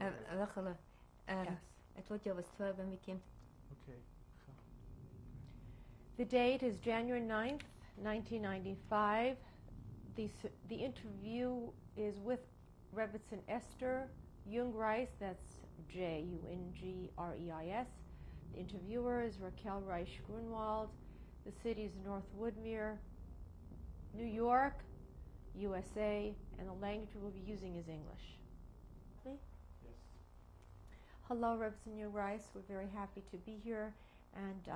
Rachel, Yes. I told you I was 12 when we came. Okay. The date is January 9th, 1995. The interview is with Rebbetzin Esther Jungreis, that's Jungreis. The interviewer is Raquel Reich Grunwald. The city is North Woodmere, New York, USA, and the language we'll be using is English. Yes. Hello, Rebbetzin Jungreis. We're very happy to be here, and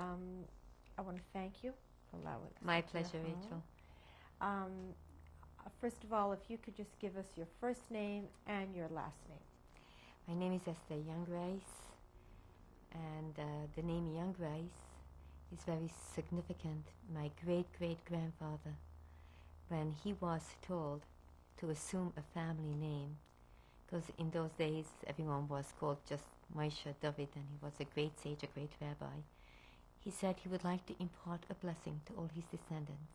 I want to thank you for allowing us. My into pleasure, your Rachel. home. First of all, if you could just give us your first name and your last name. My name is Esther Jungreis, and the name Jungreis is very significant. My great-great-grandfather, when he was told to assume a family name, because in those days everyone was called just Moshe David, and he was a great sage, a great rabbi, he said he would like to impart a blessing to all his descendants.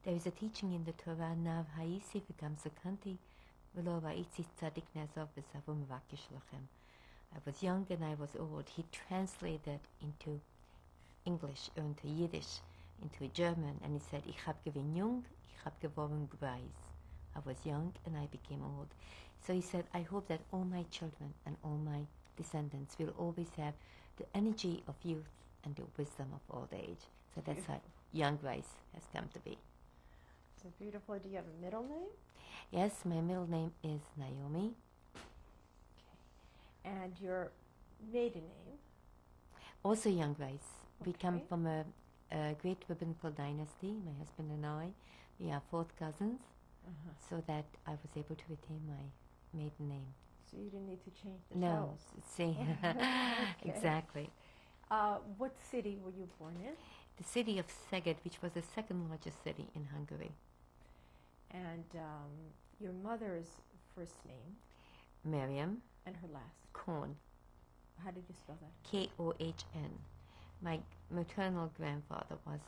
There is a teaching in the Torah, Nav ha'isi v'gam zakanti v'lo ra'itzi tzadik ne'azov v'savu mevakesh lachem. I was young and I was old. He translated into English or into Yiddish, into German, and he said, Ich hab gewinn jung, ich hab geworden greis. I was young and I became old. So he said, I hope that all my children and all my descendants will always have the energy of youth and the wisdom of old age. So that's how Jungreis has come to be. So beautiful. Do you have a middle name? Yes, my middle name is Naomi. Okay. And your maiden name? Also Jungreis. We come Okay. from a great rabbinical dynasty, my husband and I. We are fourth cousins, so that I was able to retain my maiden name. So you didn't need to change the No, toes. see, Okay. exactly. What city were you born in? The city of Szeged, which was the second largest city in Hungary. And your mother's first name Miriam and her last. Kohn, How did you spell that? Kohn. My maternal grandfather was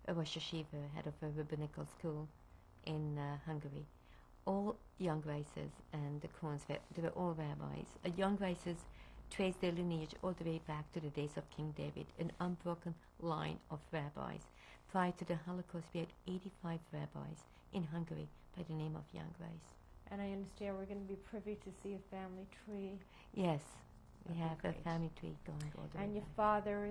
a Rosh Yeshiva, head of a rabbinical school in Hungary. All Jungreises and the Kohns, they were all rabbis. Jungreises trace their lineage all the way back to the days of King David, an unbroken line of rabbis. Prior to the Holocaust, we had 85 rabbis in Hungary by the name of Jungreis. And I understand we're going to be privy to see a family tree. Yes, we Okay, have a great. family tree going all the way And your back. father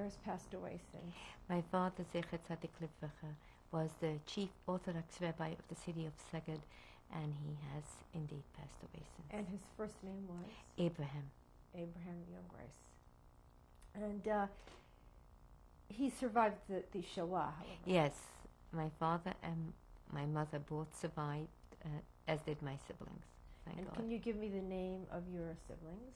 has passed away since. My father, Zecher Tzadik Livracha, was the chief Orthodox rabbi of the city of Szeged, and he has indeed passed away since. And his first name was? Abraham. Abraham Jungreis. And he survived the Shoah, however. Yes, my father and my mother both survived, as did my siblings. Thank And God. can you give me the name of your siblings?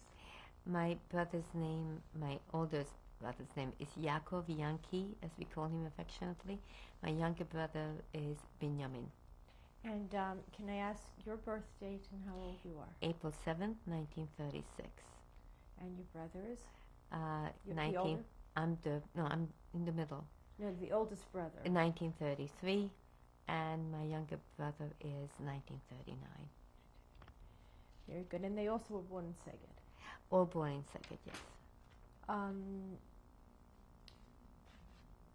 My brother's name, my oldest brother's name is Yaakov Yankee, as we call him affectionately. My younger brother is Binyamin. And can I ask your birth date and how old you are? April 7th, 1936. And your brothers? The 19. older? I'm in the middle. No, the oldest brother. In 1933, and my younger brother is 1939. Very good. And they also were born in Szeged. All born in Szeged, yes.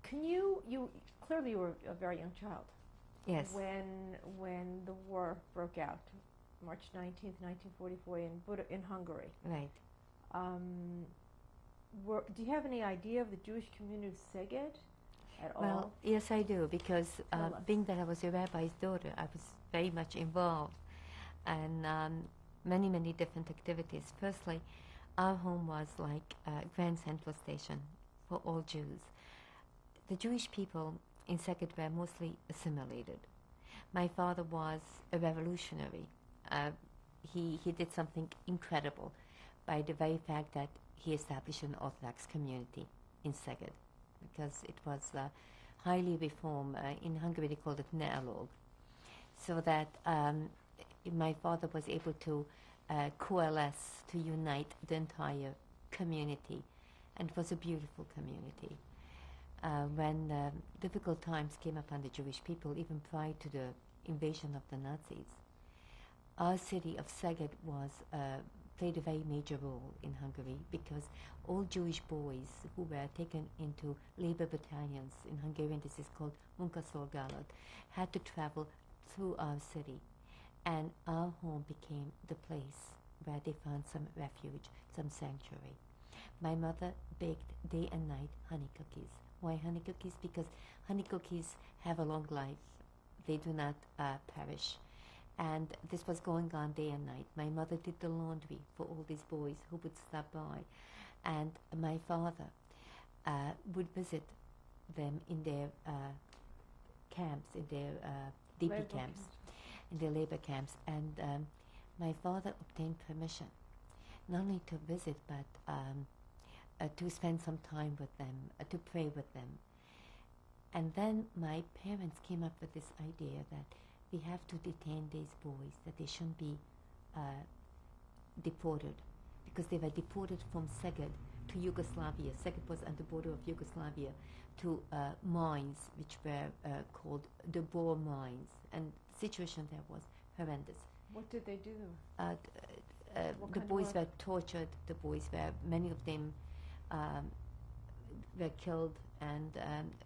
Can you clearly were a very young child Yes. when the war broke out, March 19th, 1944 in Hungary. Right. Do you have any idea of the Jewish community of Szeged at all? Well, yes, I do, because Tell us. being that I was a rabbi's daughter, I was very much involved in many, many different activities. Firstly, our home was like a Grand Central Station for all Jews. The Jewish people in Szeged were mostly assimilated. My father was a revolutionary. He did something incredible by the very fact that he established an Orthodox community in Szeged, because it was highly reformed. In Hungary they called it Nealog. So that my father was able to coalesce, to unite the entire community, and it was a beautiful community. When difficult times came upon the Jewish people, even prior to the invasion of the Nazis, our city of Szeged played a very major role in Hungary because all Jewish boys who were taken into labor battalions, in Hungarian this is called munkaszolgálat, had to travel through our city, and our home became the place where they found some refuge, some sanctuary. My mother baked day and night honey cookies. Why honey cookies? Because honey cookies have a long life. They do not perish. And this was going on day and night. My mother did the laundry for all these boys who would stop by. And my father would visit them in their camps, in their DP camps, in their labor camps. And my father obtained permission not only to visit, but to spend some time with them, to pray with them. And then my parents came up with this idea that we have to detain these boys, that they shouldn't be deported, because they were deported from Szeged to Yugoslavia. Szeged was on the border of Yugoslavia, to mines, which were called the Bor mines. And the situation there was horrendous. What did they do? The boys were tortured. The boys were, many of them were killed. And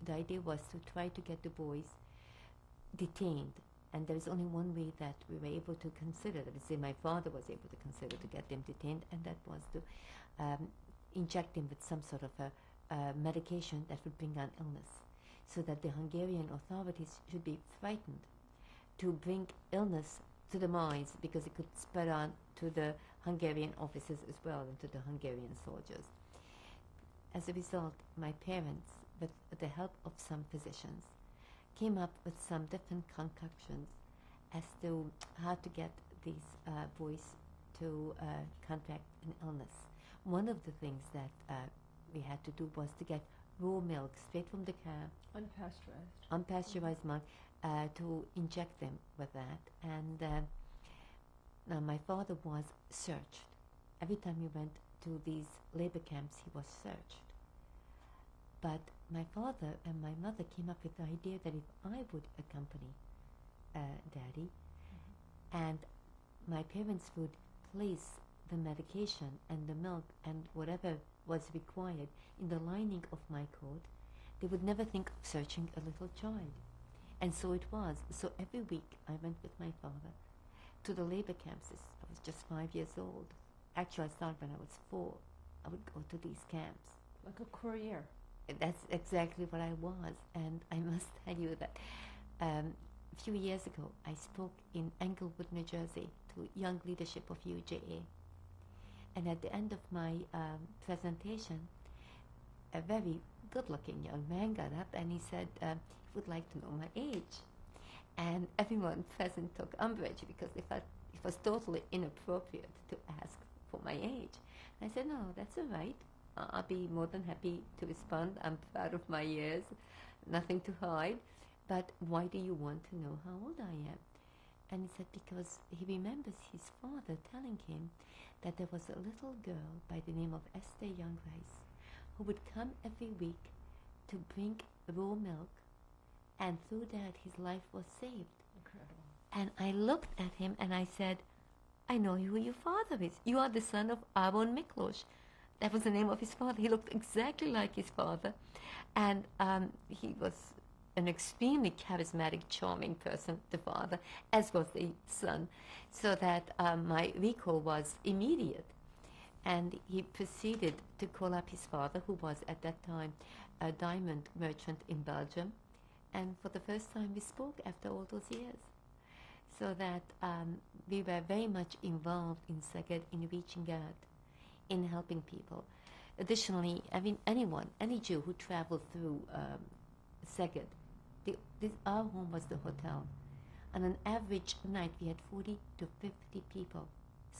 the idea was to try to get the boys detained. And there was only one way that we were able to consider, that is, my father was able to consider to get them detained, and that was to inject them with some sort of a medication that would bring on illness, so that the Hungarian authorities should be frightened to bring illness to the mines, because it could spread on to the Hungarian officers as well, and to the Hungarian soldiers. As a result, my parents, with the help of some physicians, came up with some different concoctions as to how to get these boys to contract an illness. One of the things that we had to do was to get raw milk straight from the cow, unpasteurized milk, to inject them with that. And now my father was searched. Every time he went to these labor camps, he was searched. But my father and my mother came up with the idea that if I would accompany Daddy, and my parents would place the medication and the milk and whatever was required in the lining of my coat, they would never think of searching a little child. And so it was. So every week I went with my father to the labor camps. I was just 5 years old. Actually, I started when I was 4. I would go to these camps. Like a courier. That's exactly what I was. And I must tell you that a few years ago, I spoke in Englewood, New Jersey, to young leadership of UJA. And at the end of my presentation, a very good-looking young man got up and he said he would like to know my age. And everyone present took umbrage because they thought it was totally inappropriate to ask for my age. And I said, no, that's all right. I'll be more than happy to respond. I'm proud of my years, nothing to hide. But why do you want to know how old I am? And he said, because he remembers his father telling him that there was a little girl by the name of Esther Youngreis who would come every week to bring raw milk, and through that his life was saved. Incredible. And I looked at him and I said, I know who your father is. You are the son of Aaron Miklos. That was the name of his father. He looked exactly like his father. And he was an extremely charismatic, charming person, the father, as was the son. So that my recall was immediate. And he proceeded to call up his father, who was at that time a diamond merchant in Belgium. And for the first time we spoke after all those years. So that we were very much involved in Szeged in reaching out, in helping people. Additionally, I mean, any Jew who traveled through Szeged, our home was the hotel. On an average night, we had 40 to 50 people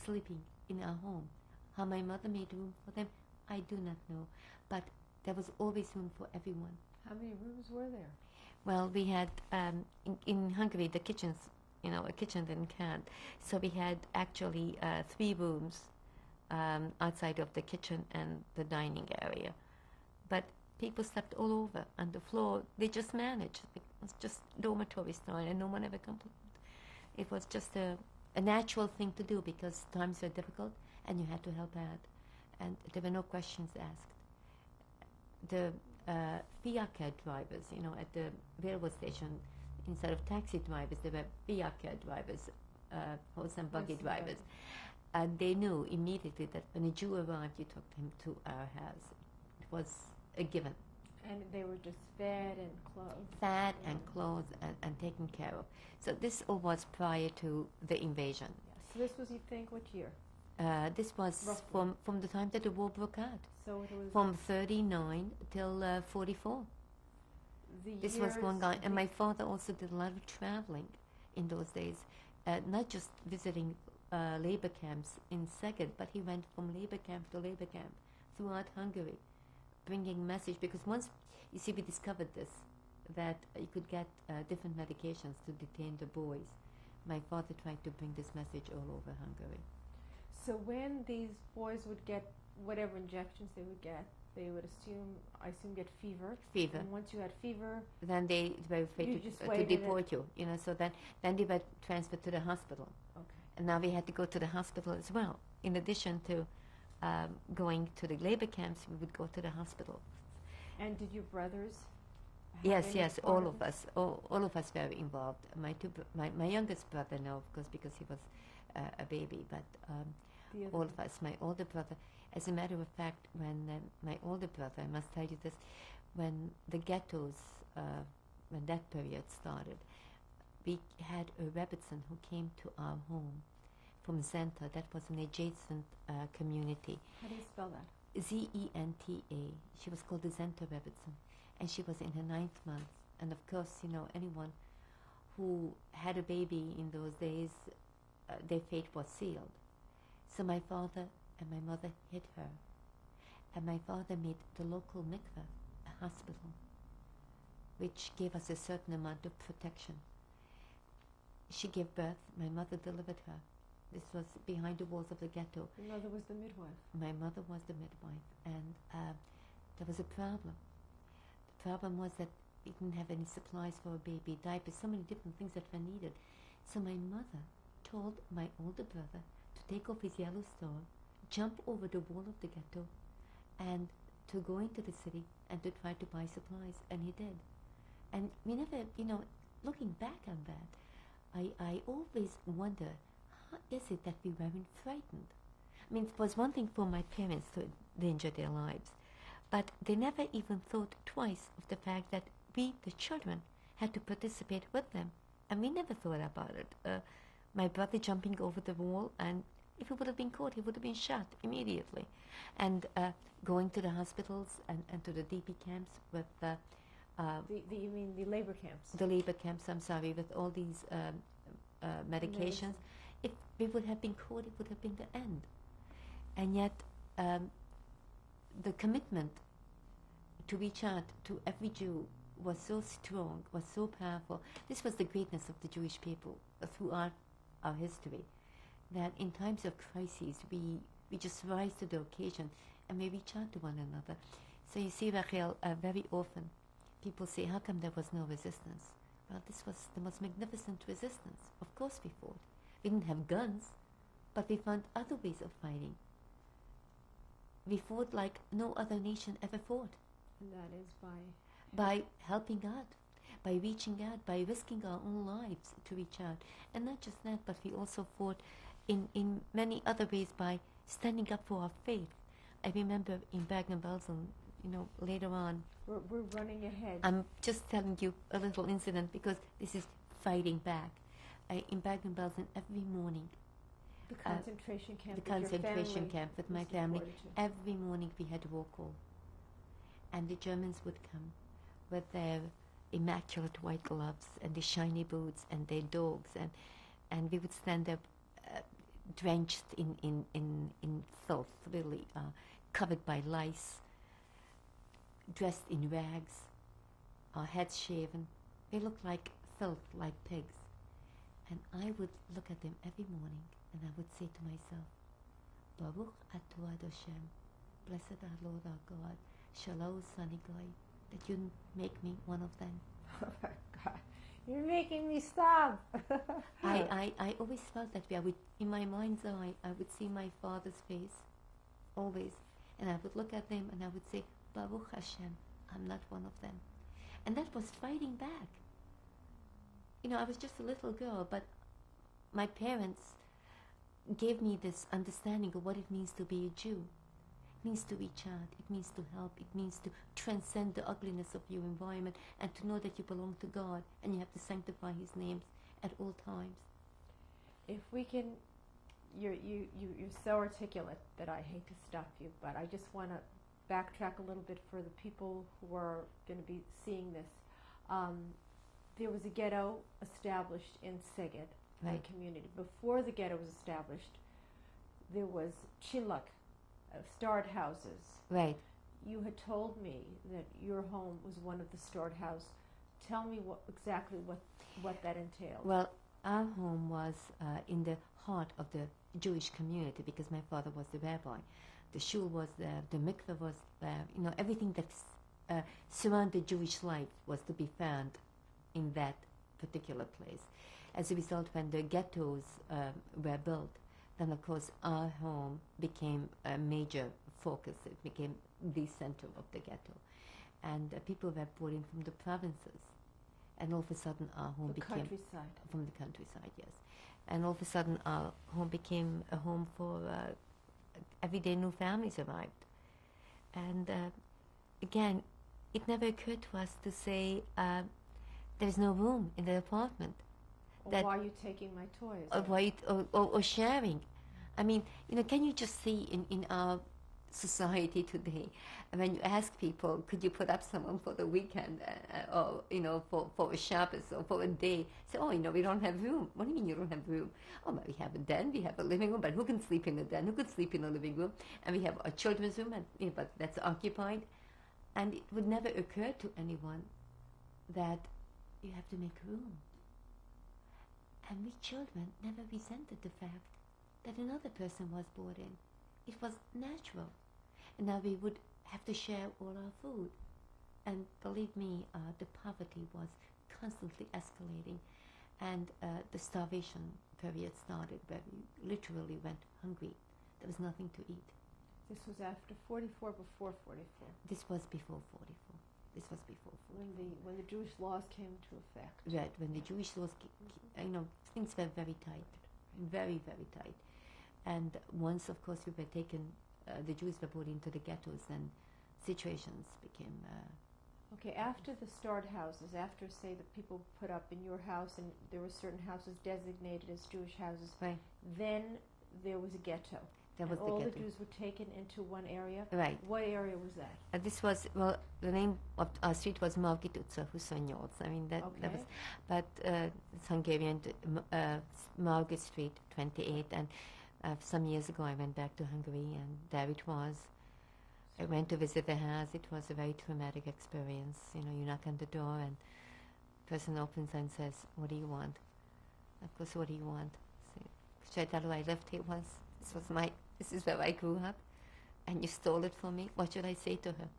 sleeping in our home. How my mother made room for them, I do not know. But there was always room for everyone. How many rooms were there? Well, we had, in Hungary, the kitchens, a kitchen didn't count. So we had actually 3 rooms outside of the kitchen and the dining area. But people slept all over on the floor. They just managed. It was just dormitory style, and no one ever complained. It was just a a natural thing to do because times were difficult and you had to help out. And there were no questions asked. The Fiaker drivers, at the railway station, instead of taxi drivers, there were Fiaker drivers, horse and buggy drivers. And they knew immediately that when a Jew arrived, you took him to our house. It was a given. And they were just fed and clothed. Fed and clothed and taken care of. So this all was prior to the invasion. Yeah. So this was, you think, what year? This was from the time that the war broke out. So it was from 39 till 44. This was going on. And my father also did a lot of traveling in those days, not just visiting labor camps in Szeged, but he went from labor camp to labor camp throughout Hungary, bringing message. Because once, you see, we discovered this, that you could get different medications to detain the boys. My father tried to bring this message all over Hungary. So when these boys would get whatever injections they would get, they would I assume, get fever. Fever. And once you had fever, then they were afraid to deport you. So then they were transferred to the hospital. Okay. And now we had to go to the hospital as well. In addition to going to the labor camps, we would go to the hospital. And did your brothers? Yes, all of us were involved. My youngest brother, no, of course, because he was a baby, but all of us, my older brother. As a matter of fact, when my older brother, I must tell you this, when the ghettos, when that period started, we had a Rebbetzin who came to our home from Zenta. That was an adjacent community. How do you spell that? Zenta. She was called the Zenta Rebbetzin, and she was in her 9th month. And of course, anyone who had a baby in those days, their fate was sealed. So my father and my mother hid her. And my father made the local mikveh a hospital, which gave us a certain amount of protection. She gave birth. My mother delivered her. This was behind the walls of the ghetto. Your mother was the midwife. My mother was the midwife. And there was a problem. The problem was that we didn't have any supplies for a baby, diapers, so many different things that were needed. So my mother told my older brother to take off his yellow star, jump over the wall of the ghetto, and to go into the city and to try to buy supplies. And he did. And we never, looking back on that, I always wonder, how is it that we weren't frightened? I mean, it was one thing for my parents to endanger their lives, but they never even thought twice of the fact that we, the children, had to participate with them. And we never thought about it. My brother jumping over the wall, and if he would have been caught, he would have been shot immediately. And going to the hospitals and to the DP camps with You mean the labor camps? the labor camps, I'm sorry, with all these medications. If we would have been caught, it would have been the end. And yet, the commitment to reach out to every Jew was so strong, was so powerful. This was the greatness of the Jewish people throughout our history, that in times of crises, we just rise to the occasion and we reach out to one another. So you see, Rachel, very often people say, how come there was no resistance? Well, this was the most magnificent resistance. Of course we fought. We didn't have guns, but we found other ways of fighting. We fought like no other nation ever fought. And that is by helping out, by reaching out, by risking our own lives to reach out. And not just that, but we also fought in many other ways by standing up for our faith. I remember in Bergen-Belsen, later on. We're running ahead. I'm just telling you a little incident because this is fighting back. In Bergen-Belsen, every morning, the concentration camp. The concentration camp with my family. Every morning we had roll call, and the Germans would come with their immaculate white gloves and the shiny boots and their dogs, and we would stand there, drenched in filth, really covered by lice, dressed in rags, our heads shaven. They looked like filth, like pigs. And I would look at them every morning, and I would say to myself, Baruch atah Hashem, blessed our Lord our God, Shalom Sanigai, that you make me one of them. Oh my God. You're making me stop. I always felt that way. In my mind's eye, I would see my father's face, always. And I would look at them and I would say, Baruch Hashem, I'm not one of them. And that was fighting back. I was just a little girl, but my parents gave me this understanding of what it means to be a Jew. It means to reach out, it means to help, it means to transcend the ugliness of your environment and to know that you belong to God and you have to sanctify His names at all times. If we can, you're so articulate that I hate to stop you, but I just want to backtrack a little bit for the people who are going to be seeing this. There was a ghetto established in Szeged, right. The community. Before the ghetto was established, there was Chiluk, starred houses. Right. You had told me that your home was one of the starred houses. Tell me exactly what that entailed. Well, our home was in the heart of the Jewish community because my father was the rabbi. The shul was there, the mikveh was there. Everything that surrounded Jewish life was to be found in that particular place. As a result, when the ghettos were built, then of course our home became a major focus. It became the center of the ghetto. And people were brought in from the provinces. And all of a sudden our home became... countryside. From the countryside, yes. And all of a sudden our home became a home for everyday new families arrived. And again, it never occurred to us to say there's no room in the apartment. Or why are you taking my toys? Or sharing. I mean, can you just see in our society today, when you ask people, could you put up someone for the weekend, or, for a Shabbos or for a day, say, oh, we don't have room. What do you mean you don't have room? Oh, but we have a den, we have a living room, but who can sleep in the den? Who can sleep in the living room? And we have a children's room, and but that's occupied. And it would never occur to anyone that you have to make room. And we children never resented the fact that another person was brought in. It was natural. And now we would have to share all our food. And believe me, the poverty was constantly escalating. And the starvation period started where we literally went hungry. There was nothing to eat. This was after 44, before 44? This was before 44. This was before 44. When the Jewish laws came into effect. Right, when the Jewish laws, things were very tight, very, very tight. And once, of course, we were taken, the Jews were brought into the ghettos, and situations became... Okay, after the starred houses, after, say, the people put up in your house, and there were certain houses designated as Jewish houses, right. Then there was a ghetto. There was all the Jews were taken into one area? Right. What area was that? This was, the name of our street was Margitutsa Huszonnyolc. I mean, that was, but it's Hungarian, Margit Street, 28, and some years ago I went back to Hungary, and there it was. I went to visit the house. It was a very traumatic experience. You knock on the door, and the person opens and says, what do you want? Of course, what do you want? So, should I tell her I lived here once? This is where I grew up, and you stole it from me. What should I say to her?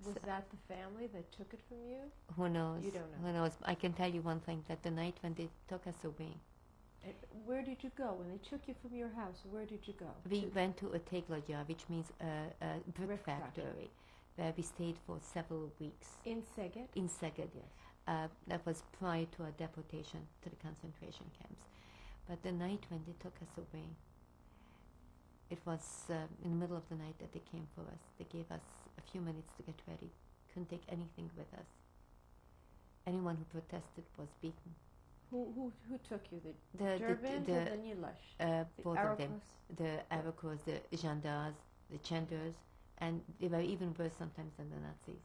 Was that the family that took it from you? Who knows? You don't know. Who knows? I can tell you one thing, that the night when they took us away. Where did you go? When they took you from your house, where did you go? We went to a teglagyár, which means a brick factory, where we stayed for several weeks. In Szeged? In Szeged, yes. That was prior to our deportation to the concentration camps. But the night when they took us away, it was in the middle of the night that they came for us. They gave us a few minutes to get ready. Couldn't take anything with us. Anyone who protested was beaten. Who took you? The Durbans or the Nyilas? Both of them. The Arokos, the gendarmes, the Chanders, and they were even worse sometimes than the Nazis.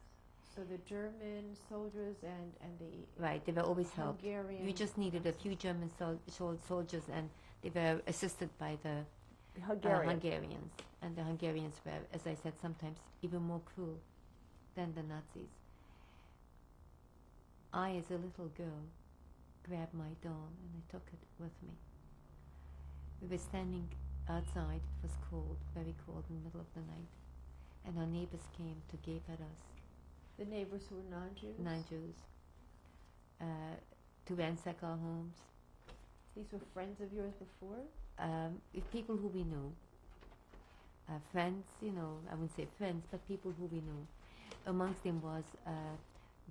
So the German soldiers and the right, they were always helped. Hungarian. We just needed a few German soldiers, and they were assisted by the Hungarians. And the Hungarians were, as I said, sometimes even more cruel than the Nazis. I, as a little girl, grabbed my doll and I took it with me. We were standing outside. It was cold, very cold, in the middle of the night. And our neighbors came to gape at us. The neighbors who were non-Jews? Non-Jews. to ransack our homes. These were friends of yours before? People who we knew. Friends, I wouldn't say friends, but people who we knew. Amongst them was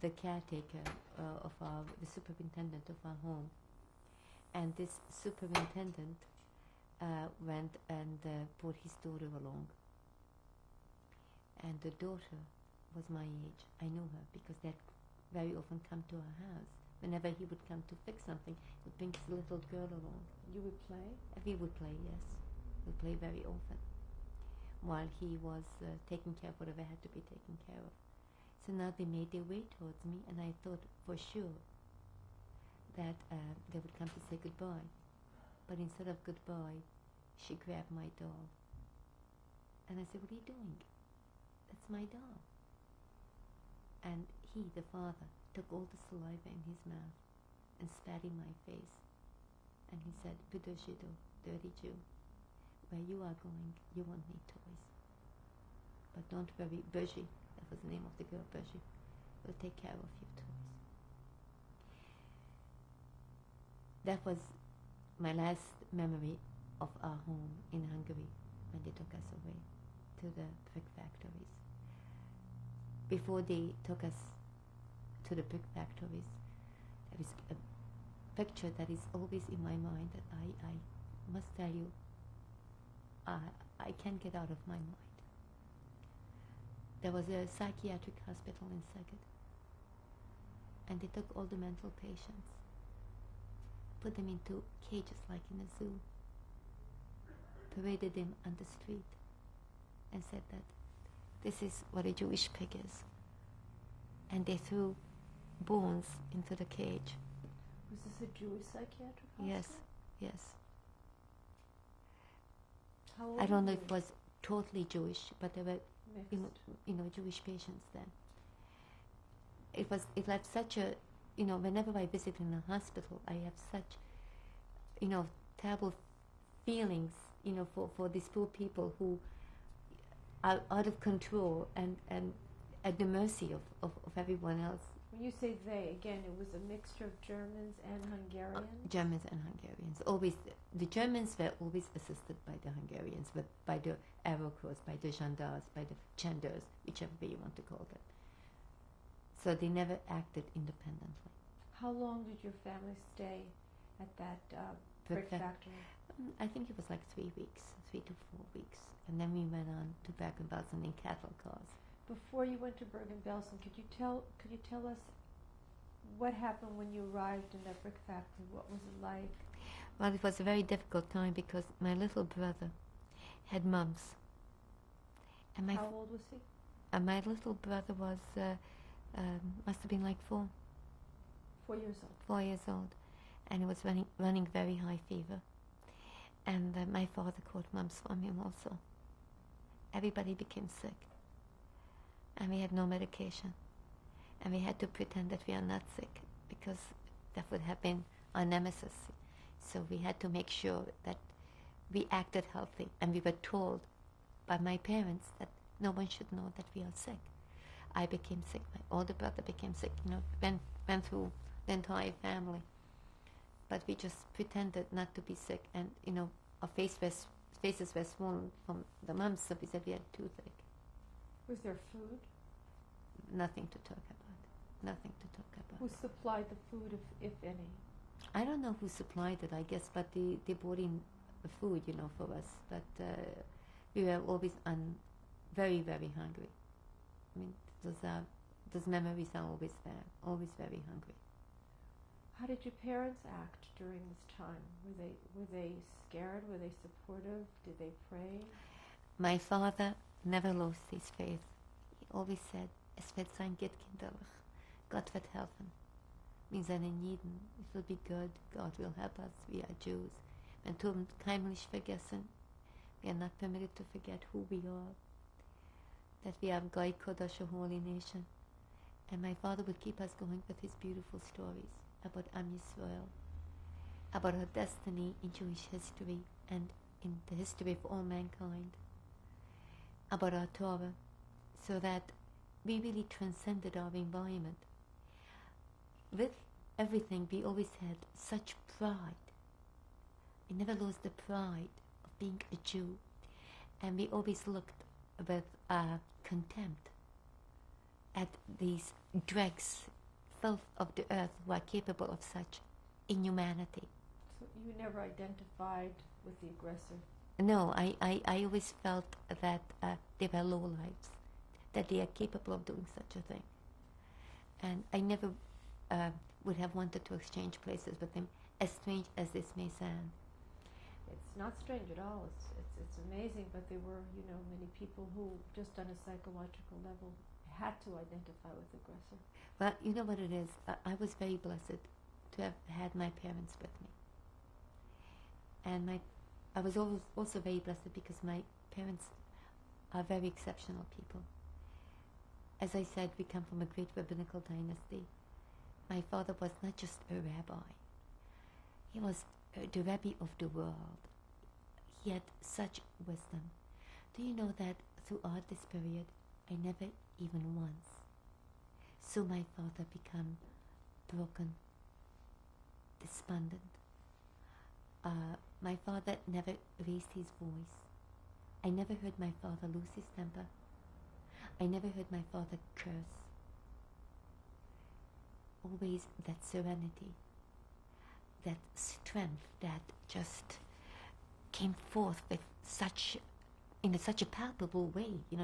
the caretaker the superintendent of our home. And this superintendent went and brought his daughter along. And the daughter was my age. I knew her because they'd very often come to our house. Whenever he would come to fix something, he would bring his little girl along. You would play? We would play, yes. We would play very often while he was taking care of whatever had to be taken care of. So now they made their way towards me, and I thought for sure that they would come to say goodbye. But instead of goodbye, she grabbed my doll. And I said, "What are you doing?" "That's my doll." And he, the father, took all the saliva in his mouth and spat in my face. And he said, "Bidoshido, dirty Jew, where you are going, you won't need toys. But don't worry, Bergie," that was the name of the girl, Bergie, "will take care of your toys." That was my last memory of our home in Hungary when they took us away to the brick factories. Before they took us to the brick factories, there is a picture that is always in my mind that I must tell you, I can't get out of my mind. There was a psychiatric hospital in Szeged, and they took all the mental patients, put them into cages like in a zoo, paraded them on the street, and said that this is what a Jewish pig is. And they threw bones into the cage. Was this a Jewish psychiatric hospital? Yes, yes. How old I don't know were if it you? was totally Jewish, but there were Mixed. Jewish patients then. It had such a, whenever I visit in a hospital, I have such, terrible feelings, for these poor people who are out of control and at the mercy of everyone else. When you say they, again, it was a mixture of Germans and Hungarians? Germans and Hungarians. Always, the Germans were always assisted by the Hungarians, but by the Arrow-Cross, by the gendarmes, by the Chanders, whichever way you want to call them. So they never acted independently. How long did your family stay at that brick factory? I think it was like 3 weeks, 3 to 4 weeks. And then we went on to Bergen-Belsen in cattle cars. Before you went to Bergen-Belsen, could you tell us what happened when you arrived in that brick factory? What was it like? Well, it was a very difficult time because my little brother had mumps. And How old was he? My little brother was, must have been like 4. 4 years old. 4 years old. And he was running very high fever. And my father caught mumps from him also. Everybody became sick. And we had no medication. And we had to pretend that we are not sick because that would have been our nemesis. So we had to make sure that we acted healthy. And we were told by my parents that no one should know that we are sick. I became sick. My older brother became sick. Went through the entire family. But we just pretended not to be sick. And, our faces were swollen from the mumps, so we said we had toothache. Was there food? Nothing to talk about. Nothing to talk about. Who supplied the food, if any? I don't know who supplied it, I guess, but they brought in food, for us. But we were always very, very hungry. I mean, those memories are always there, always very hungry. How did your parents act during this time? Were they scared? Were they supportive? Did they pray? My father never lost his faith. He always said, "Es wird sein gut, kinderlich. Gott wird helfen. Wir sind Juden. It will be good. God will help us. We are Jews. Wir tun keimlich vergessen. We are not permitted to forget who we are. That we are Goy Kodesh, a holy nation." And my father would keep us going with his beautiful stories about Am Yisrael, about our destiny in Jewish history and in the history of all mankind, about our Torah, so that we really transcended our environment. With everything, we always had such pride. We never lost the pride of being a Jew. And we always looked with contempt at these dregs, filth of the earth, who are capable of such inhumanity. So you never identified with the aggressor? No, I always felt that they were lowlifes, that they are capable of doing such a thing. And I never would have wanted to exchange places with them, as strange as this may sound. It's not strange at all. It's amazing, but there were, many people who, just on a psychological level, had to identify with the aggressor. Well, you know what it is? I was very blessed to have had my parents with me. And I was also very blessed because my parents are very exceptional people. As I said, we come from a great rabbinical dynasty. My father was not just a rabbi. He was the rabbi of the world. He had such wisdom. Do you know that throughout this period, I never even once saw my father become broken, despondent. My father never raised his voice. I never heard my father lose his temper. I never heard my father curse. Always that serenity, that strength that just came forth with such a palpable way. You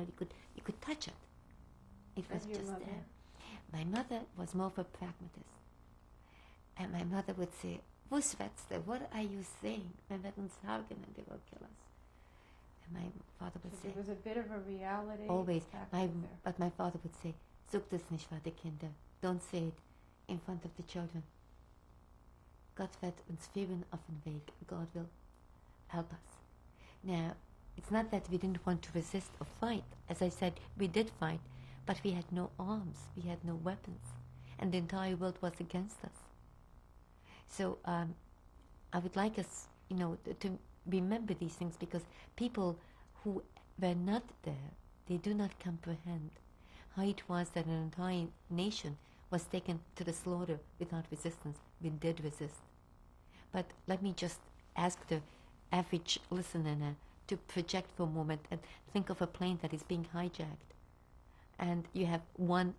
could touch it. It was And your just mother? there. My mother was more of a pragmatist, and my mother would say, "Wo schwätzt? What are you saying? Wir werden uns hagen and they will kill us." And my father would So say, there was a bit of a reality. always. factor there. But my father would say, "Sag das nicht vor die Kinder. Don't say it in front of the children. Gott wird uns führen auf den Weg. God will help us." Now, it's not that we didn't want to resist or fight. As I said, we did fight, but we had no arms, we had no weapons, and the entire world was against us. So I would like us, to remember these things, because people who were not there, they do not comprehend how it was that an entire nation was taken to the slaughter without resistance. We did resist. But let me just ask the average listener now to project for a moment and think of a plane that is being hijacked. And you have one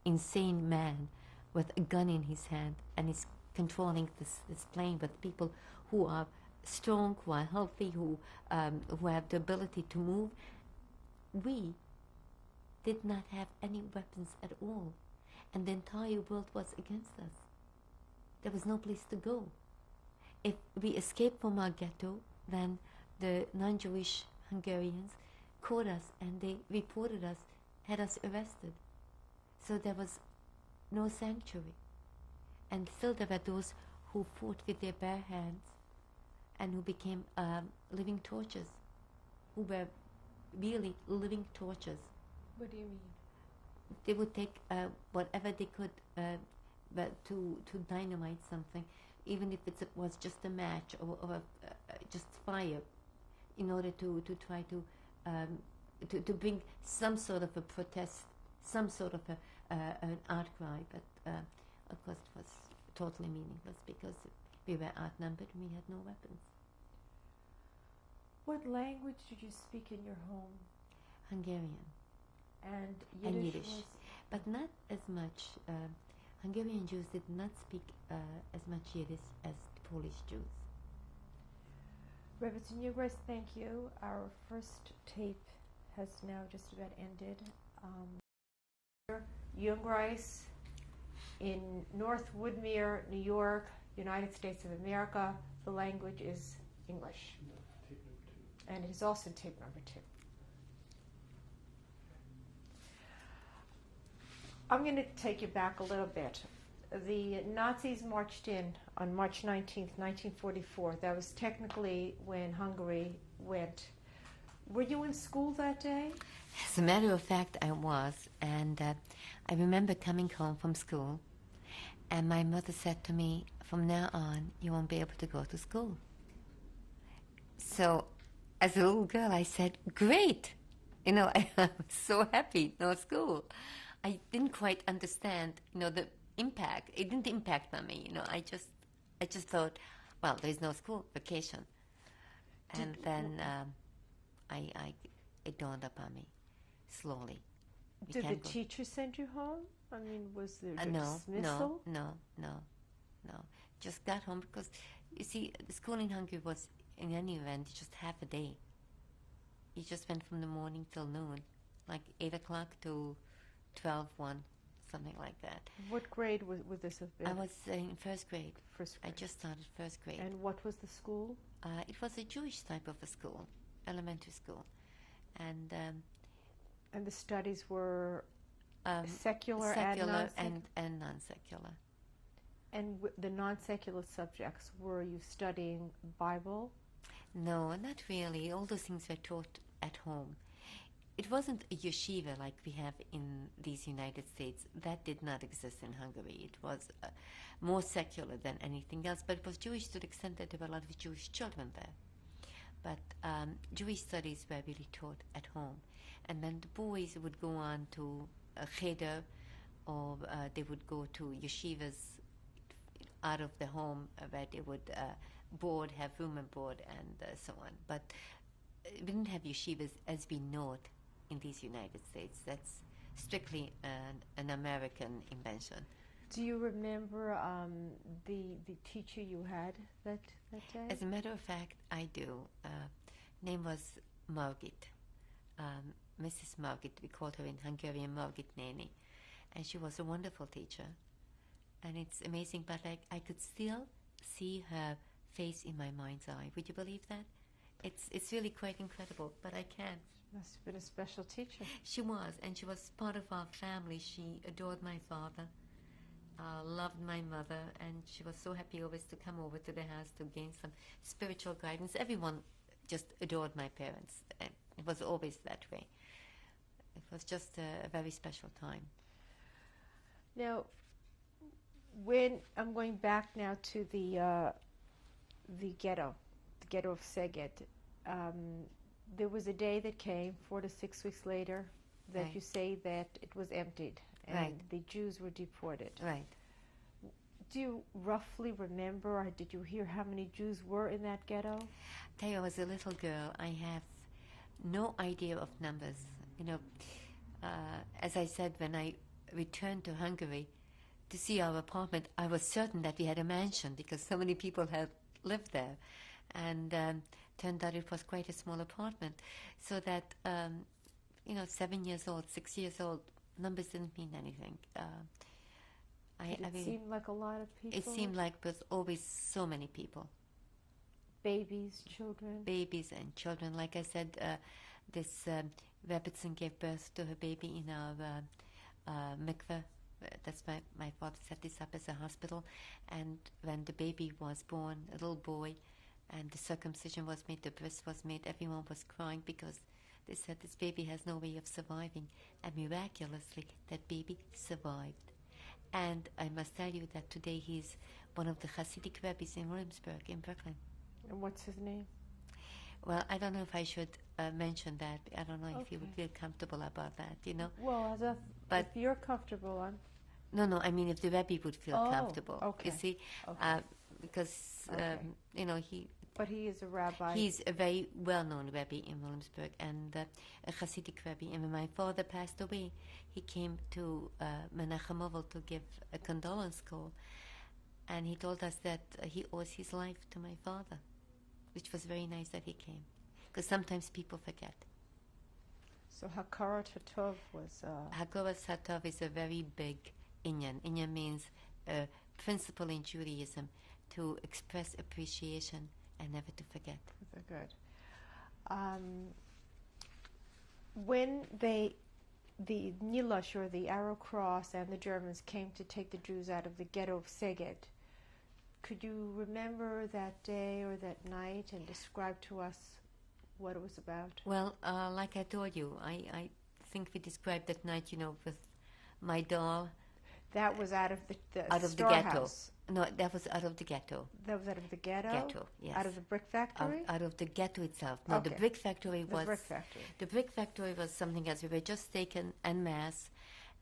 insane man with a gun in his hand and is controlling this plane with people who are strong, who are healthy, who have the ability to move. We did not have any weapons at all, and the entire world was against us. There was no place to go. If we escaped from our ghetto, then the non-Jewish Hungarians caught us and they reported us, had us arrested. So there was no sanctuary. And still there were those who fought with their bare hands and who became living torches, who were really living torches. What do you mean? They would take whatever they could to dynamite something, even if it was just a match or just fire, in order to try to bring some sort of a protest, some sort of an outcry. But of course it was totally meaningless because we were outnumbered and we had no weapons. What language did you speak in your home? Hungarian. And And Yiddish, Yiddish. was But not as much. Hungarian Jews did not speak as much Yiddish as Polish Jews. Rebbetzin Youngreis, thank you. Our first tape has now just about ended. Youngreis in North Woodmere, New York, United States of America. The language is English. Tape number 2. And it is also tape number 2. I'm going to take you back a little bit. The Nazis marched in on March 19th, 1944. That was technically when Hungary went. Were you in school that day? As a matter of fact, I was. And I remember coming home from school, and my mother said to me, "From now on, you won't be able to go to school." So, as a little girl, I said, "Great!" I was so happy, no school. I didn't quite understand, the impact. It didn't impact on me. I just thought, well, there's no school vacation, and then it dawned upon me slowly. Did the teacher send you home? I mean, was there no, dismissal? No. Just got home because, you see, the school in Hungary was, in any event, just half a day. You just went from the morning till noon, like 8 o'clock to 12, 1, something like that. What grade would this have been? I was in first grade. First grade. I just started first grade. And what was the school? It was a Jewish type of a school, elementary school. And the studies were secular and non-secular? And non-secular. And the non-secular subjects, were you studying Bible? No, not really. All those things were taught at home. It wasn't a yeshiva like we have in these United States. That did not exist in Hungary. It was more secular than anything else, but it was Jewish to the extent that there were a lot of Jewish children there. But Jewish studies were really taught at home. And then the boys would go on to a cheder, or they would go to yeshivas out of the home where they would have room and board, and so on. But we didn't have yeshivas as we know it in these United States. That's strictly an American invention. Do you remember the teacher you had that day? As a matter of fact, I do. Name was Margit, Mrs. Margit. We called her in Hungarian Margit Néni, and she was a wonderful teacher. And it's amazing, but I could still see her face in my mind's eye. Would you believe that? It's really quite incredible, but I can't. Must have been a special teacher. She was, and she was part of our family. She adored my father, loved my mother, and she was so happy always to come over to the house to gain some spiritual guidance. Everyone just adored my parents. It was always that way. It was just a very special time. Now, when I'm going back now to the ghetto of Szeged, there was a day that came 4 to 6 weeks later that Right. you say that it was emptied and Right. the Jews were deported. Right. Do you roughly remember, or did you hear how many Jews were in that ghetto? Tell you, I was a little girl. I have no idea of numbers. As I said, when I returned to Hungary to see our apartment, I was certain that we had a mansion because so many people had lived there. And turned out it was quite a small apartment. So that, 7 years old, 6 years old, numbers didn't mean anything. Did it seem like a lot of people? It seemed like there was always so many people. Babies, children? Babies and children. Like I said, this Rebbitzin gave birth to her baby in our mikveh. That's why my father set this up as a hospital. And when the baby was born, a little boy, and the circumcision was made, the bris was made, everyone was crying because they said this baby has no way of surviving. And miraculously, that baby survived. And I must tell you that today he's one of the Hasidic rabbis in Williamsburg, in Brooklyn. And what's his name? Well, I don't know if I should mention that. I don't know if you would Okay. feel comfortable about that, Well, But- if you're comfortable, No, I mean if the rabbi would feel comfortable. Okay. You see, Okay. because, Okay. But he is a rabbi. he's a very well-known rabbi in Williamsburg and a Hasidic rabbi. And when my father passed away, he came to Menachem Ovel to give a condolence call. And he told us that he owes his life to my father, which was very nice that he came. Because sometimes people forget. So Hakarat Hatov was... Hakarat Hatov is a very big inyan. Inyan means a principle in Judaism to express appreciation and never to forget. Very good. When the Nilush, or the Arrow Cross, and the Germans came to take the Jews out of the ghetto of Szeged, could you remember that day or that night and describe to us what it was about? Well, like I told you, I think we described that night, with my doll. That was out of the Out of the ghetto. No, that was out of the ghetto. That was out of the ghetto? Ghetto, yes. Out of the brick factory? Out of the ghetto itself. No, Okay. the brick factory The was... brick factory. The brick factory was something else. We were just taken en masse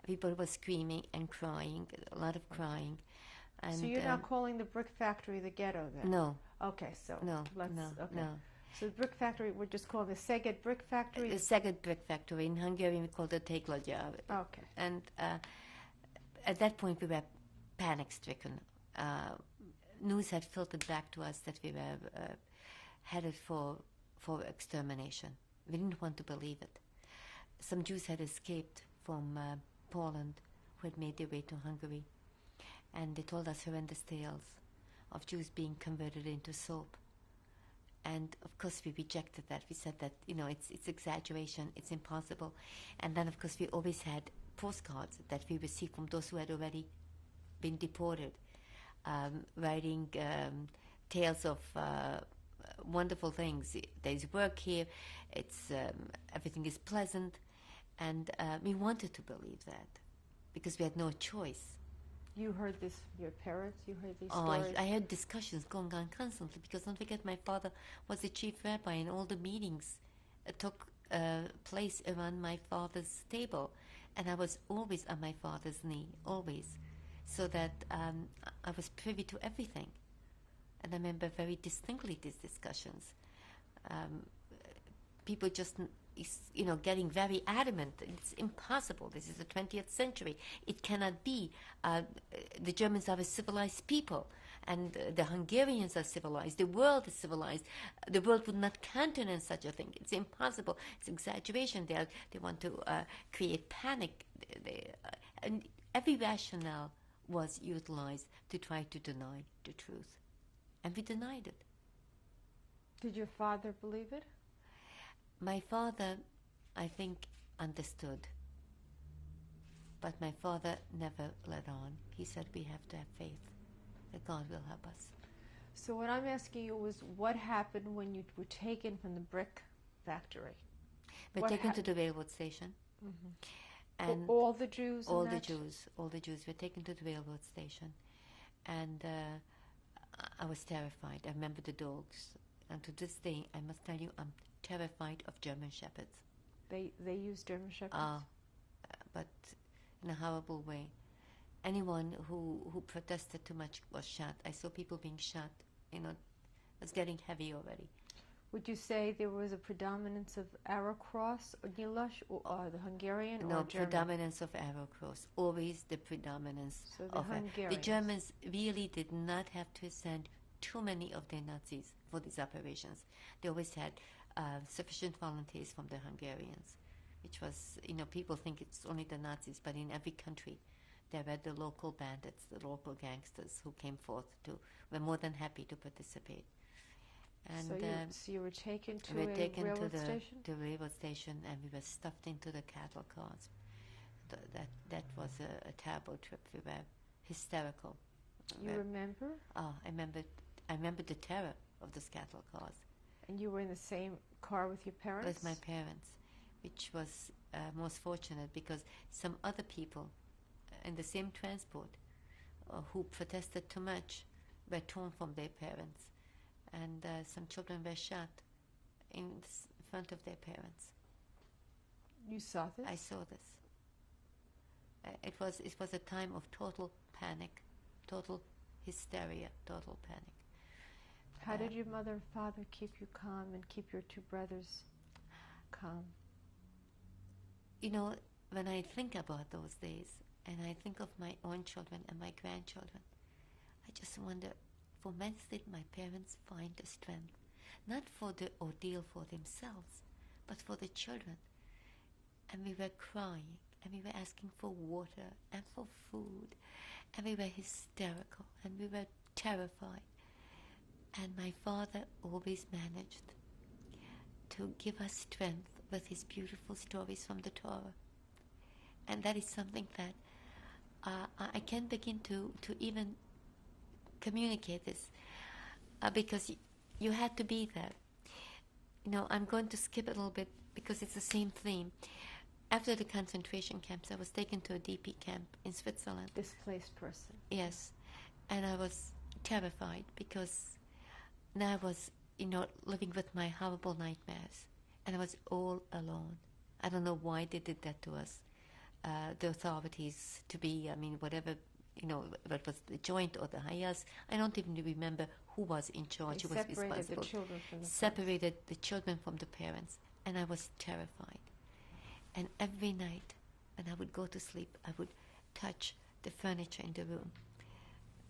People were screaming and crying, a lot of crying. And, so you're not calling the brick factory the ghetto then? No. Okay, so No, let's. no, Okay. no. So the brick factory, we're just calling the Szeged Brick Factory. The Szeged Brick Factory in Hungary, we called it Teklagyár. Okay. And at that point, we were panic-stricken. News had filtered back to us that we were headed for extermination. We didn't want to believe it. Some Jews had escaped from Poland, who had made their way to Hungary, and they told us horrendous tales of Jews being converted into soap. And of course we rejected that. We said that, it's exaggeration, it's impossible. And then of course we always had postcards that we received from those who had already been deported, writing tales of wonderful things. There's work here, it's everything is pleasant, and we wanted to believe that because we had no choice. You heard this from your parents? You heard these Oh, stories? I had discussions going on constantly because don't forget my father was the chief rabbi and all the meetings took place around my father's table, and I was always on my father's knee, always, so that I was privy to everything. And I remember very distinctly these discussions. People just, getting very adamant. It's impossible. This is the 20th century. It cannot be. The Germans are a civilized people, and the Hungarians are civilized. The world is civilized. The world would not countenance such a thing. It's impossible. It's exaggeration. They want to create panic. And every rationale was utilized to try to deny the truth. And we denied it. Did your father believe it? My father, I think, understood. But my father never let on. He said we have to have faith that God will help us. So what I'm asking you was what happened when you were taken from the brick factory? We're taken to the railroad station. Mm-hmm. And all the Jews? All the Jews were taken to the railroad station. And I was terrified. I remember the dogs. And to this day, I must tell you, I'm terrified of German shepherds. They use German shepherds? But in a horrible way. Anyone who protested too much was shot. I saw people being shot. It was getting heavy already. Would you say there was a predominance of Arrow Cross or Nyilas, or the Hungarian or German? No, predominance of Arrow Cross. Always the predominance of Hungarians. The Germans really did not have to send too many of their Nazis for these operations. They always had sufficient volunteers from the Hungarians, which was, people think it's only the Nazis, but in every country there were the local bandits, the local gangsters who came forth were more than happy to participate. And so you were taken to we were taken railroad to station? the railroad station, and we were stuffed into the cattle cars. That was a terrible trip. We were hysterical. You remember? Oh, I remember the terror of those cattle cars. And you were in the same car with your parents? With my parents, which was most fortunate because some other people in the same transport who protested too much were torn from their parents. And some children were shot in front of their parents. You saw this? I saw this. It was a time of total panic, total hysteria, total panic. How did your mother and father keep you calm and keep your two brothers calm? When I think about those days, and I think of my own children and my grandchildren, I just wonder, for whence did my parents find the strength? Not for the ordeal for themselves, but for the children. And we were crying, and we were asking for water and for food, and we were hysterical, and we were terrified. And my father always managed to give us strength with his beautiful stories from the Torah. And that is something that I can't begin to even communicate this because you had to be there. I'm going to skip it a little bit because it's the same theme. After the concentration camps, I was taken to a DP camp in Switzerland. Displaced person. Yes. And I was terrified because now I was, living with my horrible nightmares. And I was all alone. I don't know why they did that to us. the authorities to be, I mean, whatever, you know, what was the joint or the Hayas. I don't even remember who was in charge, who was Separated responsible. the children from the Separated the children from the parents, and I was terrified. And every night when I would go to sleep, I would touch the furniture in the room,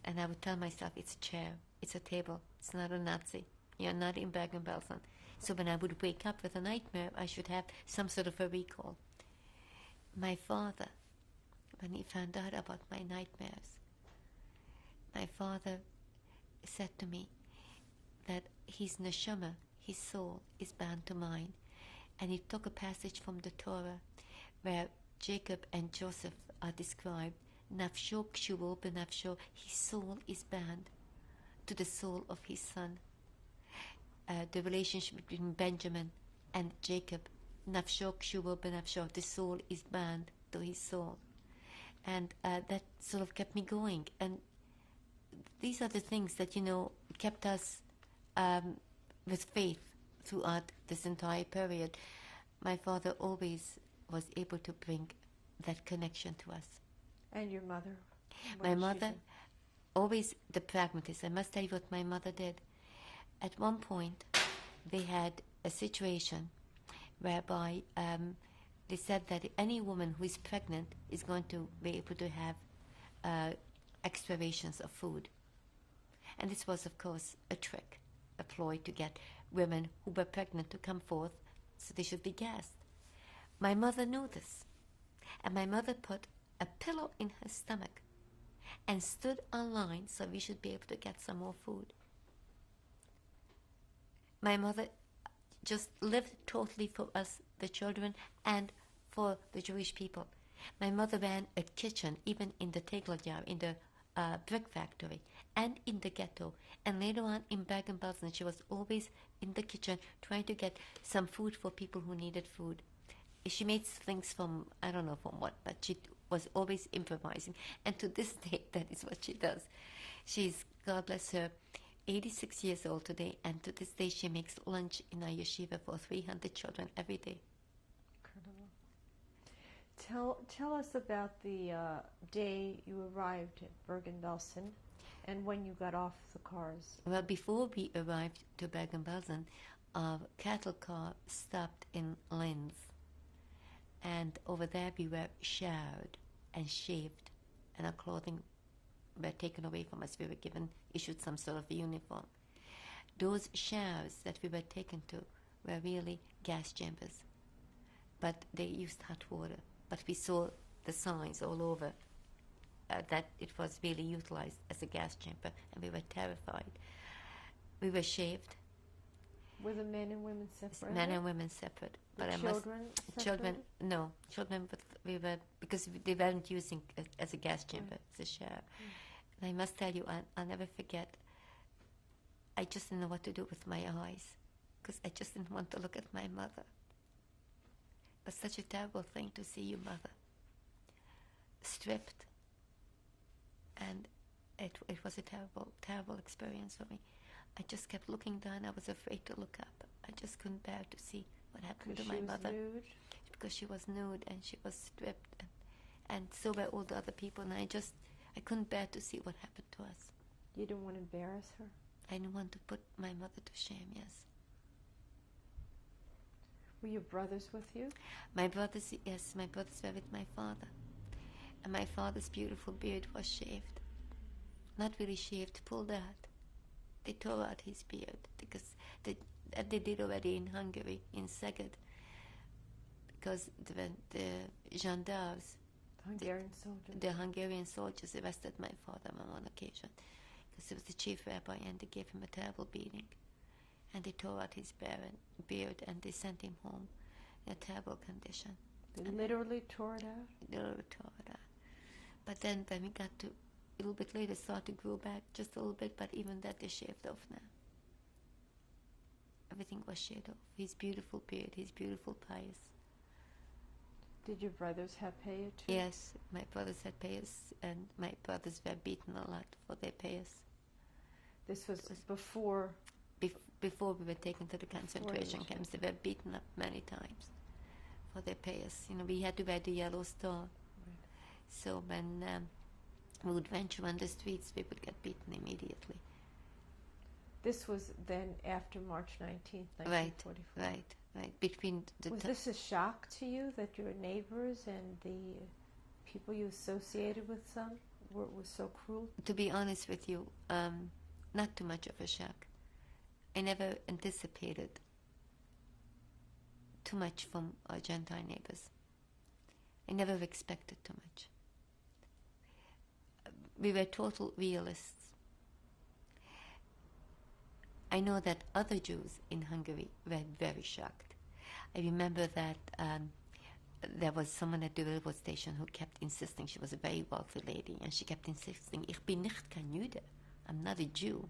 and I would tell myself, it's a chair, it's a table, it's not a Nazi, you're not in Bergen-Belsen. So when I would wake up with a nightmare, I should have some sort of a recall. My father, when he found out about my nightmares, my father said to me that his neshama, his soul, is bound to mine. And he took a passage from the Torah where Jacob and Joseph are described. Nafsho kshuvo benafsho, his soul is bound to the soul of his son. The relationship between Benjamin and Jacob, nafsho kshuvo benafsho, the soul is bound to his soul. And that sort of kept me going. And these are the things that, you know, kept us with faith throughout this entire period. My father always was able to bring that connection to us. And your mother? My mother, always the pragmatist. I must tell you what my mother did. At one point, they had a situation whereby they said that any woman who is pregnant is going to be able to have extra rations of food. And this was, of course, a trick, a ploy to get women who were pregnant to come forth so they should be gassed. My mother knew this, and my mother put a pillow in her stomach and stood on line so we should be able to get some more food. My mother just lived totally for us, the children, and for the Jewish people. My mother ran a kitchen, even in the Teglagyar, in the brick factory, and in the ghetto. And later on in Bergen-Belsen, she was always in the kitchen trying to get some food for people who needed food. She made things from, I don't know from what, but she was always improvising. And to this day, that is what she does. She's, God bless her, 86 years old today, and to this day she makes lunch in our yeshiva for 300 children every day. Incredible. Tell us about the day you arrived at Bergen-Belsen and when you got off the cars. Well, before we arrived to Bergen-Belsen, our cattle car stopped in Linz. And over there we were showered and shaved, and our clothing were taken away from us. We were issued some sort of a uniform. Those showers that we were taken to were really gas chambers, but they used hot water. But we saw the signs all over that it was really utilized as a gas chamber, and we were terrified. We were shaved. Were the men and women separate? Men and women separate. The But children no, children, but we were, because they weren't using it as a gas chamber, as a shower. And I must tell you, I'll never forget, I just didn't know what to do with my eyes, because I just didn't want to look at my mother. It was such a terrible thing to see your mother stripped, and it was a terrible, terrible experience for me. I just kept looking down. I was afraid to look up. I just couldn't bear to see what happened to my mother. Nude? Because she was nude and she was stripped, and so were all the other people, and I couldn't bear to see what happened to us. You didn't want to embarrass her? I didn't want to put my mother to shame, yes. Were your brothers with you? My brothers were with my father. And my father's beautiful beard was shaved. Not really shaved, pulled out. They tore out his beard, because they did already in Hungary, in Szeged, because the gendarmes, the Hungarian soldiers arrested my father on one occasion, because he was the chief rabbi, and they gave him a terrible beating. And they tore out his beard, and they sent him home in a terrible condition. They literally tore it out? They literally tore it out. But then we got to, a little bit later, started to grow back just a little bit, but even that they shaved off now. Everything was shaved off. His beautiful beard, his beautiful pious. Did your brothers have payas too? Yes, my brothers had payas, and my brothers were beaten a lot for their payas. This was before... Before we were taken to the concentration camps, they were beaten up many times for their payas. You know, we had to wear the yellow star So when we would venture on the streets, we would get beaten immediately. This was then after March 19th, Right, 1944. right. Between the Was this a shock to you that your neighbors and the people you associated with some were so cruel? To be honest with you, not too much of a shock. I never anticipated too much from our Gentile neighbors. I never expected too much. We were total realists. I know that other Jews in Hungary were very shocked. I remember that there was someone at the railway station who kept insisting, she was a very wealthy lady, and she kept insisting, Ich bin nicht kein Jude, I'm not a Jew.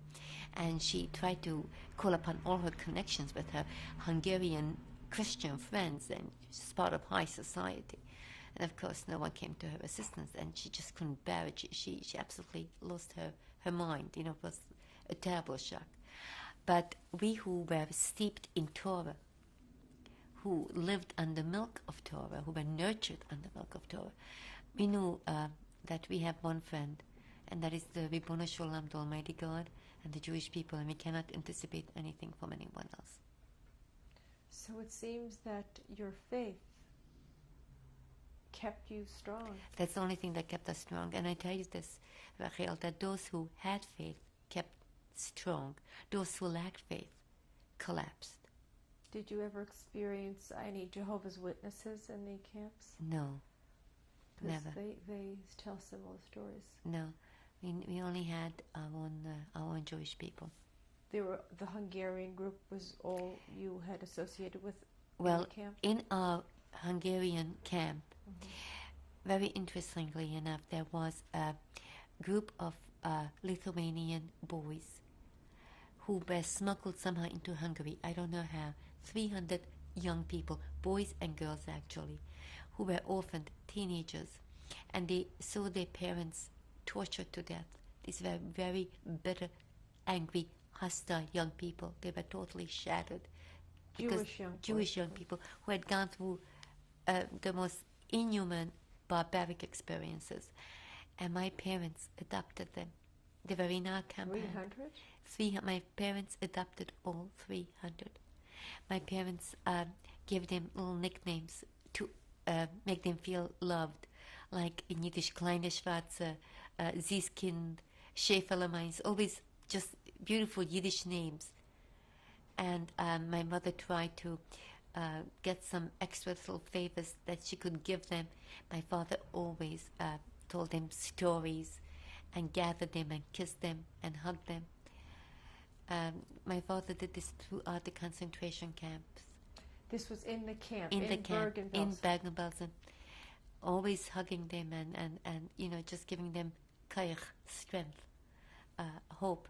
And she tried to call upon all her connections with her Hungarian Christian friends, and she's part of high society. And of course, no one came to her assistance, and she just couldn't bear it. She absolutely lost her mind. You know, it was a terrible shock. But we who were steeped in Torah, who lived on the milk of Torah, who were nurtured on the milk of Torah, we knew that we have one friend, and that is the Ribono Shel Olam, the Almighty God, and the Jewish people, and we cannot anticipate anything from anyone else. So it seems that your faith kept you strong. That's the only thing that kept us strong. And I tell you this, Rachel, that those who had faith kept strong. Those who lacked faith collapsed. Did you ever experience any Jehovah's Witnesses in the camps? No, 'Cause never. They tell similar stories. No, we only had our own Jewish people. The Hungarian group was all you had associated with in Well, the camp? in our Hungarian camp, very interestingly enough, there was a group of Lithuanian boys who were smuggled somehow into Hungary. I don't know how. 300 young people, boys and girls actually, who were orphaned, teenagers, and they saw their parents tortured to death. These were very bitter, angry, hostile young people. They were totally shattered. Jewish young people who had gone through the most inhuman, barbaric experiences. And my parents adopted them. They were in our camp. 300? My parents adopted all 300. My parents gave them little nicknames to make them feel loved, like in Yiddish, Kleine Schwarze, Süßkind, Schäferlemeins, always just beautiful Yiddish names. And my mother tried to get some extra little favors that she could give them. My father always told them stories and gathered them and kissed them and hugged them. My father did this throughout the concentration camps. This was in the camp, in Bergen-Belsen. Bergen-Belsen. Always hugging them and you know, just giving them koyach, strength, hope.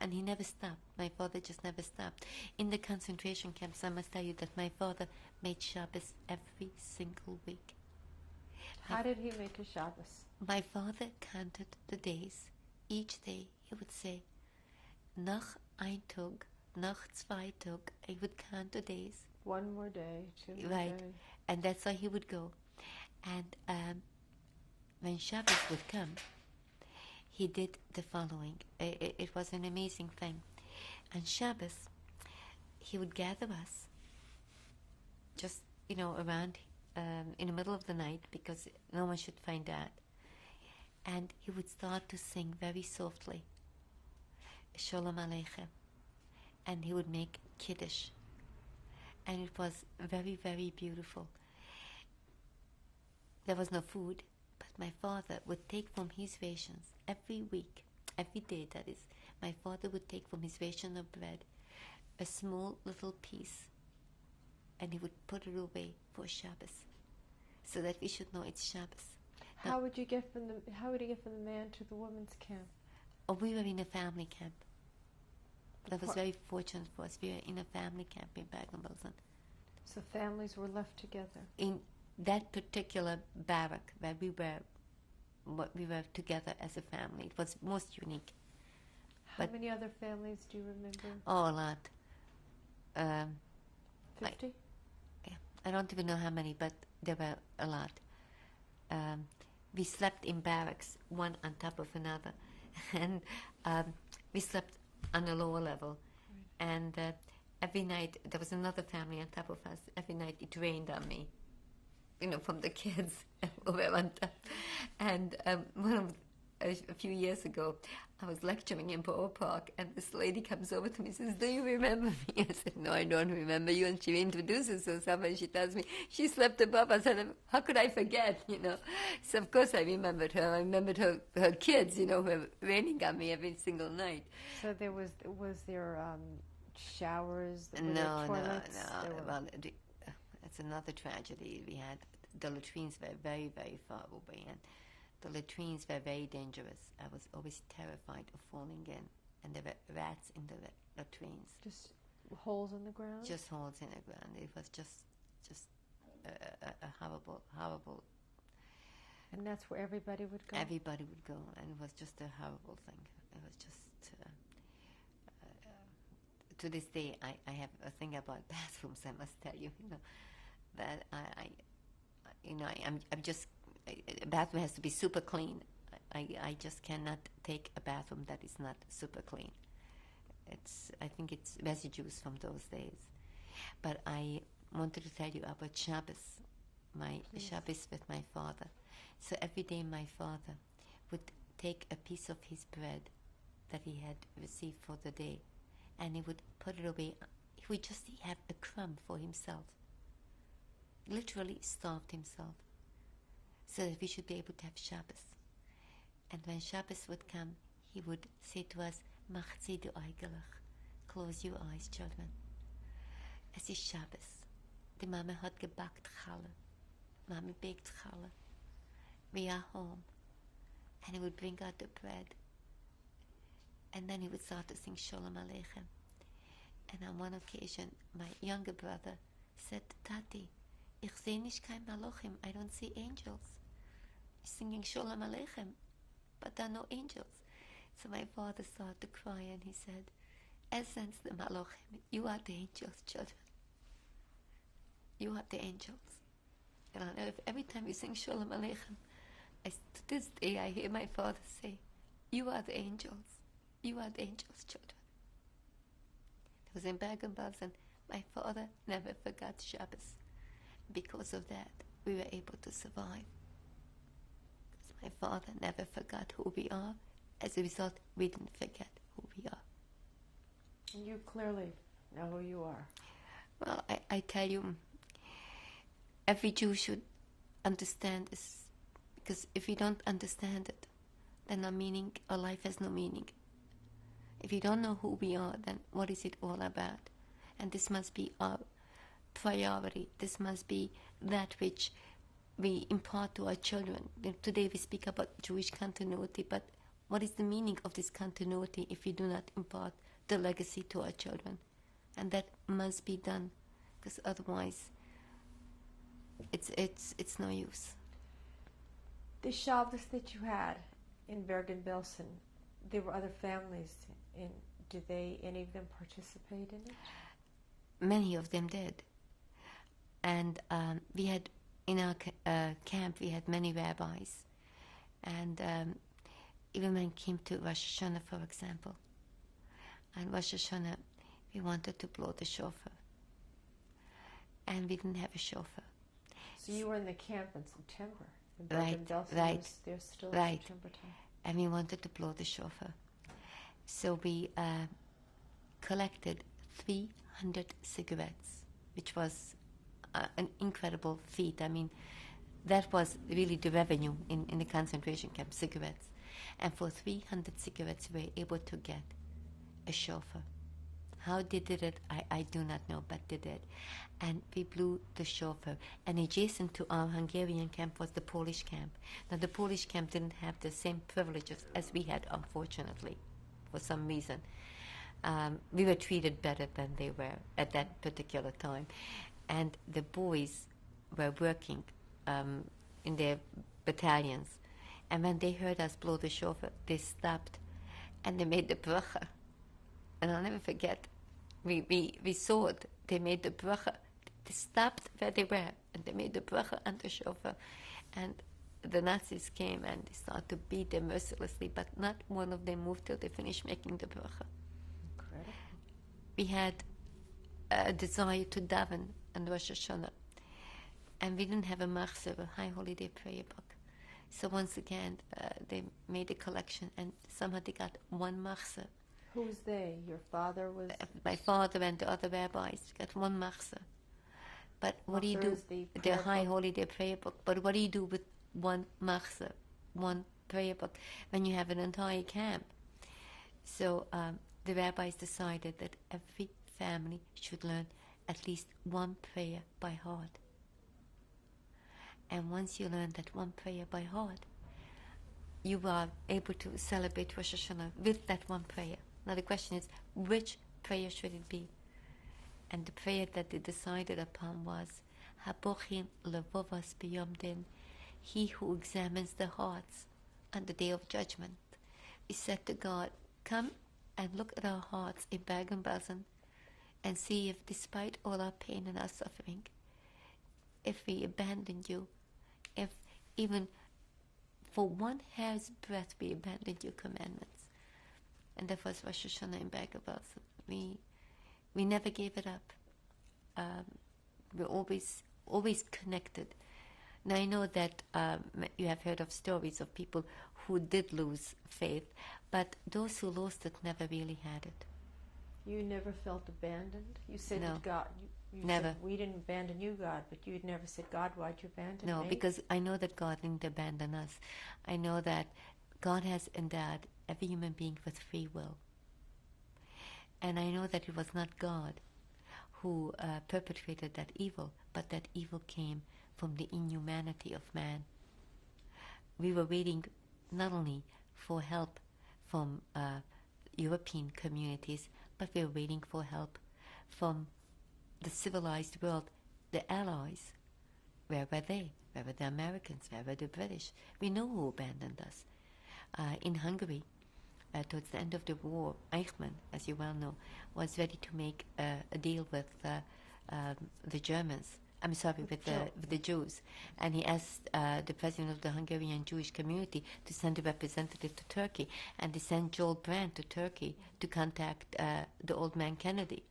And he never stopped. My father just never stopped. In the concentration camps, I must tell you that my father made Shabbos every single week. How did he make a Shabbos? My father counted the days. Each day he would say, noch ein Tag, noch zwei Tag. He would count the days. One more day, two more Right. days. And that's why he would go. And when Shabbos would come, he did the following. It was an amazing thing. On Shabbos, he would gather us just, you know, around in the middle of the night, because no one should find out. And he would start to sing very softly, Shalom Aleichem. And he would make Kiddush. And it was very, very beautiful. There was no food, but my father would take from his rations every week, every day that is, my father would take from his ration of bread a small little piece, and he would put it away for Shabbos, so that we should know it's Shabbos. How would you get from the man to the women's camp? Oh, we were in a family camp. That was very fortunate for us. We were in a family camp in Bergen-Belsen. So families were left together. In that particular barrack where we were together as a family, it was most unique. How many other families do you remember? Oh, a lot. 50? I don't even know how many, but there were a lot. we slept in barracks, one on top of another, and we slept on a lower level. Right. And every night there was another family on top of us. Every night it rained on me, from the kids who were on top. And a few years ago, I was lecturing in Borough Park, and this lady comes over to me and says, "Do you remember me?" I said, "No, I don't remember you." And she introduces herself, and she tells me she slept above us. And how could I forget, So, of course, I remembered her. I remembered her kids, who were raining on me every single night. So was there showers? No. Well, that's another tragedy we had. The latrines were very, very far away, and the latrines were very dangerous. I was always terrified of falling in, and there were rats in the latrines. Just holes in the ground? Just holes in the ground. It was just a horrible, horrible. And that's where everybody would go? Everybody would go, and it was just a horrible thing. It was just... to this day, I have a thing about bathrooms, I must tell you, that I'm just... A bathroom has to be super clean. I just cannot take a bathroom that is not super clean. I think it's residues from those days. But I wanted to tell you about Shabbos, my Shabbos with my father. So every day my father would take a piece of his bread that he had received for the day, and he would put it away. He would just have a crumb for himself. Literally starved himself, so that we should be able to have Shabbos. And when Shabbos would come, he would say to us, "Macht sie du eigentlich." Close your eyes, children. Es ist Shabbos. Die Mama hat gebackt Challah. Mommy baked Challah. We are home. And he would bring out the bread. And then he would start to sing Shalom Aleichem. And on one occasion, my younger brother said, "Tati, ich sehe nicht kein Malochim. I don't see angels. He's singing Shalom Aleichem, but there are no angels." So my father started to cry, and he said, "Essence the Malochim, you are the angels, children. You are the angels." And I know if every time you sing Shalom Aleichem, to this day I hear my father say, "You are the angels. You are the angels, children." It was in Bergen-Belsen. My father never forgot Shabbos. Because of that, we were able to survive. Because my father never forgot who we are. As a result, we didn't forget who we are. And you clearly know who you are. Well, I tell you, every Jew should understand this. Because if you don't understand it, then our life has no meaning. If you don't know who we are, then what is it all about? And this must be our priority. This must be that which we impart to our children. Today we speak about Jewish continuity, but what is the meaning of this continuity if we do not impart the legacy to our children? And that must be done, because otherwise it's no use. The Shabbos that you had in Bergen-Belsen, there were other families. Did any of them participate in it? Many of them did. And we had, in our camp, we had many rabbis. And even when it came to Rosh Hashanah, for example, on Rosh Hashanah, we wanted to blow the shofar. And we didn't have a shofar. So you were in the camp in September. In Right. There's still Right. September time. And we wanted to blow the shofar. So we collected 300 cigarettes, which was an incredible feat. I mean, that was really the revenue in the concentration camp, cigarettes. And for 300 cigarettes, we were able to get a shofar. How they did it, I do not know, but they did. And we blew the shofar. And adjacent to our Hungarian camp was the Polish camp. Now, the Polish camp didn't have the same privileges as we had, unfortunately, for some reason. We were treated better than they were at that particular time. And the boys were working in their battalions. And when they heard us blow the shofar, they stopped and they made the bracha. And I'll never forget, we saw it. They made the bracha. They stopped where they were and they made the bracha and the shofar. And the Nazis came and they started to beat them mercilessly, but not one of them moved till they finished making the bracha. Incredible. We had a desire to daven on Rosh Hashanah, and we didn't have a machzor, a high holiday prayer book. So once again, they made a collection, and somehow they got one machzor. Who's they? Your father was... My father and the other rabbis got one machzor. But what do you Machzor do? is the The prayer high book. holiday prayer book. But what do you do with one machzor, one prayer book, when you have an entire camp? So the rabbis decided that every family should learn at least one prayer by heart. And once you learn that one prayer by heart, you are able to celebrate Rosh Hashanah with that one prayer. Now the question is, which prayer should it be? And the prayer that they decided upon was, Habochin levovas b'yom din, he who examines the hearts on the day of judgment. He said to God, come and look at our hearts in Bergen-Belsen and see if despite all our pain and our suffering, if we abandon you, if even for one hair's breadth we abandoned your commandments. And that was Rosh Hashanah in Bergen-Belsen. We never gave it up. We're always connected. Now I know that you have heard of stories of people who did lose faith, but those who lost it never really had it. You never felt abandoned? You said No. that God... You Never. said, we didn't abandon you, God, but you'd never said, God, why'd you abandon No, me? because I know that God didn't abandon us. I know that God has endowed every human being with free will. And I know that it was not God who perpetrated that evil, but that evil came from the inhumanity of man. We were waiting not only for help from European communities, but we were waiting for help from the civilized world, the Allies. Where were they? Where were the Americans? Where were the British? We know who abandoned us. In Hungary, towards the end of the war, Eichmann, as you well know, was ready to make a deal with the Germans. With the Jews. And he asked the president of the Hungarian Jewish community to send a representative to Turkey. And they sent Joel Brandt to Turkey to contact the old man Kennedy.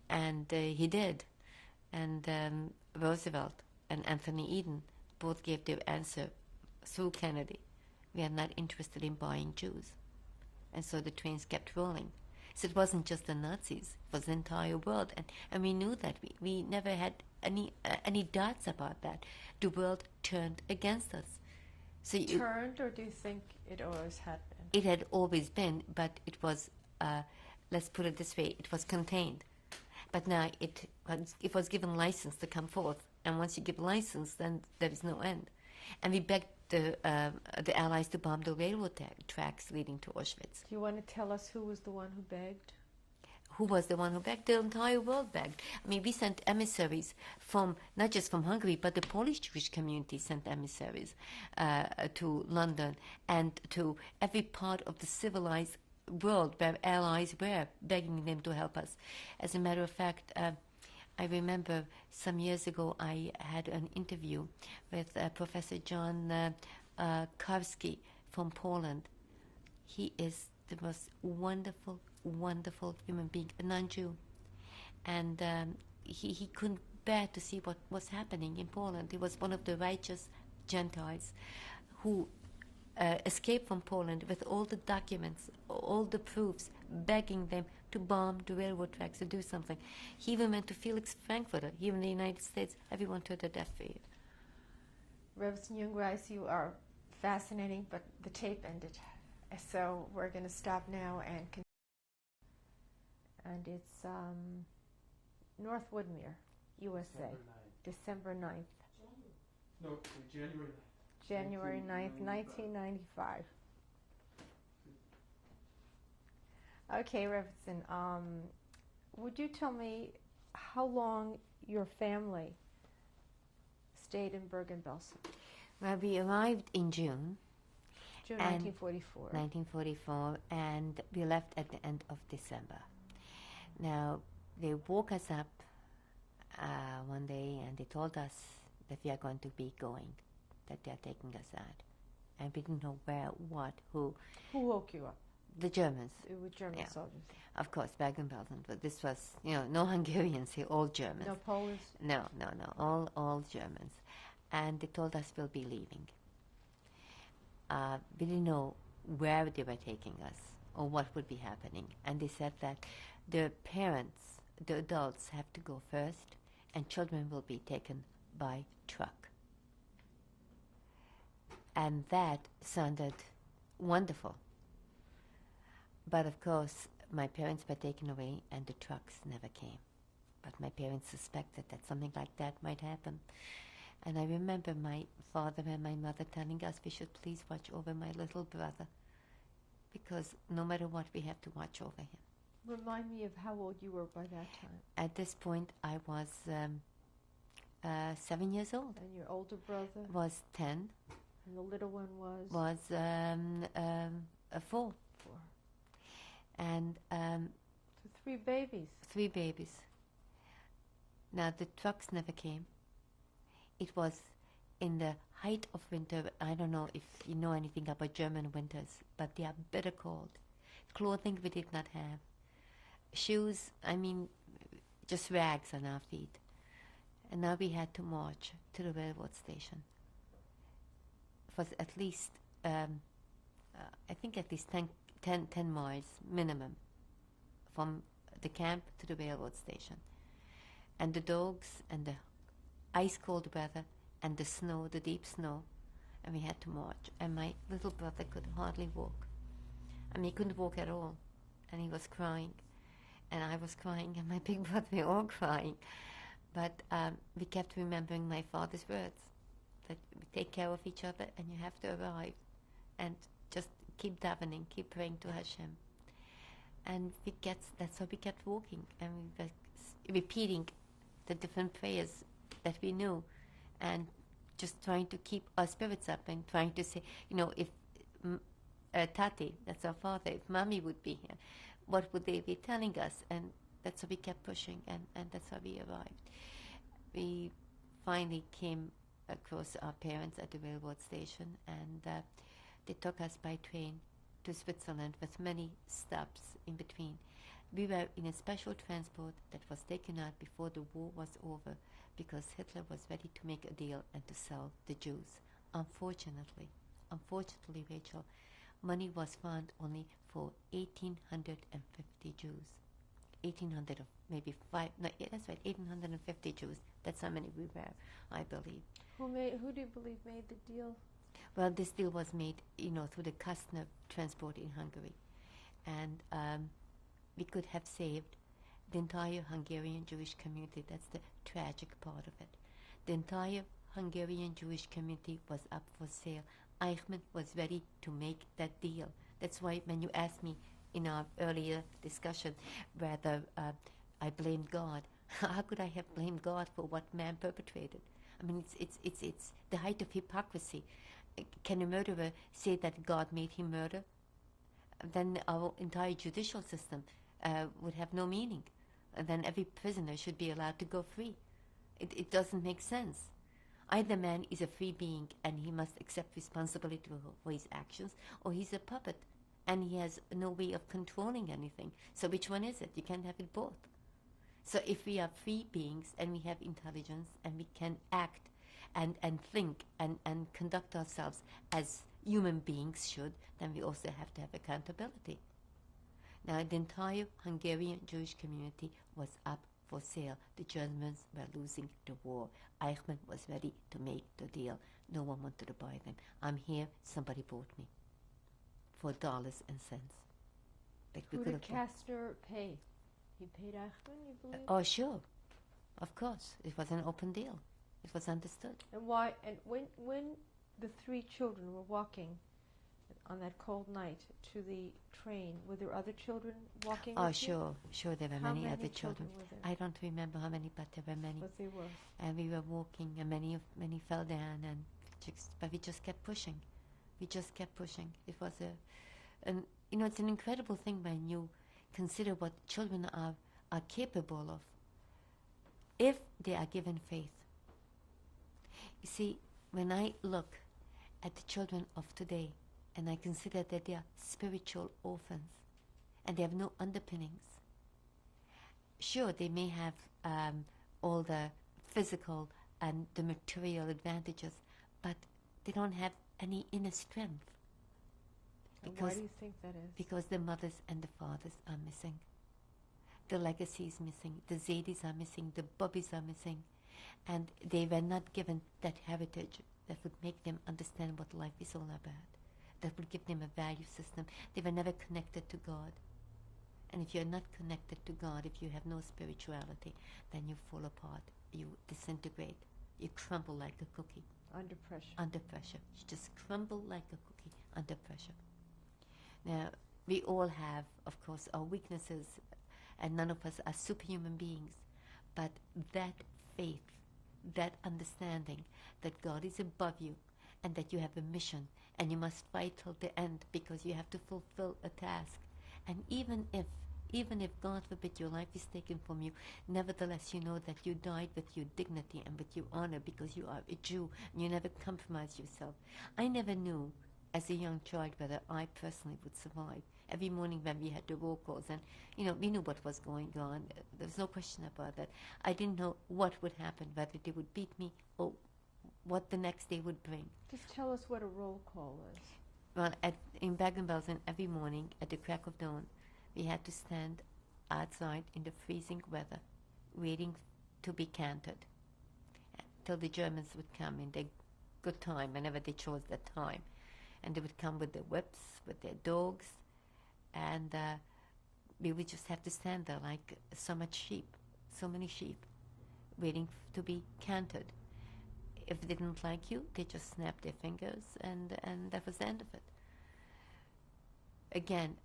And he did. And Roosevelt and Anthony Eden both gave their answer through Kennedy. We are not interested in buying Jews. And so the trains kept rolling. So it wasn't just the Nazis, it was the entire world. And we knew that. We never had any doubts about that. The world turned against us. So Turned, or do you think it always had been? It had always been, but it was, let's put it this way, it was contained. But now it was given license to come forth. And once you give license, then there is no end. And we begged the Allies to bomb the railroad tracks leading to Auschwitz. Do you want to tell us who was the one who begged? Who was the one who begged? The entire world begged. I mean, we sent emissaries from, not just from Hungary, but the Polish Jewish community sent emissaries to London and to every part of the civilized world where Allies were, begging them to help us. As a matter of fact, I remember some years ago I had an interview with Professor John Karski from Poland. He is the most wonderful, wonderful human being, a non-Jew. And he couldn't bear to see what was happening in Poland. He was one of the righteous Gentiles who escaped from Poland with all the documents, all the proofs, begging them to bomb the railroad tracks, to do something. He even went to Felix Frankfurter, here in the United States. Everyone turned their deaf ear. Rebbetzin Jungreis, you are fascinating, but the tape ended. So we're going to stop now and it's North Woodmere, USA, December 9th. No, January 9th. January 9th, 1995. Okay, Rebbetzin, would you tell me how long your family stayed in Bergen-Belsen? Well, we arrived in June June And 1944. 1944, and we left at the end of December. Now, they woke us up one day and they told us that we are going to be going that they're taking us out. And we didn't know where, what, who. Who woke you up? The Germans, It was German Yeah. soldiers. of course, Bergen-Belsen. But this was, no Hungarians here, all Germans. No Polish. No, all Germans. And they told us we'll be leaving. We didn't know where they were taking us or what would be happening. And they said that the parents, the adults, have to go first, and children will be taken by truck. And that sounded wonderful. But of course, my parents were taken away and the trucks never came. But my parents suspected that something like that might happen. And I remember my father and my mother telling us we should please watch over my little brother, because no matter what, we have to watch over him. Remind me of how old you were by that time. At this point, I was 7 years old. And your older brother? Was 10. And the little one was? Was 4. 4. And So 3 babies. 3 babies. Now, the trucks never came. It was in the height of winter. I don't know if you know anything about German winters, but they are bitter cold. Clothing we did not have. Shoes, just rags on our feet. And now we had to march to the railroad station. It was at least, I think at least 10 miles minimum from the camp to the railroad station. And the dogs and the ice cold weather and the snow, the deep snow, and we had to march. And my little brother could hardly walk. He couldn't walk at all, and he was crying, and I was crying, and my big brother, we were all crying. But we kept remembering my father's words, that we take care of each other, and you have to arrive, and just keep davening, keep praying to Hashem. And that's how we kept walking, and we were repeating the different prayers that we knew, and just trying to keep our spirits up, and trying to say, if Tati, that's our father, if Mommy would be here, what would they be telling us? And that's how we kept pushing, and that's how we arrived. We finally came across our parents at the railroad station, and they took us by train to Switzerland with many stops in between. We were in a special transport that was taken out before the war was over, because Hitler was ready to make a deal and to sell the Jews. Unfortunately, Rachel, money was found only for 1,850 Jews. 1,800 of maybe 5, no, yeah, that's right, 1,850 Jews. That's how many we were, I believe. Who do you believe made the deal? Well, this deal was made, through the Kastner transport in Hungary. And we could have saved the entire Hungarian Jewish community. That's the tragic part of it. The entire Hungarian Jewish community was up for sale. Eichmann was ready to make that deal. That's why when you asked me in our earlier discussion whether I blamed God, how could I have blamed God for what man perpetrated? It's the height of hypocrisy. Can a murderer say that God made him murder? Then our entire judicial system would have no meaning. And then every prisoner should be allowed to go free. It doesn't make sense. Either man is a free being and he must accept responsibility for his actions, or he's a puppet and he has no way of controlling anything. So which one is it? You can't have it both. So if we are free beings and we have intelligence and we can act and think and conduct ourselves as human beings should, then we also have to have accountability. Now, the entire Hungarian Jewish community was up for sale. The Germans were losing the war. Eichmann was ready to make the deal. No one wanted to buy them. I'm here, somebody bought me for dollars and cents. Like Who did Kastner pay? He paid Eichmann, you believe? Oh, sure. Of course. It was an open deal. It was understood. And why? And when the 3 children were walking on that cold night to the train, were there other children walking with you? Sure, there were How many many other children. were there? I don't remember how many, but there were many. But they were. And we were walking, and many fell down, but we just kept pushing. We just kept pushing. It was it's an incredible thing when you consider what children are capable of if they are given faith. You see, when I look at the children of today, and I consider that they are spiritual orphans, and they have no underpinnings. Sure, they may have all the physical and the material advantages, but they don't have any inner strength. And why do you think that is? Because the mothers and the fathers are missing. The legacy is missing. The Zadis are missing. The Bobbies are missing. And they were not given that heritage that would make them understand what life is all about, that would give them a value system. They were never connected to God. And if you're not connected to God, if you have no spirituality, then you fall apart. You disintegrate. You crumble like a cookie. Under pressure. Under pressure. You just crumble like a cookie under pressure. Now, we all have, of course, our weaknesses, and none of us are superhuman beings. But that faith, that understanding that God is above you and that you have a mission and you must fight till the end because you have to fulfill a task. And even if God forbid your life is taken from you, nevertheless you know that you died with your dignity and with your honor because you are a Jew and you never compromise yourself. I never knew as a young child whether I personally would survive. Every morning when we had the roll calls, and we knew what was going on. There was no question about that. I didn't know what would happen, whether they would beat me or what the next day would bring. Just tell us what a roll call is. Well, in Bergen-Belsen, every morning at the crack of dawn, we had to stand outside in the freezing weather, waiting to be cantered, till the Germans would come in their good time, whenever they chose that time. And they would come with their whips, with their dogs, and we would just have to stand there like so many sheep, waiting to be cantered. If they didn't like you, they just snapped their fingers, and that was the end of it. Again,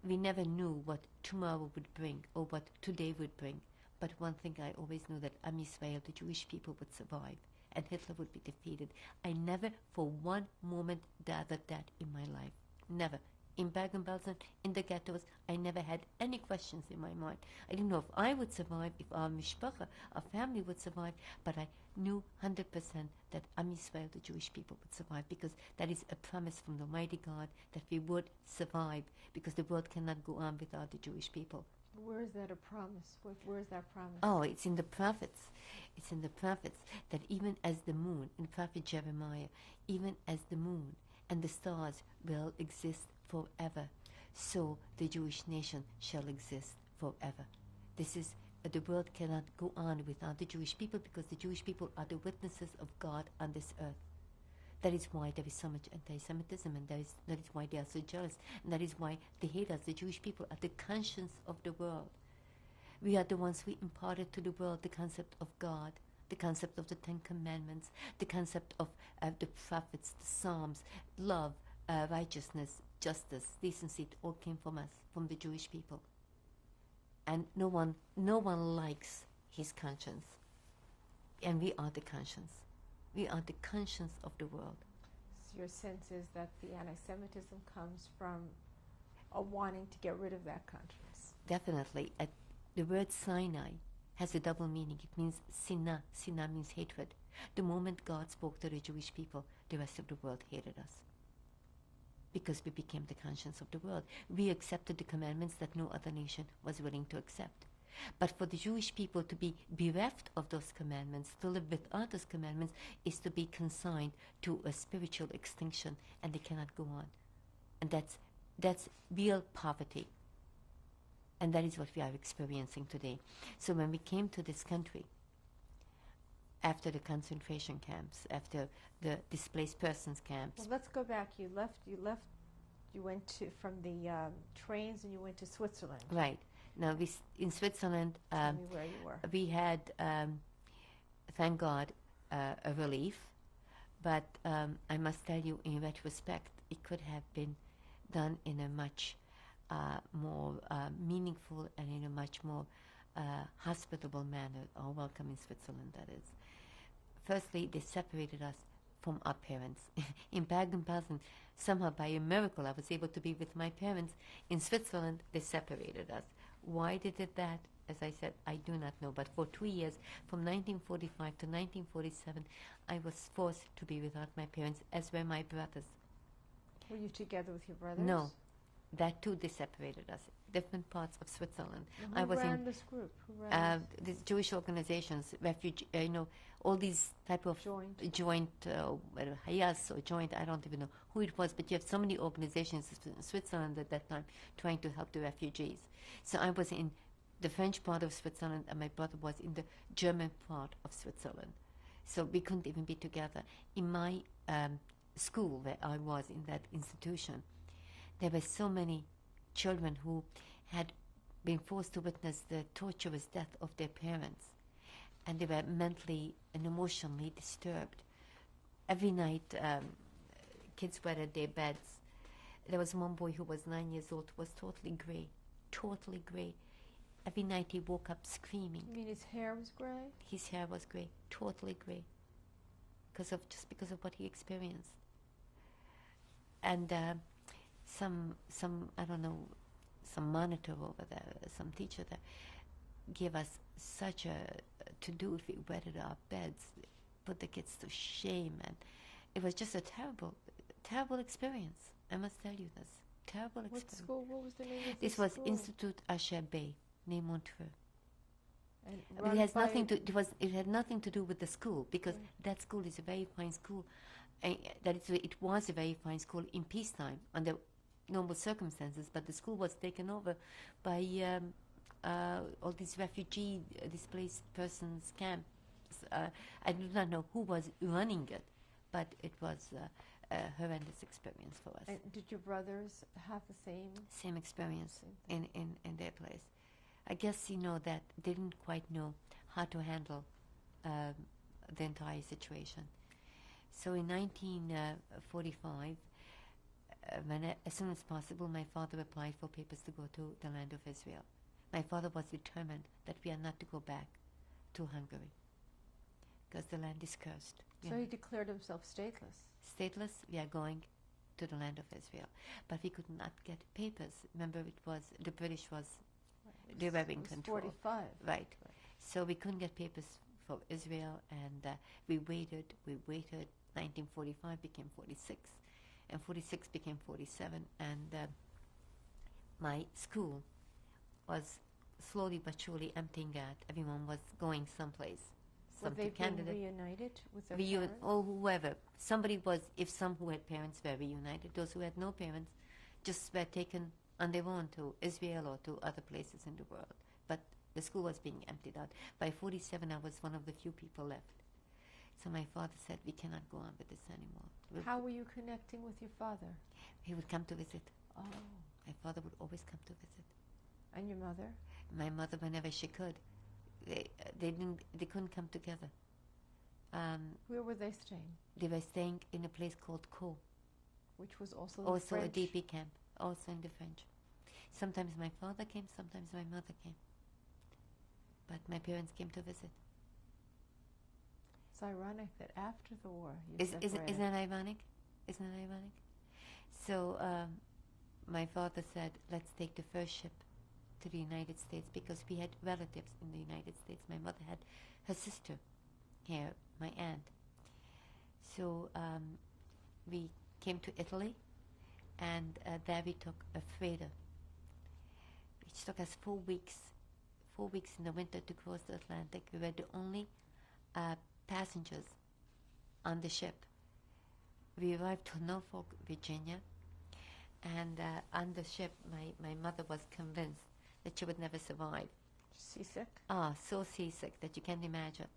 we never knew what tomorrow would bring or what today would bring. But one thing I always knew, that Am Yisrael, the Jewish people, would survive and Hitler would be defeated. I never for one moment doubted that in my life. Never. In Bergen-Belsen, in the ghettos, I never had any questions in my mind. I didn't know if I would survive, if our mishpacha, our family would survive, but I knew 100% that Am Yisrael, the Jewish people, would survive, because that is a promise from the Almighty God that we would survive, because the world cannot go on without the Jewish people. Where is that a promise? Where is that promise? Oh, it's in the prophets. It's in the prophets that even as the moon, in Prophet Jeremiah, even as the moon and the stars will exist forever, so the Jewish nation shall exist forever. This is, the world cannot go on without the Jewish people, because the Jewish people are the witnesses of God on this earth. That is why there is so much anti-Semitism, and that is why they are so jealous, and that is why they hate us. The Jewish people are the conscience of the world. We are the ones who imparted to the world the concept of God, the concept of the Ten Commandments, the concept of the prophets, the Psalms, love, righteousness, justice, decency. It all came from us, from the Jewish people. And no one likes his conscience. And we are the conscience. We are the conscience of the world. So your sense is that the anti-Semitism comes from a wanting to get rid of that conscience. Definitely. The word Sinai has a double meaning. It means sinah. Sinah means hatred. The moment God spoke to the Jewish people, the rest of the world hated us, because we became the conscience of the world. We accepted the commandments that no other nation was willing to accept. But for the Jewish people to be bereft of those commandments, to live without those commandments, is to be consigned to a spiritual extinction, and they cannot go on. And that's real poverty. And that is what we are experiencing today. So when we came to this country, after the concentration camps, after the displaced persons camps. Well, let's go back. You went from the trains and you went to Switzerland. Right. Now, in Switzerland, Tell me where you were. we had, thank God, a relief. But I must tell you, in retrospect, it could have been done in a much more meaningful and in a much more hospitable manner, or welcome in Switzerland, that is. Firstly, they separated us from our parents. In Bergen-Belsen, somehow by a miracle, I was able to be with my parents. In Switzerland, they separated us. Why they did that, as I said, I do not know. But for 2 years, from 1945 to 1947, I was forced to be without my parents, as were my brothers. Were you together with your brothers? No, that too, they separated us. Different parts of Switzerland. And I who was ran in this group? Who ran these Jewish organizations, refuge, all these type of joint? Hayas or joint, I don't even know who it was, but you have so many organizations in Switzerland at that time trying to help the refugees. So I was in the French part of Switzerland, and my brother was in the German part of Switzerland. So we couldn't even be together. In my school, where I was in that institution, there were so many children who had been forced to witness the torturous death of their parents, and they were mentally and emotionally disturbed. Every night, kids were at their beds. There was one boy who was 9 years old, who was totally grey. Every night he woke up screaming. You mean his hair was gray? His hair was grey, totally grey, because of what he experienced. And some I don't know, some monitor over there, some teacher there, gave us such a to-do if we wetted our beds, put the kids to shame, and it was just a terrible experience. I must tell you this. Terrible experience. What school? What was the name of This the was school? Institut Asher Bey, near Montreux. And But run it has by- nothing to. It had nothing to do with the school, because that school is a very fine school. It was a very fine school in peacetime under normal circumstances. But the school was taken over by all these refugee displaced persons camps. I do not know who was running it, but it was a horrendous experience for us. And did your brothers have the same? Same experience Same in their place. I guess that they didn't quite know how to handle the entire situation. So in 1945, as soon as possible, my father applied for papers to go to the land of Israel. My father was determined that we are not to go back to Hungary, because the land is cursed. So he declared himself stateless. Stateless, we are going to the land of Israel. But we could not get papers. Remember, the British was, they were in control. 45. Right. So we couldn't get papers for Israel, and we waited. 1945 became 46, and 46 became 47, and my school was slowly but surely emptying out. Everyone was going someplace. Were Some they to Canada. being reunited with their parents? Or whoever. Somebody was, if some who had parents were reunited, those who had no parents just were taken on their own to Israel or to other places in the world. But the school was being emptied out. By 47, I was one of the few people left. So my father said, we cannot go on with this anymore. How were you connecting with your father? He would come to visit. Oh. My father would always come to visit. And your mother? My mother, whenever she could. They couldn't come together. Where were they staying? They were staying in a place called Co, Which was also also a French? DP camp, also in the French. Sometimes my father came, sometimes my mother came. But my parents came to visit. It's ironic that after the war you Isn't separated. that ironic? Isn't that ironic? So my father said, let's take the first ship to the United States, because we had relatives in the United States. My mother had her sister here, my aunt. So we came to Italy, and there we took a freighter, which took us 4 weeks. 4 weeks in the winter to cross the Atlantic. We were the only passengers on the ship. We arrived to Norfolk, Virginia, and on the ship, my mother was convinced that she would never survive. Seasick? So seasick that you can't imagine.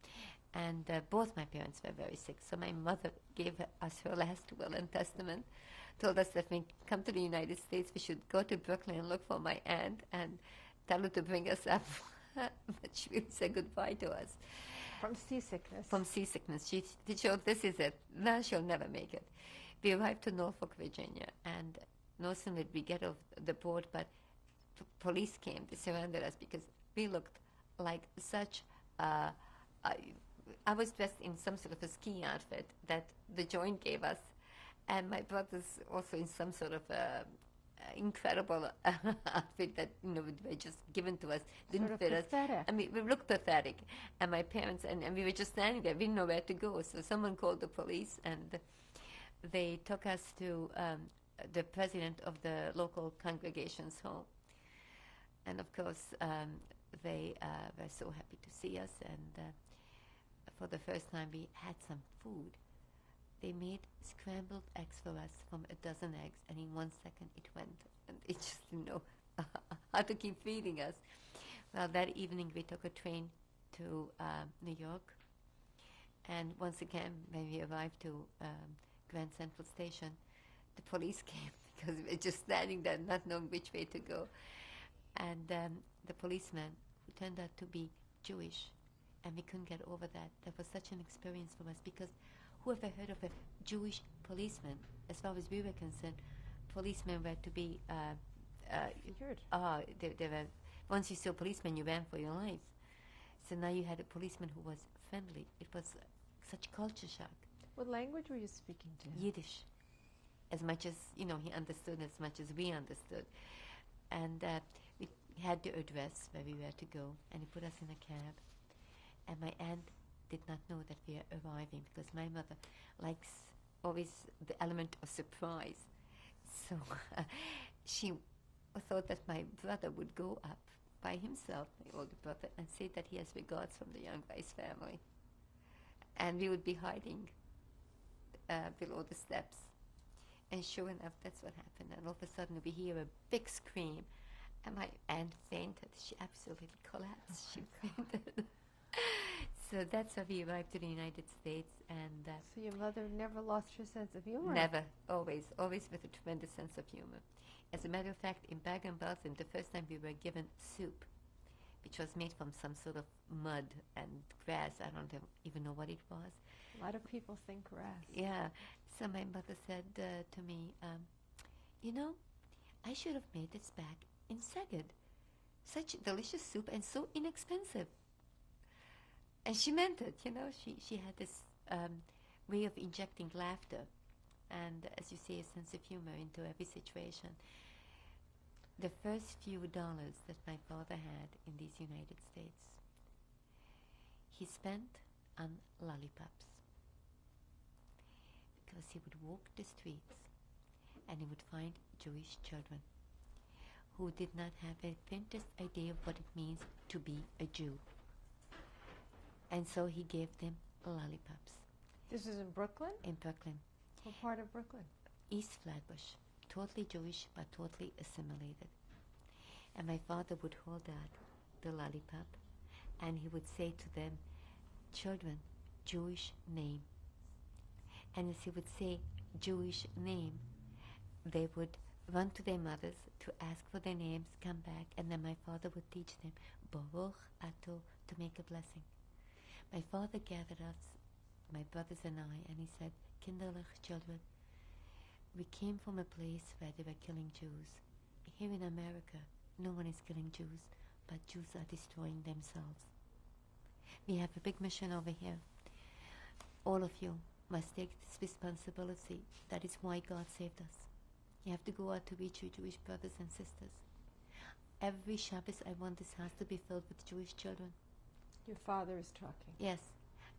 And both my parents were very sick. So my mother gave us her last will and testament, told us that when we come to the United States, we should go to Brooklyn and look for my aunt and tell her to bring us up. But she would say goodbye to us. From seasickness? From seasickness. She showed, this is it. Now she'll never make it. We arrived to Norfolk, Virginia, and no sooner did we get off the boat, but police came. They surrounded us because we looked like such... I was dressed in some sort of a ski outfit that the joint gave us, and my brother's also in some sort of incredible outfit that were just given to us. Didn't Sort of fit us. pathetic. I mean, we looked pathetic, and my parents and we were just standing there. We didn't know where to go, so someone called the police, and they took us to the president of the local congregation's home. And of course, they were so happy to see us, and for the first time, we had some food. They made scrambled eggs for us from a dozen eggs, and in 1 second it went, and they just didn't know how to keep feeding us. Well, that evening we took a train to New York, and once again, when we arrived to Grand Central Station, the police came because we were just standing there, not knowing which way to go. And the policeman, who turned out to be Jewish, and we couldn't get over that. That was such an experience for us, because who ever heard of a Jewish policeman? As far as we were concerned, policemen were to be Figured. they were, once you saw a policeman, you ran for your life. So now you had a policeman who was friendly. It was such culture shock. What language were you speaking to? Yiddish, as much as he understood, as much as we understood. And we had the address where we were to go, and he put us in a cab. And my aunt did not know that we are arriving, because my mother likes always the element of surprise. So she thought that my brother would go up by himself, my older brother, and say that he has regards from the Young Weiss family. And we would be hiding below the steps. And sure enough, that's what happened. And all of a sudden, we hear a big scream, and my aunt fainted. She absolutely collapsed. She fainted. So that's how we arrived to the United States, and So your mother never lost her sense of humor? never, always with a tremendous sense of humor. As a matter of fact, in Bergen-Belsen, the first time we were given soup, which was made from some sort of mud and grass. I don't even know what it was. A lot of people think grass. Yeah. So my mother said to me, I should have made this back in Szeged. Such delicious soup and so inexpensive. And she meant it, She had this way of injecting laughter and, as you say, a sense of humor into every situation. The first few dollars that my father had in these United States, he spent on lollipops. Because he would walk the streets and he would find Jewish children who did not have a faintest idea of what it means to be a Jew. And so he gave them lollipops. This is in Brooklyn? In Brooklyn. What part of Brooklyn? East Flatbush. Totally Jewish, but totally assimilated. And my father would hold out the lollipop, and he would say to them, children, Jewish name. And as he would say Jewish name, they would run to their mothers to ask for their names, come back, and then my father would teach them Baruch Ato, to make a blessing. My father gathered us, my brothers and I, and he said, Kinderlich, children, we came from a place where they were killing Jews. Here in America, no one is killing Jews, but Jews are destroying themselves. We have a big mission over here. All of you must take this responsibility. That is why God saved us. You have to go out to reach your Jewish brothers and sisters. Every Shabbos I want this house to be filled with Jewish children. Your father is talking. Yes.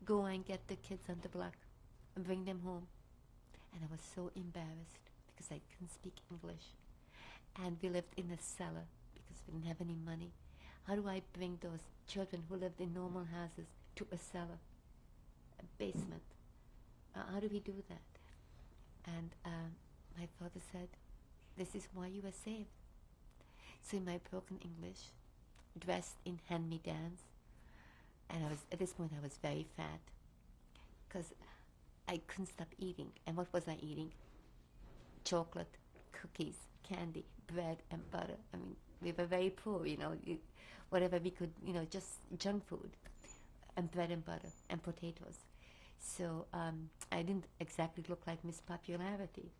Go and get the kids on the block and bring them home. And I was so embarrassed because I couldn't speak English. And we lived in a cellar because we didn't have any money. How do I bring those children who lived in normal houses to a cellar, a basement? How do we do that? And my father said, this is why you were saved. So in my broken English, dressed in hand-me-downs, and at this point I was very fat because I couldn't stop eating. And what was I eating? Chocolate, cookies, candy, bread, and butter. I mean, we were very poor, whatever we could, just junk food, and bread and butter, and potatoes. So I didn't exactly look like Miss Popularity.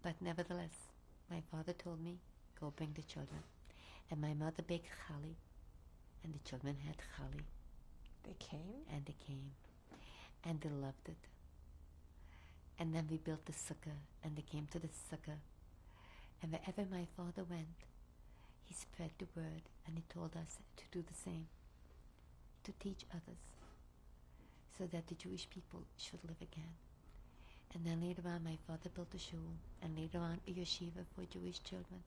But nevertheless, my father told me, go bring the children. And my mother baked chali, and the children had chali. They came? And they came. And they loved it. And then we built the sukkah, and they came to the sukkah. And wherever my father went, he spread the word, and he told us to do the same, to teach others, so that the Jewish people should live again. And then later on, my father built a shul, and later on a yeshiva for Jewish children.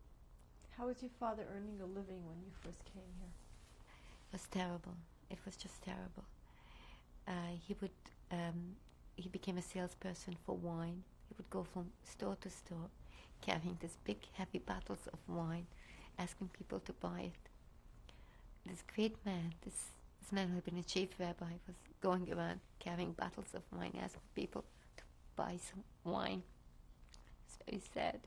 How was your father earning a living when you first came here? It was terrible. It was just terrible. He became a salesperson for wine. He would go from store to store, carrying these big, heavy bottles of wine, asking people to buy it. This great man, this man who had been a chief rabbi, was going around carrying bottles of wine, asking people to buy some wine. It's very sad.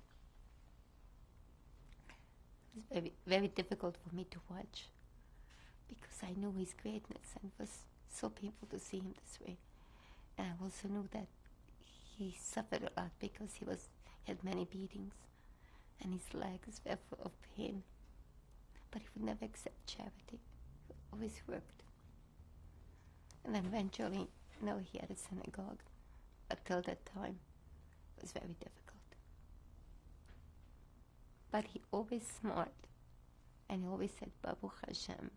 It was very, very difficult for me to watch, because I knew his greatness, and it was so painful to see him this way. And I also knew that he suffered a lot because he had many beatings, and his legs were full of pain. But he would never accept charity. He always worked. And then eventually, he had a synagogue. But till that time, it was very difficult. But he always smart, and he always said, Baruch Hashem,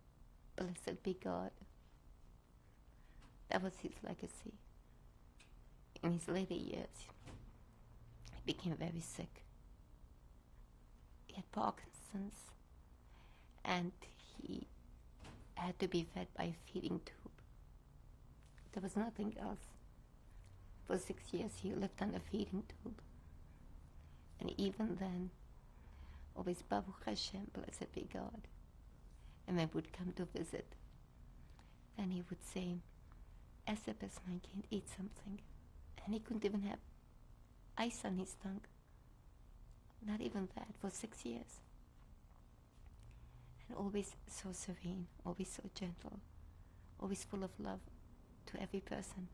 blessed be God. That was his legacy. In his later years, he became very sick. He had Parkinson's, and he had to be fed by a feeding tube. There was nothing else. For 6 years, he lived on a feeding tube. And even then, always Baruch Hashem, blessed be God. And when we would come to visit, then he would say, Esepes, my kind, eat something. And he couldn't even have ice on his tongue. Not even that, for 6 years. And always so serene, always so gentle, always full of love to every person.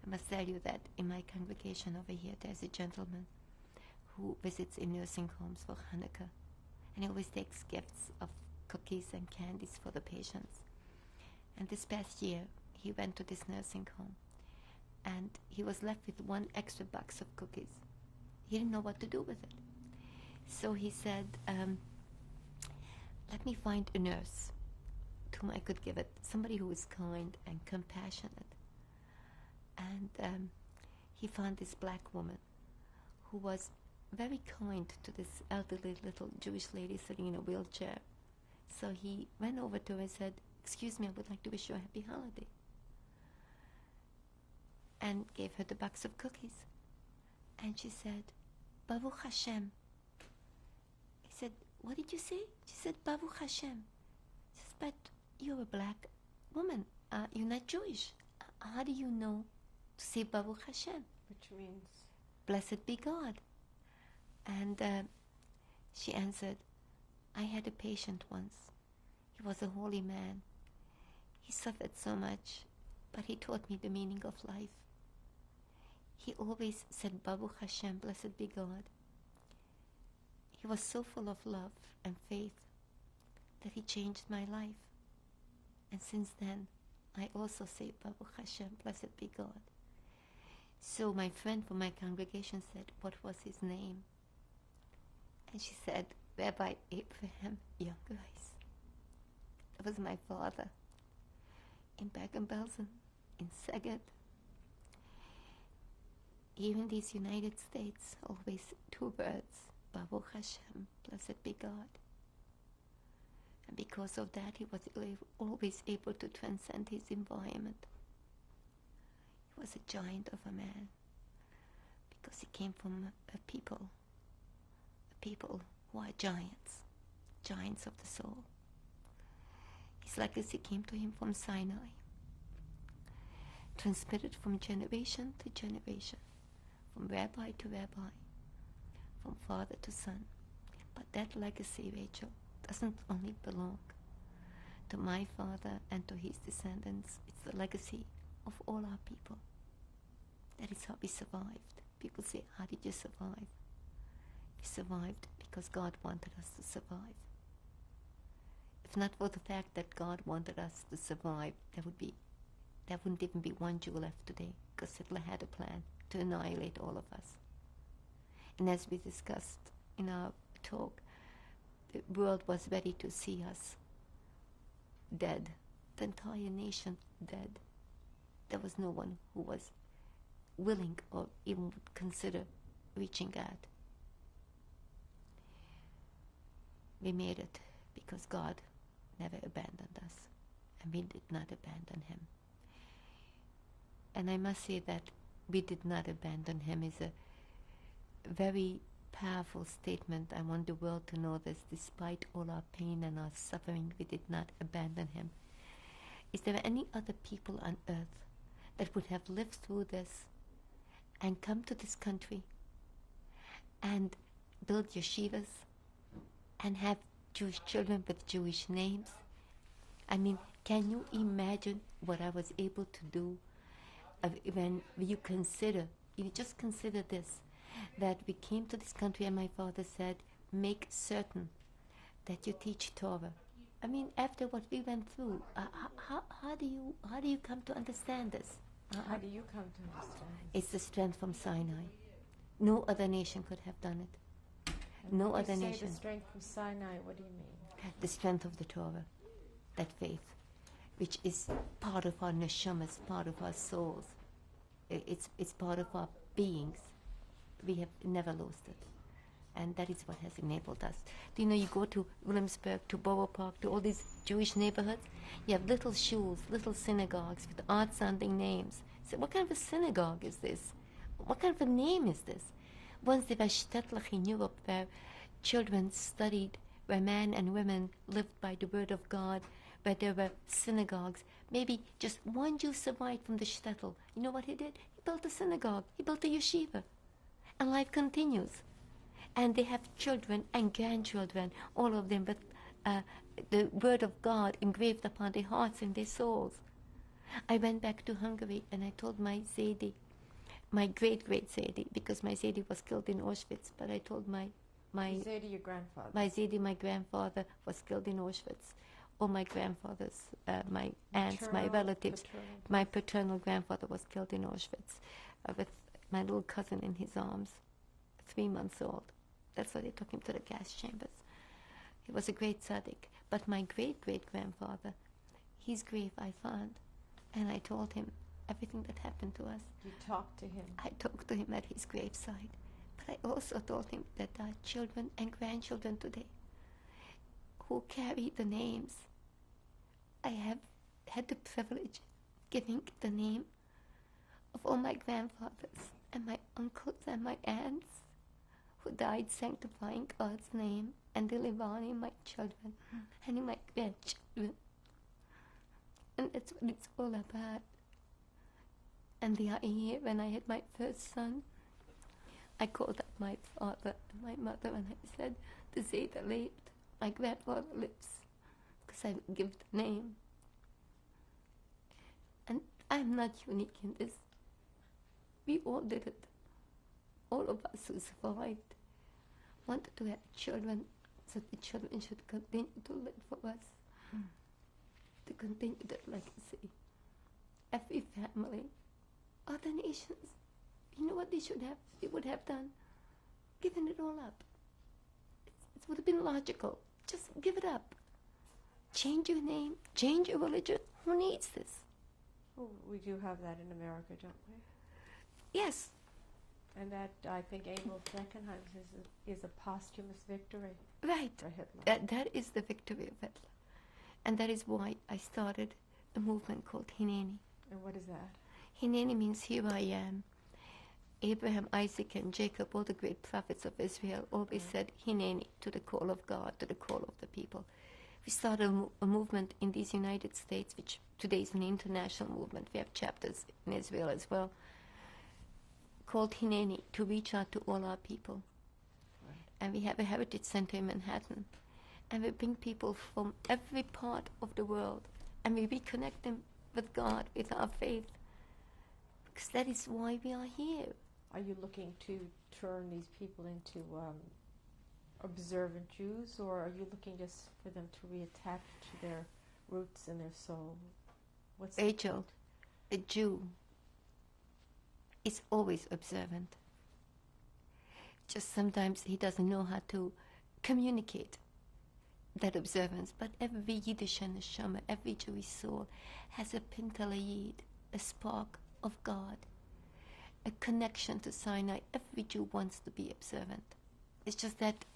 I must tell you that in my congregation over here, there's a gentleman who visits in nursing homes for Hanukkah. And he always takes gifts of cookies and candies for the patients. And this past year, he went to this nursing home, and he was left with one extra box of cookies. He didn't know what to do with it. So he said, let me find a nurse to whom I could give it, somebody who is kind and compassionate. And he found this black woman who was very kind to this elderly little Jewish lady sitting in a wheelchair. So he went over to her and said, excuse me, I would like to wish you a happy holiday. And gave her the box of cookies. And she said, Baruch Hashem. He said, what did you say? She said, Baruch Hashem. He says, but you're a black woman. You're not Jewish. How do you know to say Baruch Hashem? Which means? Blessed be God. And she answered, I had a patient once. He was a holy man. He suffered so much, but he taught me the meaning of life. He always said, Baruch Hashem, blessed be God. He was so full of love and faith that he changed my life. And since then, I also say, Baruch Hashem, blessed be God. So my friend from my congregation said, what was his name? And she said, Rabbi Abraham Youngreis. That was my father. In Bergen-Belsen, in Szeged. Here in these United States, always two words, Baruch Hashem, blessed be God. And because of that, he was always able to transcend his environment. He was a giant of a man, because he came from a people who are giants of the soul. His legacy came to him from Sinai, transmitted from generation to generation, from rabbi to rabbi, from father to son. But that legacy, Rachel, doesn't only belong to my father and to his descendants. It's the legacy of all our people. That is how we survived. People say, how did you survive? We survived because God wanted us to survive. If not for the fact that God wanted us to survive, there wouldn't even be one Jew left today, because Hitler had a plan to annihilate all of us. And as we discussed in our talk, the world was ready to see us dead, the entire nation dead. There was no one who was willing or even would consider reaching out. We made it because God never abandoned us, and we did not abandon him. And I must say that we did not abandon him is a very powerful statement. I want the world to know this. Despite all our pain and our suffering, we did not abandon him. Is there any other people on earth that would have lived through this and come to this country and build yeshivas and have Jewish children with Jewish names? I mean, can you imagine what I was able to do when you consider, you just consider this, that we came to this country and my father said, make certain that you teach Torah. I mean, after what we went through, how do you come to understand this? How do you come to understand It's the strength from Sinai. No other nation could have done it. And No when other you say nation. the strength from Sinai, what do you mean? The strength of the Torah, that faith, which is part of our neshamas, part of our souls. It's part of our beings. We have never lost it. And that is what has enabled us. Do you know, you go to Williamsburg, to Borough Park, to all these Jewish neighborhoods, you have little shuls, little synagogues with odd-sounding names. So what kind of a synagogue is this? What kind of a name is this? Once there were shtetl in Europe where children studied, where men and women lived by the word of God, where there were synagogues. Maybe just one Jew survived from the shtetl. You know what he did? He built a synagogue. He built a yeshiva. And life continues. And they have children and grandchildren, all of them with the word of God engraved upon their hearts and their souls. I went back to Hungary and I told my Zedi, my great-great Zedi, because my Zedi was killed in Auschwitz, but I told my Zedi, your grandfather. my Zedi, my grandfather, was killed in Auschwitz. All my grandfathers, my aunts, my relatives, my paternal grandfather was killed in Auschwitz with my little cousin in his arms, 3 months old. That's why they took him to the gas chambers. He was a great tzaddik. But my great-great-grandfather, his grave I found, and I told him everything that happened to us. You talked to him. I talked to him at his graveside. But I also told him that our children and grandchildren today who carry the names. I have had the privilege of giving the name of all my grandfathers and my uncles and my aunts who died sanctifying God's name, and they live on in my children and in my grandchildren. And that's what it's all about. And the other year, when I had my first son, I called up my father and my mother and I said, the Zeta lived, my grandfather lives, because I would give the name. And I'm not unique in this. We all did it. All of us who survived wanted to have children, so the children should continue to live for us, to continue that legacy. Every family, other nations, you know what they should have? They would have done? Given it all up. It would have been logical. Just give it up. Change your name, change your religion. Who needs this? Well, we do have that in America, don't we? Yes. And that, I think, Abel Frankenheim's is a posthumous victory Right. for Hitler. That is the victory of Hitler. And that is why I started a movement called Hineni. And what is that? Hineni means here I am. Abraham, Isaac, and Jacob, all the great prophets of Israel, always said Hineni to the call of God, to the call of the people. We started a movement in these United States, which today is an international movement. We have chapters in Israel as well, called Hineni, to reach out to all our people. Right. And we have a heritage center in Manhattan. And we bring people from every part of the world, and we reconnect them with God, with our faith. Because that is why we are here. Are you looking to turn these people into observant Jews, or are you looking just for them to reattach to their roots and their soul? What's the Rachel, point? a Jew is always observant. just sometimes he doesn't know how to communicate that observance. But every Yiddish neshama, every Jewish soul has a pintalayid, a spark of God, a connection to Sinai. Every Jew wants to be observant. It's just that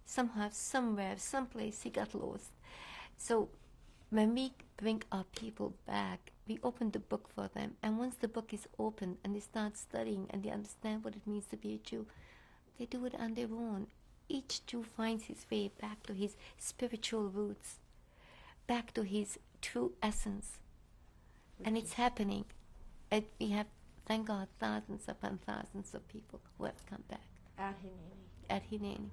somehow, somewhere, someplace he got lost. So when we bring our people back, we open the book for them. And once the book is opened and they start studying and they understand what it means to be a Jew, they do it on their own. Each Jew finds his way back to his spiritual roots, back to his true essence. And it's happening. And we have, thank God, thousands upon thousands of people who have come back At Hineni. at Hineni.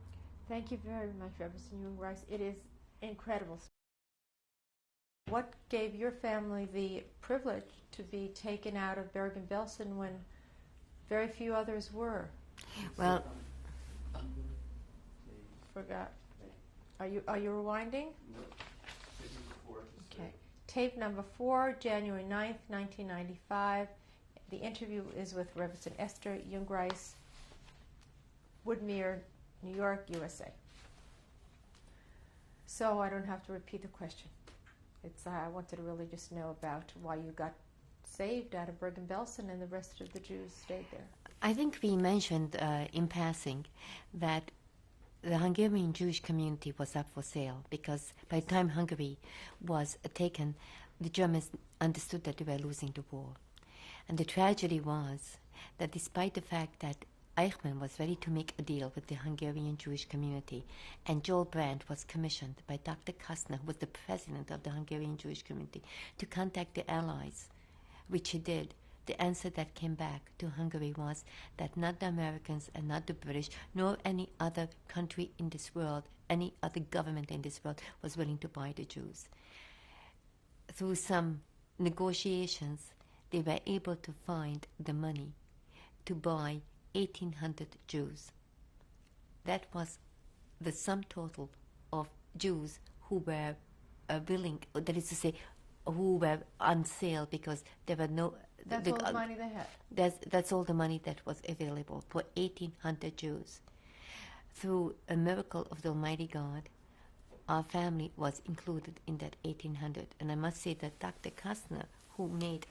Thank you very much, Reverend Young Rice. It is incredible. What gave your family the privilege to be taken out of Bergen-Belsen when very few others were? Well, Forgot. Are you rewinding? Okay. Tape number 4, January 9th, 1995. The interview is with Reverend Esther Jungreis, Woodmere, New York, USA. So I don't have to repeat the question. It's I wanted to really just know about why you got saved out of Bergen-Belsen and the rest of the Jews stayed there. I think we mentioned in passing that the Hungarian Jewish community was up for sale because by the time Hungary was taken, the Germans understood that they were losing the war. And the tragedy was that despite the fact that Eichmann was ready to make a deal with the Hungarian Jewish community, and Joel Brandt was commissioned by Dr. Kastner, who was the president of the Hungarian Jewish community, to contact the Allies, which he did. The answer that came back to Hungary was that not the Americans and not the British, nor any other country in this world, any other government in this world was willing to buy the Jews. Through some negotiations, they were able to find the money to buy 1,800 Jews. That was the sum total of Jews who were willing, that is to say, who were on sale because there were no... That's all the money they had. That's all the money that was available for 1,800 Jews. Through a miracle of the Almighty God, our family was included in that 1,800. And I must say that Dr. Kastner, who made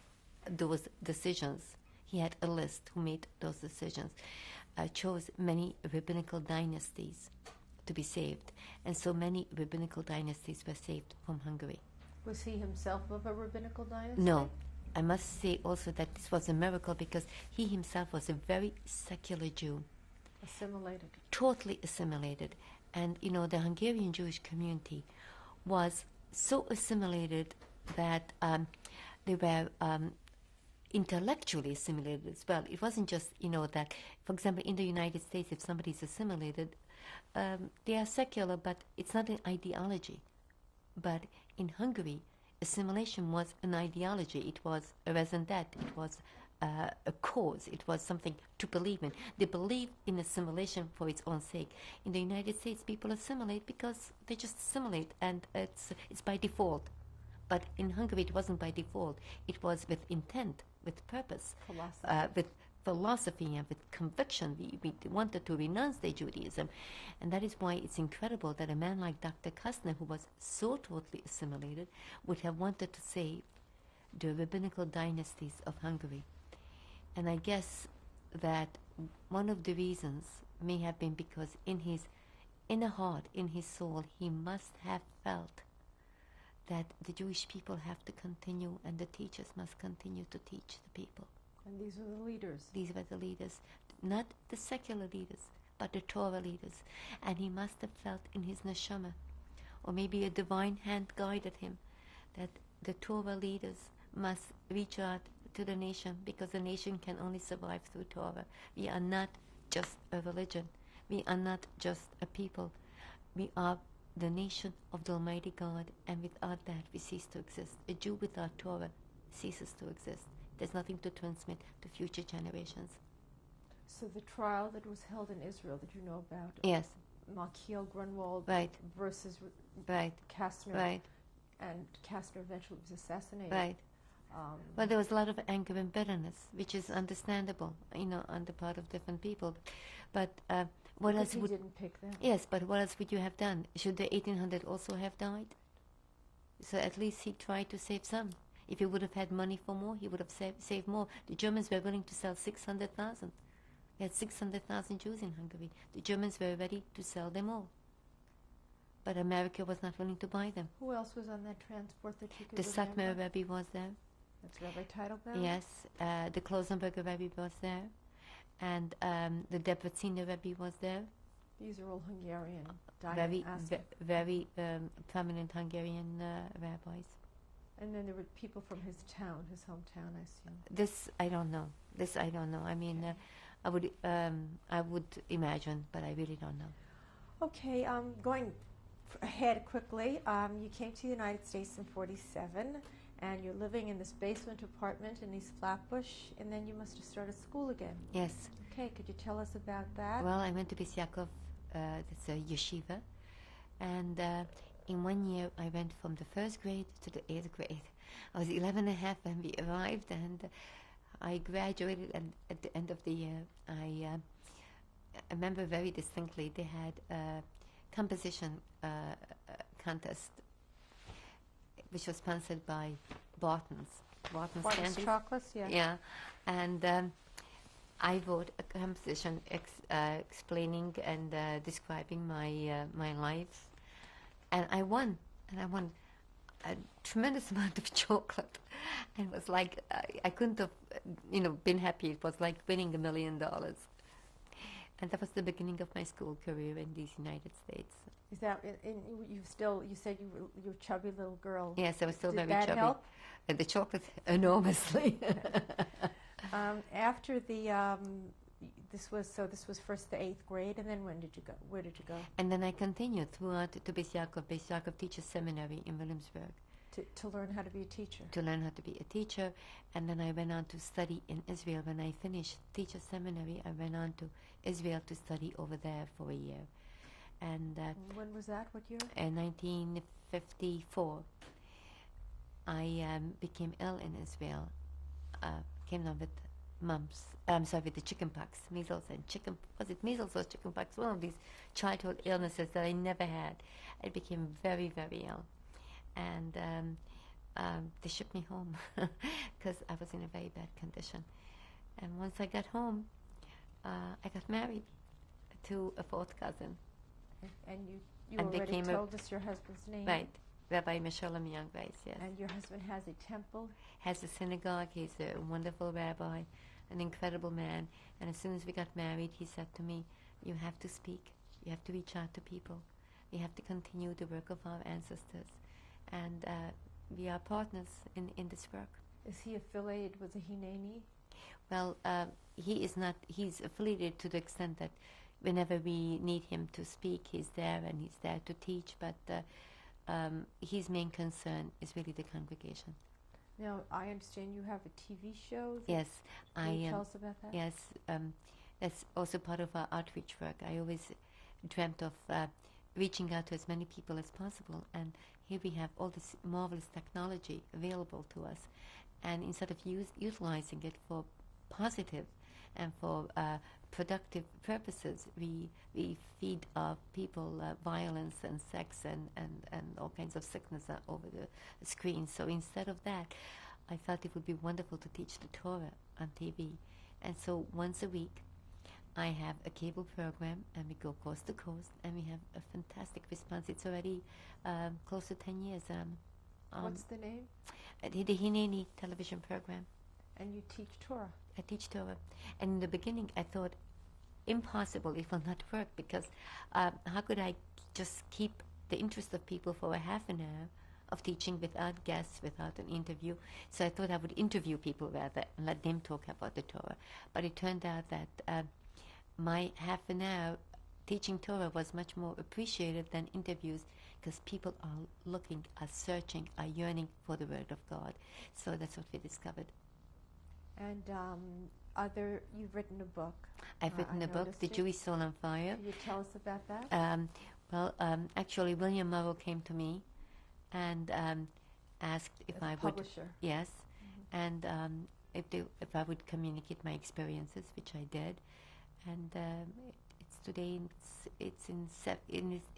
those decisions, he had a list who made those decisions, chose many rabbinical dynasties to be saved. And so many rabbinical dynasties were saved from Hungary. Was he himself of a rabbinical dynasty? No. I must say also that this was a miracle because he himself was a very secular Jew. Assimilated. Totally assimilated. And, you know, the Hungarian Jewish community was so assimilated that they were intellectually assimilated as well. It wasn't just, you know, that, for example, in the United States, if somebody is assimilated, they are secular, but it's not an ideology. But in Hungary, assimilation was an ideology. It was a raison d'etre. It was a cause. It was something to believe in. They believe in assimilation for its own sake. In the United States, people assimilate because they just assimilate, and it's by default. But in Hungary, it wasn't by default. It was with intent, with purpose, with philosophy and with conviction. We wanted to renounce their Judaism. And that is why it's incredible that a man like Dr. Kastner, who was so totally assimilated, would have wanted to save the rabbinical dynasties of Hungary. And I guess that one of the reasons may have been because in his inner heart, in his soul, he must have felt that the Jewish people have to continue and the teachers must continue to teach the people. And these were the leaders. These were the leaders, not the secular leaders, but the Torah leaders. And he must have felt in his neshama, or maybe a divine hand guided him, that the Torah leaders must reach out to the nation, because the nation can only survive through Torah. We are not just a religion. We are not just a people. We are the nation of the Almighty God, and without that we cease to exist. A Jew without Torah ceases to exist. There's nothing to transmit to future generations. So the trial that was held in Israel that you know about, Yes. Malkiel Grunwald Right. versus Right. Kastner, Right. and Kastner eventually was assassinated. Right. Well, there was a lot of anger and bitterness, which is understandable, you know, on the part of different people. But What Because else he would? didn't pick them. Yes, but what else would you have done? Should the 1800 also have died? So at least he tried to save some. If he would have had money for more, he would have saved more. The Germans were willing to sell 600,000. They had 600,000 Jews in Hungary. The Germans were ready to sell them all. But America was not willing to buy them. Who else was on that transport that you could The remember? Satmar Rebbe was there. That's Rabbi Teitelbaum? Yes. The Klosenberger Rebbe was there. And the Debreceni Rebbe was there. These are all Hungarian. Very, diaspora. very prominent Hungarian rabbis. And then there were people from his town, his hometown, I assume. This I don't know. I mean, I would imagine, but I really don't know. Okay, going ahead quickly, you came to the United States in '47, and you're living in this basement apartment in East Flatbush, and then you must have started school again. Yes. Okay, could you tell us about that? Well, I went to Beis Yaakov, that's a yeshiva, and in 1 year I went from the first grade to the 8th grade. I was 11 and a half when we arrived, and I graduated, and at the end of the year, I remember very distinctly they had a composition contest, which was sponsored by Barton's Barton's candies. chocolates, yeah. Yeah, and I wrote a composition explaining and describing my life, and I won. And I won a tremendous amount of chocolate, and it was like I couldn't have, been happy. It was like winning $1 million, and that was the beginning of my school career in these United States. Is that you said you're a chubby little girl? Yes, I was still Did very that chubby. help? The chocolate enormously. After the this was first the 8th grade, and then when did you go? Where did you go? And then I continued throughout to Beis Yaakov Teachers Seminary in Williamsburg To learn how to be a teacher. to learn how to be a teacher. And then I went on to study in Israel. When I finished Teacher Seminary, I went on to Israel to study over there for a year. And When was that? What year? in 1954, I became ill in Israel. Came down with mumps. With the chickenpox, measles and was it measles or chickenpox? One of these childhood illnesses that I never had. I became very, very ill. And they shipped me home because I was in a very bad condition. And once I got home, I got married to a fourth cousin. And you And already became told us your husband's name. Right, Rabbi Meshulam Youngreis, yes. And your husband has a temple. Has a synagogue. He's a wonderful rabbi, an incredible man. And as soon as we got married, he said to me, you have to speak. You have to reach out to people. We have to continue the work of our ancestors. And we are partners in this work. Is he affiliated with the Hineni? Well, he is not. He's affiliated to the extent that whenever we need him to speak, he's there and he's there to teach. But his main concern is really the congregation. Now, I understand you have a TV show. Yes, Can you tell us about that? Yes, that's also part of our outreach work. I always dreamt of reaching out to as many people as possible, and here we have all this marvelous technology available to us, and instead of utilizing it for positive and for productive purposes, we feed our people violence and sex and all kinds of sickness over the screen. So instead of that, I felt it would be wonderful to teach the Torah on TV. And so once a week, I have a cable program, and we go coast to coast, and we have a fantastic response. It's already close to 10 years. What's the name? The Hineni television program. And you teach Torah. I teach Torah. And in the beginning, I thought, impossible, it will not work, because how could I just keep the interest of people for a half an hour of teaching without guests, without an interview? So I thought I would interview people rather and let them talk about the Torah. But it turned out that my half an hour teaching Torah was much more appreciated than interviews, because people are looking, are searching, are yearning for the Word of God. So that's what we discovered. And you've written a book. I've written I a book, noticed The it. Jewish Soul on Fire. Can you tell us about that? Actually, William Morrow came to me and asked if As I a would. publisher. Yes, and if I would communicate my experiences, which I did, and It's today. It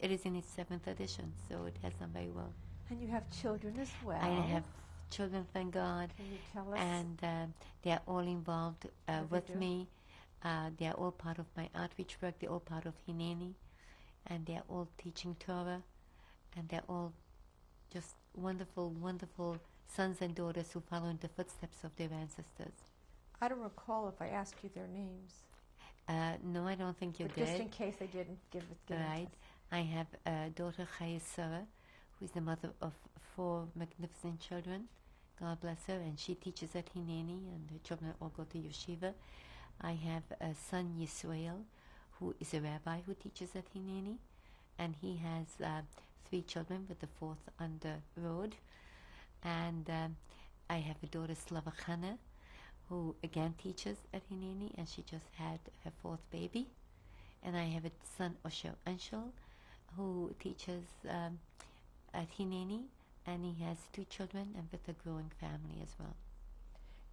is in its 7th edition, so it has done very well. And you have children as well. I have children, thank God, Can you tell us? and they are all involved What they with do? me. They are all part of my outreach work. They're all part of Hineni, and they are all teaching Torah, and they're all just wonderful, wonderful sons and daughters who follow in the footsteps of their ancestors. I don't recall if I asked you their names. No, I don't think you But did. just in case I didn't give it to Right. us. I have a daughter, Chaya Sarah, who is the mother of 4 magnificent children. God bless her. And she teaches at Hineni, and her children all go to yeshiva. I have a son, Yisrael, who is a rabbi who teaches at Hineni. And he has 3 children, with the 4th on the road. And I have a daughter, Slava Chana, who again teaches at Hineni, and she just had her 4th baby. And I have a son, Osher Anshel, who teaches at Hineni, and he has 2 children and with a growing family as well.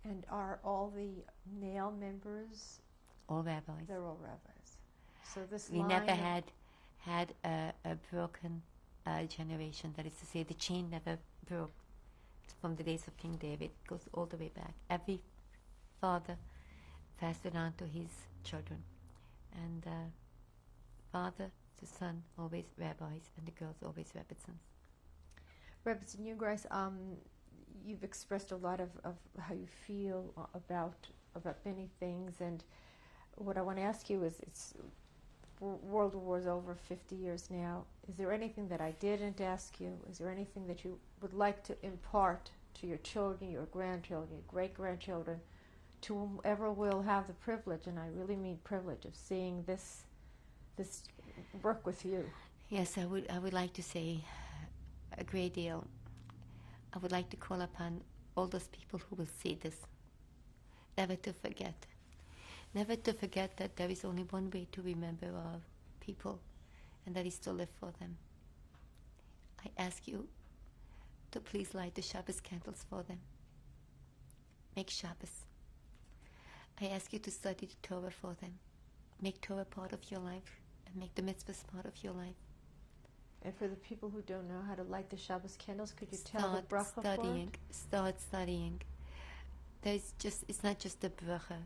And are all the male members, All rabbis. they're all rabbis. So this We line never of- had a broken generation. That is to say, the chain never broke from the days of King David. It goes all the way back. Every father passed it on to his children. And father to son, always rabbis, and the girls always Rebbitzins. Rebbitzin, you guys, you've expressed a lot of how you feel about many things, and what I want to ask you is, it's World War is over 50 years now. Is there anything that I didn't ask you? Is there anything that you would like to impart to your children, your grandchildren, your great-grandchildren, to whomever will have the privilege, and I really mean privilege, of seeing this work with you? Yes, I would like to say a great deal. I would like to call upon all those people who will see this, never to forget. Never to forget that there is only one way to remember our people, and that is to live for them. I ask you to please light the Shabbos candles for them. Make Shabbos. I ask you to study the Torah for them. Make Torah part of your life, and make the mitzvahs part of your life. And for the people who don't know how to light the Shabbos candles, could you tell the bracha for it? Start studying. It's not just a bracha.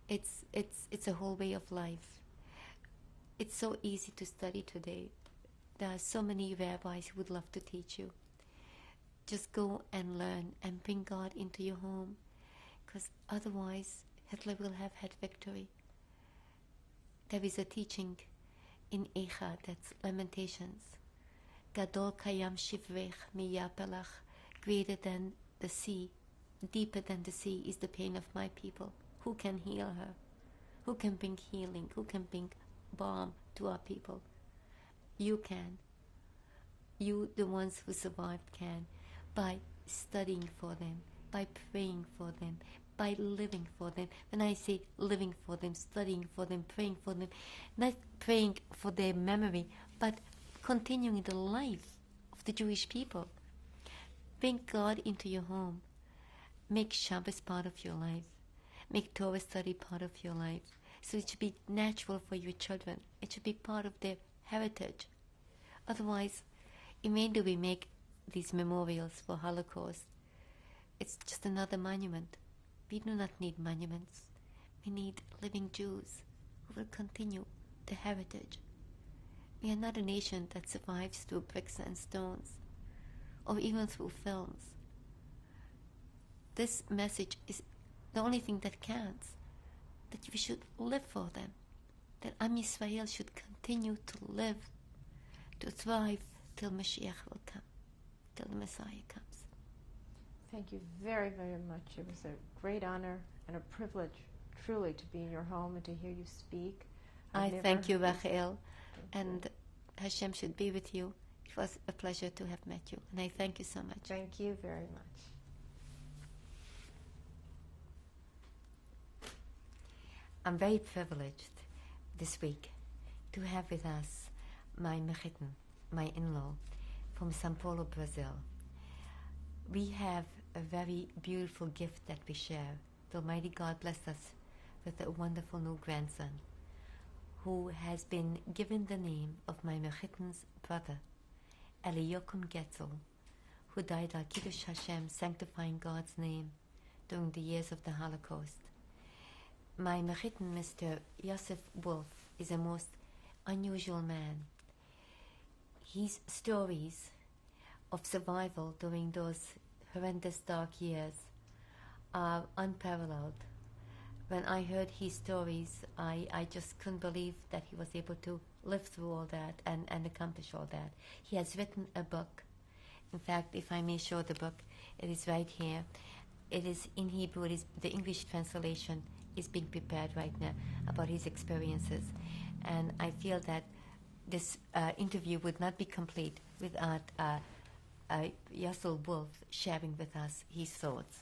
It's a whole way of life. It's so easy to study today. There are so many rabbis who would love to teach you. Just go and learn and bring God into your home, because otherwise Hitler will have had victory. There is a teaching in Eicha, that's Lamentations. Gadol kayam shivrech miyapelach. Greater than the sea, deeper than the sea is the pain of my people. Who can heal her? Who can bring healing? Who can bring balm to our people? You can. You, the ones who survived, can. By studying for them, by praying for them, by living for them. When I say living for them, studying for them, praying for them, not praying for their memory, but continuing the life of the Jewish people. Bring God into your home. Make Shabbos part of your life. Make Torah study part of your life. So it should be natural for your children. It should be part of their heritage. Otherwise, in vain do we make these memorials for Holocaust. It's just another monument. We do not need monuments. We need living Jews who will continue the heritage. We are not a nation that survives through bricks and stones, or even through films. This message is the only thing that counts, that we should live for them, that Am Yisrael should continue to live, to thrive till Mashiach will come, till the Messiah comes. Thank you very, very much. It was a great honor and a privilege, truly, to be in your home and to hear you speak. I thank you, Rachel, and Hashem should be with you. It was a pleasure to have met you, and I thank you so much. Thank you very much. I'm very privileged this week to have with us my mechitten, my in-law, from São Paulo, Brazil. We have a very beautiful gift that we share. The Almighty God blessed us with a wonderful new grandson who has been given the name of my Mechitten's brother, Eliyakim Getzel, who died al Kiddush Hashem, sanctifying God's name during the years of the Holocaust. My Mechitten, Mr. Yosef Wolf, is a most unusual man. His stories of survival during those horrendous dark years are unparalleled. When I heard his stories, I just couldn't believe that he was able to live through all that and accomplish all that. He has written a book. In fact, if I may show the book, it is right here. It is in Hebrew. It is, the English translation is being prepared right now about his experiences. And I feel that this interview would not be complete without Yosel Wolf sharing with us his thoughts.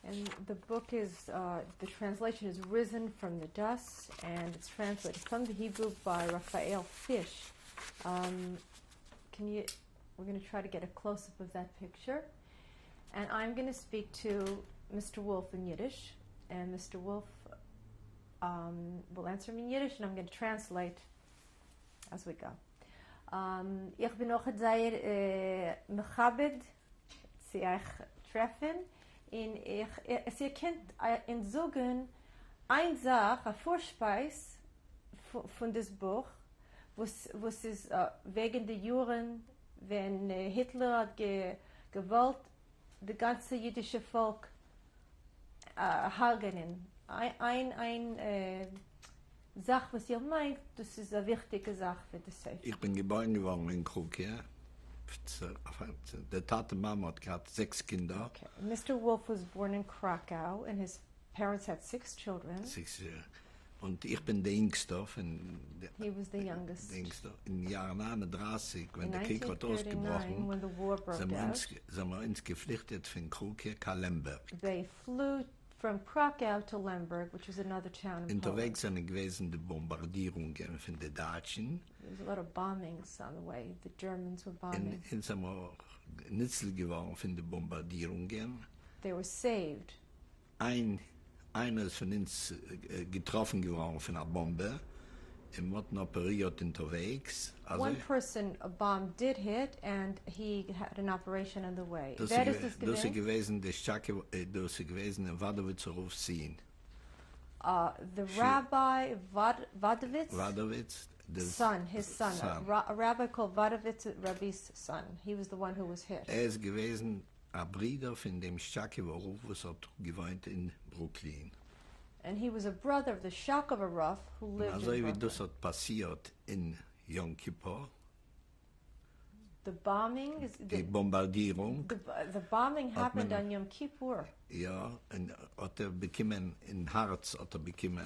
And the book is, the translation is Risen from the Dust, and it's translated from the Hebrew by Raphael Fish. We're going to try to get a close-up of that picture. And I'm going to speak to Mr. Wolf in Yiddish, and Mr. Wolf will answer me in Yiddish, and I'm going to translate as we go. Ich bin auch sehr mechabed, Sie euch treffen. Sie kennt in Sogen eine Sache, eine Vorspeis von das Buch, was ist wegen der Jahren, wenn Hitler hat gewollt, das ganze jüdische Volk halten. Eine Sache, was ihr meint, das ist eine wichtige Sache für das Sefer. Ich bin geboren geworden in Krug, ja. Der Tate Mama hat gehabt 6 Kinder. Okay. Mr. Wolf was born in Krakow, and his parents had 6 children. 6, und ich bin der Jüngste. He was the youngest. Der Jüngste. Im Jahr 39, wenn In der Krieg hat 1939, ausgebrochen, when the war broke out, sind wir uns geflüchtet von Krug hier, Lemberg. They flew from Krakow to Lemberg, which was another town in Poland. Unterwegs sind gewesen die Bombardierungen von den Deutschen. There was a lot of bombings on the way. The Germans were bombing. Und sind wir nützlich geworden von den Bombardierungen. They were saved. Einer ist von uns getroffen geworden von einer Bombe. Im Motten operiert unterwegs. Also, One person, a bomb did hit, and he had an operation on the way. das Wer ist ist das gewesen, der Stacke, das ist gewesen, in Wadowitzer Ruf ziehen. The Rabbi Wadowitz, Wadowitz, his son. A rabbi called Wadowitz, Rabbi's son. He was the one who was hit. Ist gewesen, ein Bruder von dem Stacke Ruf, was hat gewohnt in Brooklyn. And he was a brother of the Shakavarov who lived Also in wie Brooklyn. das hat passiert in Yom Kippur, The bombing is die Bombardierung, the bombing happened man- on Yom Kippur. ja, und hat bekommen, in Harz hat bekommen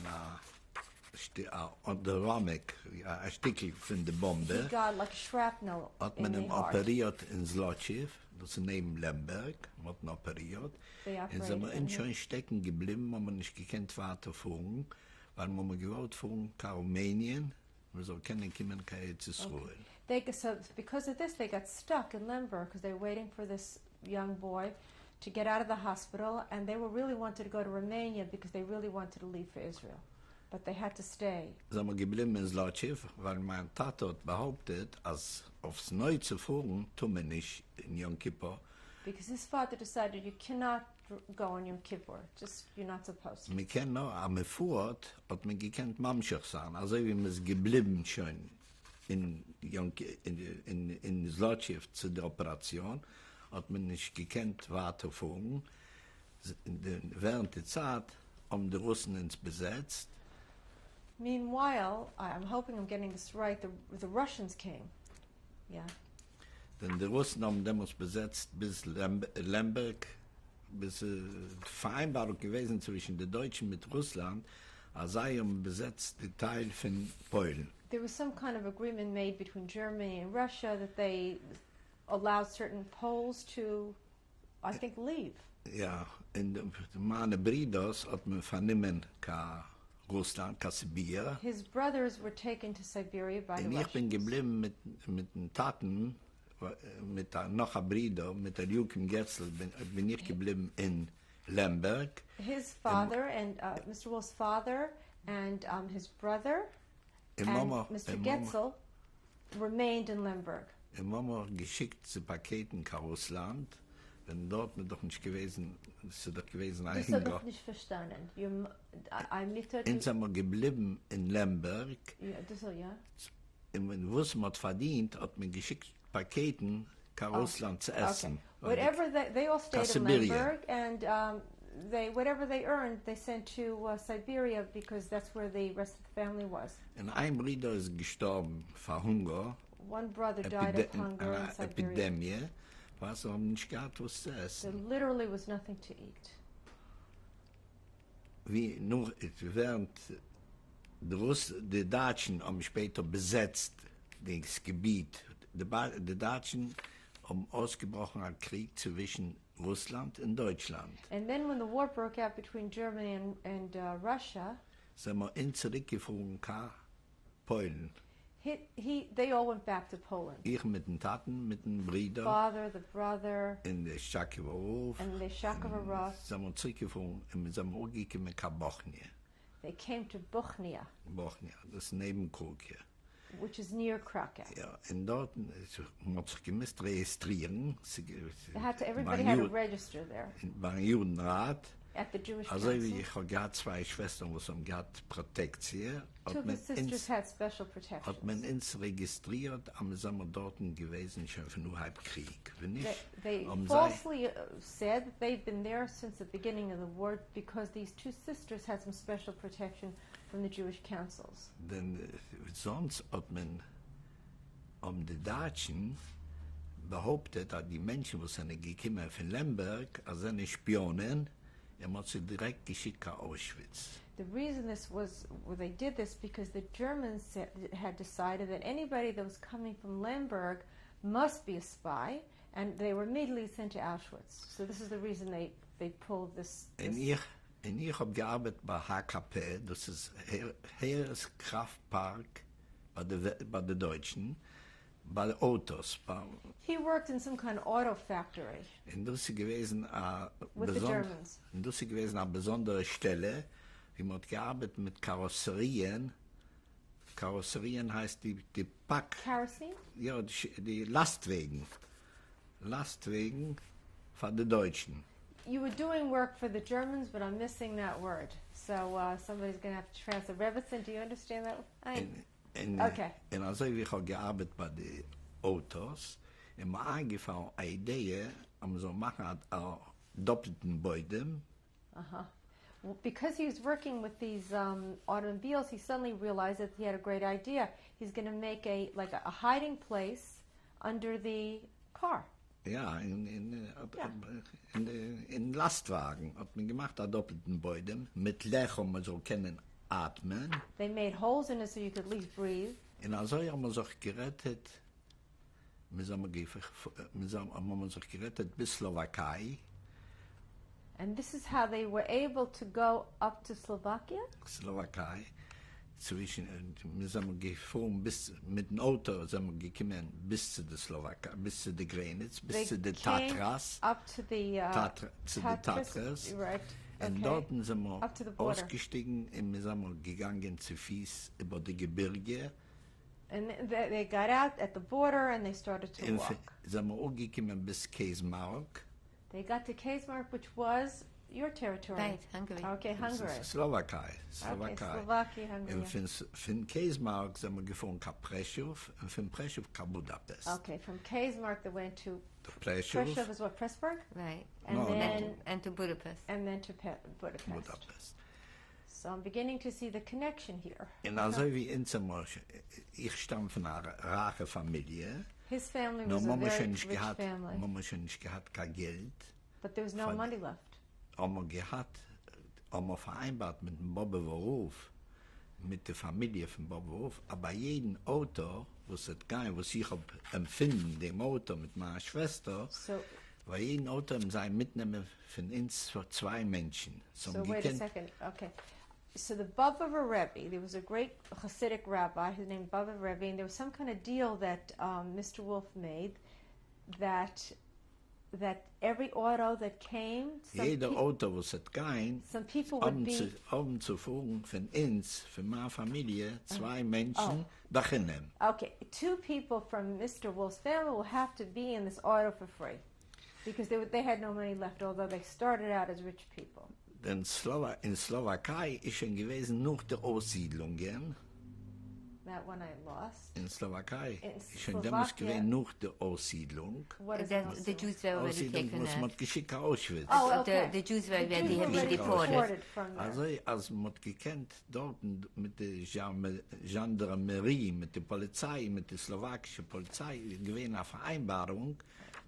der Ramek, ein Stückchen von der He Bombe, got like shrapnel hat in man the ihn heart. operiert in Zlotschew, das ist neben Lemberg, hat ihn operiert. They Und sind wir operated in on schon him. stecken geblieben, haben wir nicht gekannt weiterfahren, weil wir gewollt fahren, nach Rumänien, wir so können kommen, kann zu Israel. So because of this, they got stuck in Lemberg because they were waiting for this young boy to get out of the hospital, and they really wanted to go to Romania because they really wanted to leave for Israel, but they had to stay. Sind wir geblieben in Zlotschew, weil mein Tate hat behauptet, als aufs Neue zu fahren, tun wir nicht in Yom Kippur. Because his father decided you cannot go on Yom Kippur. Just, you're not supposed to. Wir kennen noch, aber fort hat man gekannt Mamschach sein, also wie wir es geblieben schon in Zlotschew zu der Operation, hat man nicht gekannt weiterfahren. Während der Zeit haben die Russen uns besetzt. Meanwhile, I'm hoping I'm getting this right, the Russians came. Yeah. Denn die Russen haben damals besetzt bis Lemberg, bis Vereinbarung gewesen zwischen den Deutschen mit Russland, als sie haben besetzt den Teil von Polen. There was some kind of agreement made between Germany and Russia that they allowed certain Poles to, I think, leave. Ja, und meine Brüder hat man vernommen ka Russland, ka Sibir. His brothers were taken to Siberia by the Und ich bin Russians. geblieben mit den Taten, mit noch ein Bruder, mit der Joachim Getzel, bin ich geblieben in Lemberg. His father and Mr. Wolf's father and his brother Im and Mama, Mr. Getzel remained in Lemberg. im Mama geschickt zu Paketen nach Russland, wenn dort mir doch nicht gewesen, ist doch gewesen Das hat eingegangen. noch nicht verstanden. I'm nicht Und sind wir geblieben in Lemberg. ja, das so, ja. Und wenn wir es mit verdient, hat man geschickt Paketen nach Russland zu essen. Okay. Whatever they all stayed in Siberia. Lemberg, and whatever they earned, they sent to Siberia because that's where the rest of the family was. Und ein Bruder ist gestorben von Hunger, One brother died of hunger in einer Siberia. Epidemie, was haben nicht gehabt, was zu There essen. literally was nothing to eat. Wie nur während die Deutschen haben später besetzt das Gebiet. Die Deutschen haben ausgebrochen einen Krieg zwischen Russland und Deutschland. And then when the war broke out between Germany and Russia, Sind wir zurückgeflogen nach Polen. they all went back to Poland. Ich mit den Taten, mit den Brüdern Father, the brother, in der Schakowo. and the Shakovarov, Sind wir zurückgeflogen und wir sind umgekommen nach Bochnia. they came to Buchnia, Bochnia, das ist neben Krokie. which is near Krakow. Ja, und dort haben sich gemisst registrieren. Everybody had to register there Beim Judenrat. at the Jewish Also Council. ich habe gehabt zwei Schwestern, die haben gehabt Protektion. Two of the sisters had special Hat man protections. uns registriert, aber sind wir dort gewesen, schon für nur halb Krieg. Wenn nicht, They sei, falsely said that they've been there since the beginning of the war because these two sisters had some special protection from the Jewish councils. denn sonst hat man die Deutschen behauptet, dass die Menschen, die sind gekommen von Lemberg, als seine Spionen, hat sie direkt geschickt nach Auschwitz. The reason they did this because the Germans had decided that anybody that was coming from Lemberg must be a spy, and they were immediately sent to Auschwitz. So this is the reason they pulled this. Und ich habe gearbeitet bei HKP, das ist Heereskraftpark bei den Deutschen, bei den Autos. He worked in some kind of auto factory Und das ist gewesen with the Germans. eine besondere Stelle, wie man hat gearbeitet mit Karosserien. Karosserien heißt die Pack, Kerosene? ja, die Lastwagen. Lastwagen von den Deutschen. You were doing work for the Germans, but I'm missing that word. So somebody's going to have to translate. Revitson, do you understand that? Okay. Und also ich habe gearbeitet bei den Autos. Und mir eingefallen eine Idee, so machen einen doppelten Beutel. Well, because he was working with these automobiles, he suddenly realized that he had a great idea. He's going to make a hiding place under the car. Ja, in Lastwagen hat man gemacht, einen doppelten Beutel, mit Lech, um man so können atmen. They made holes in it so you could at least breathe. Und also haben wir sich gerettet, wir haben sich gerettet bis Slowakei. And this is how they were able to go up to Slovakia. Slowakei. Wir sind gefahren mit dem Auto sind wir gekommen bis zu der Slowakei, bis zu der Grenze, bis They zu den came Tatras. up to the zu den Tatras. Right. Und Okay. dort sind wir Up to the border. ausgestiegen und wir sind gegangen zu Fuß über die Gebirge. And they got out at the border and they started to Und walk. sind wir auch gekommen bis Keismark. They got to Keismark, which was your territory. Right, Hungary. Okay, Hungary. Slowakei. Okay, Slovakia, Hungary. Und von Keismark sind wir gefahren nach Prešov und von Prešov nach Budapest. Okay, from Keismark they went to Prešov, Prešov is what, Pressburg? Right. And No, then And to Budapest. and then to Budapest. Budapest. So I'm beginning to see the connection here. Und also wie in ich stamme von einer reichen Familie. His family No, was a Mama very schon rich nicht gehabt, family, Mama schon nicht gehabt, kein Geld. but there was no Fun- money left. Haben wir gehabt, haben wir vereinbart mit dem Bobbe Verhof, mit der Familie von Bobbe Verhof, aber jeden Auto, was ich hab empfinden, dem Auto mit meiner Schwester, So weil jeden Auto sein mitnehmen von uns für zwei Menschen. So wait a second. Okay. So the Baba Rebbe, there was a great Hasidic rabbi, his name Baba Rebbe, and there was some kind of deal that Mr. Wolf made that that every auto that came, Jeder Auto, was hat kein, some people would be Abend zuvor von uns, von meiner Familie, zwei Menschen beginnen. okay. 2 people from Mr. Wolf's family will have to be in this auto for free because they had no money left, although they started out as rich people. Denn in Slowakei ist schon gewesen nach der Aussiedlung, gell? That one I lost. In Slowakei In ist schon damals Slovakia. gewesen nach der Aussiedlung. What is That, it? the Jews were already Aussiedlung, taken was out. man geschickt nach Auschwitz. Oh, okay. The Jews were The already Jews have were been already deported. from there. Also, als man gekannt dort mit der Gendarmerie, mit der Polizei, mit der slowakischen Polizei, gewesen eine Vereinbarung,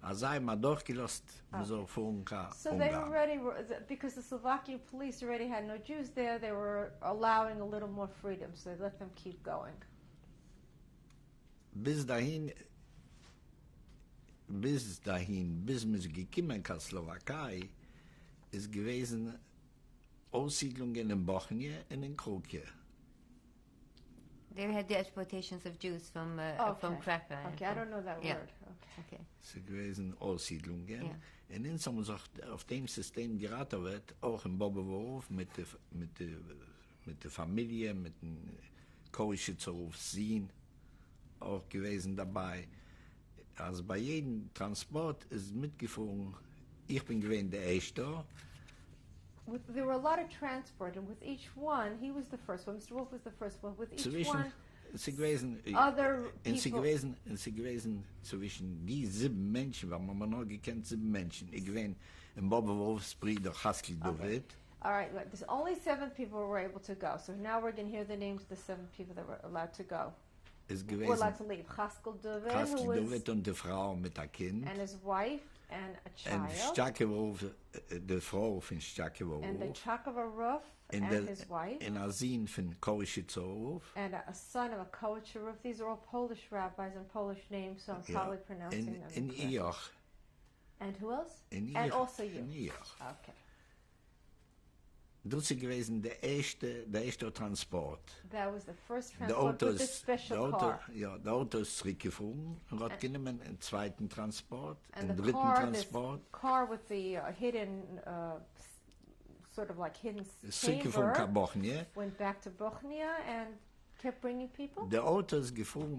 als sei man durchgelost, so von So they Ungarn. already were, because the Slovakian police already had no Jews there, they were allowing a little more freedom, so they let them keep going. Bis wir gekommen in Slowakei, ist gewesen Aussiedlungen in Bosnien und in Kroatien. They had the exploitations of Jews from Okay. Krakow. and Okay, I from- don't know that yeah. word. Okay. Okay. Es ist gewesen Aussiedlungen. Ja. Und in so auf dem System geraten wird, auch in Bobbewurf mit der Familie, mit dem Koischützerhof Sien, auch gewesen dabei. Also bei jedem Transport ist mitgefahren, ich bin gewesen der Erste. There were a lot of transport, and with each one, he was the first one. Mr. Wolf was the first one. With each Zwischen, one, sie gewesen, other sie people. gewesen zwischen die 7 Menschen, weil man noch gekannt 7 Menschen. Ich gewesen in Bobbewurfs Bruder Haskell David. All right, look, there's only 7 people who were able to go. So now we're going to hear the names of the 7 people that were allowed to go. Ist Were gewesen allowed to leave. Haskell David, Haskell who was, David und die Frau mit einem Kind. and his wife, and a En child, Stakewolf, de vrouw van Stakewolf. and the Chakava Roof, En and his wife, en haar zin van Kowischitzow. and a son of a Kowacherov. These are all Polish rabbis and Polish names, so I'm probably pronouncing them En incorrectly. Ioch. And who else? En And also you. En Ioch. Okay. Dat is gewesen de eerste transport. That was the first De transport auto with this is, special car. de auto is teruggevoerd. En had kunnen een tweede transport, And een the dritten car, this transport. car with the hidden, sort of like hidden Teruggevoerd naar chamber, Bosnië. went back to Bochnia and kept bringing people. De auto is gevoerd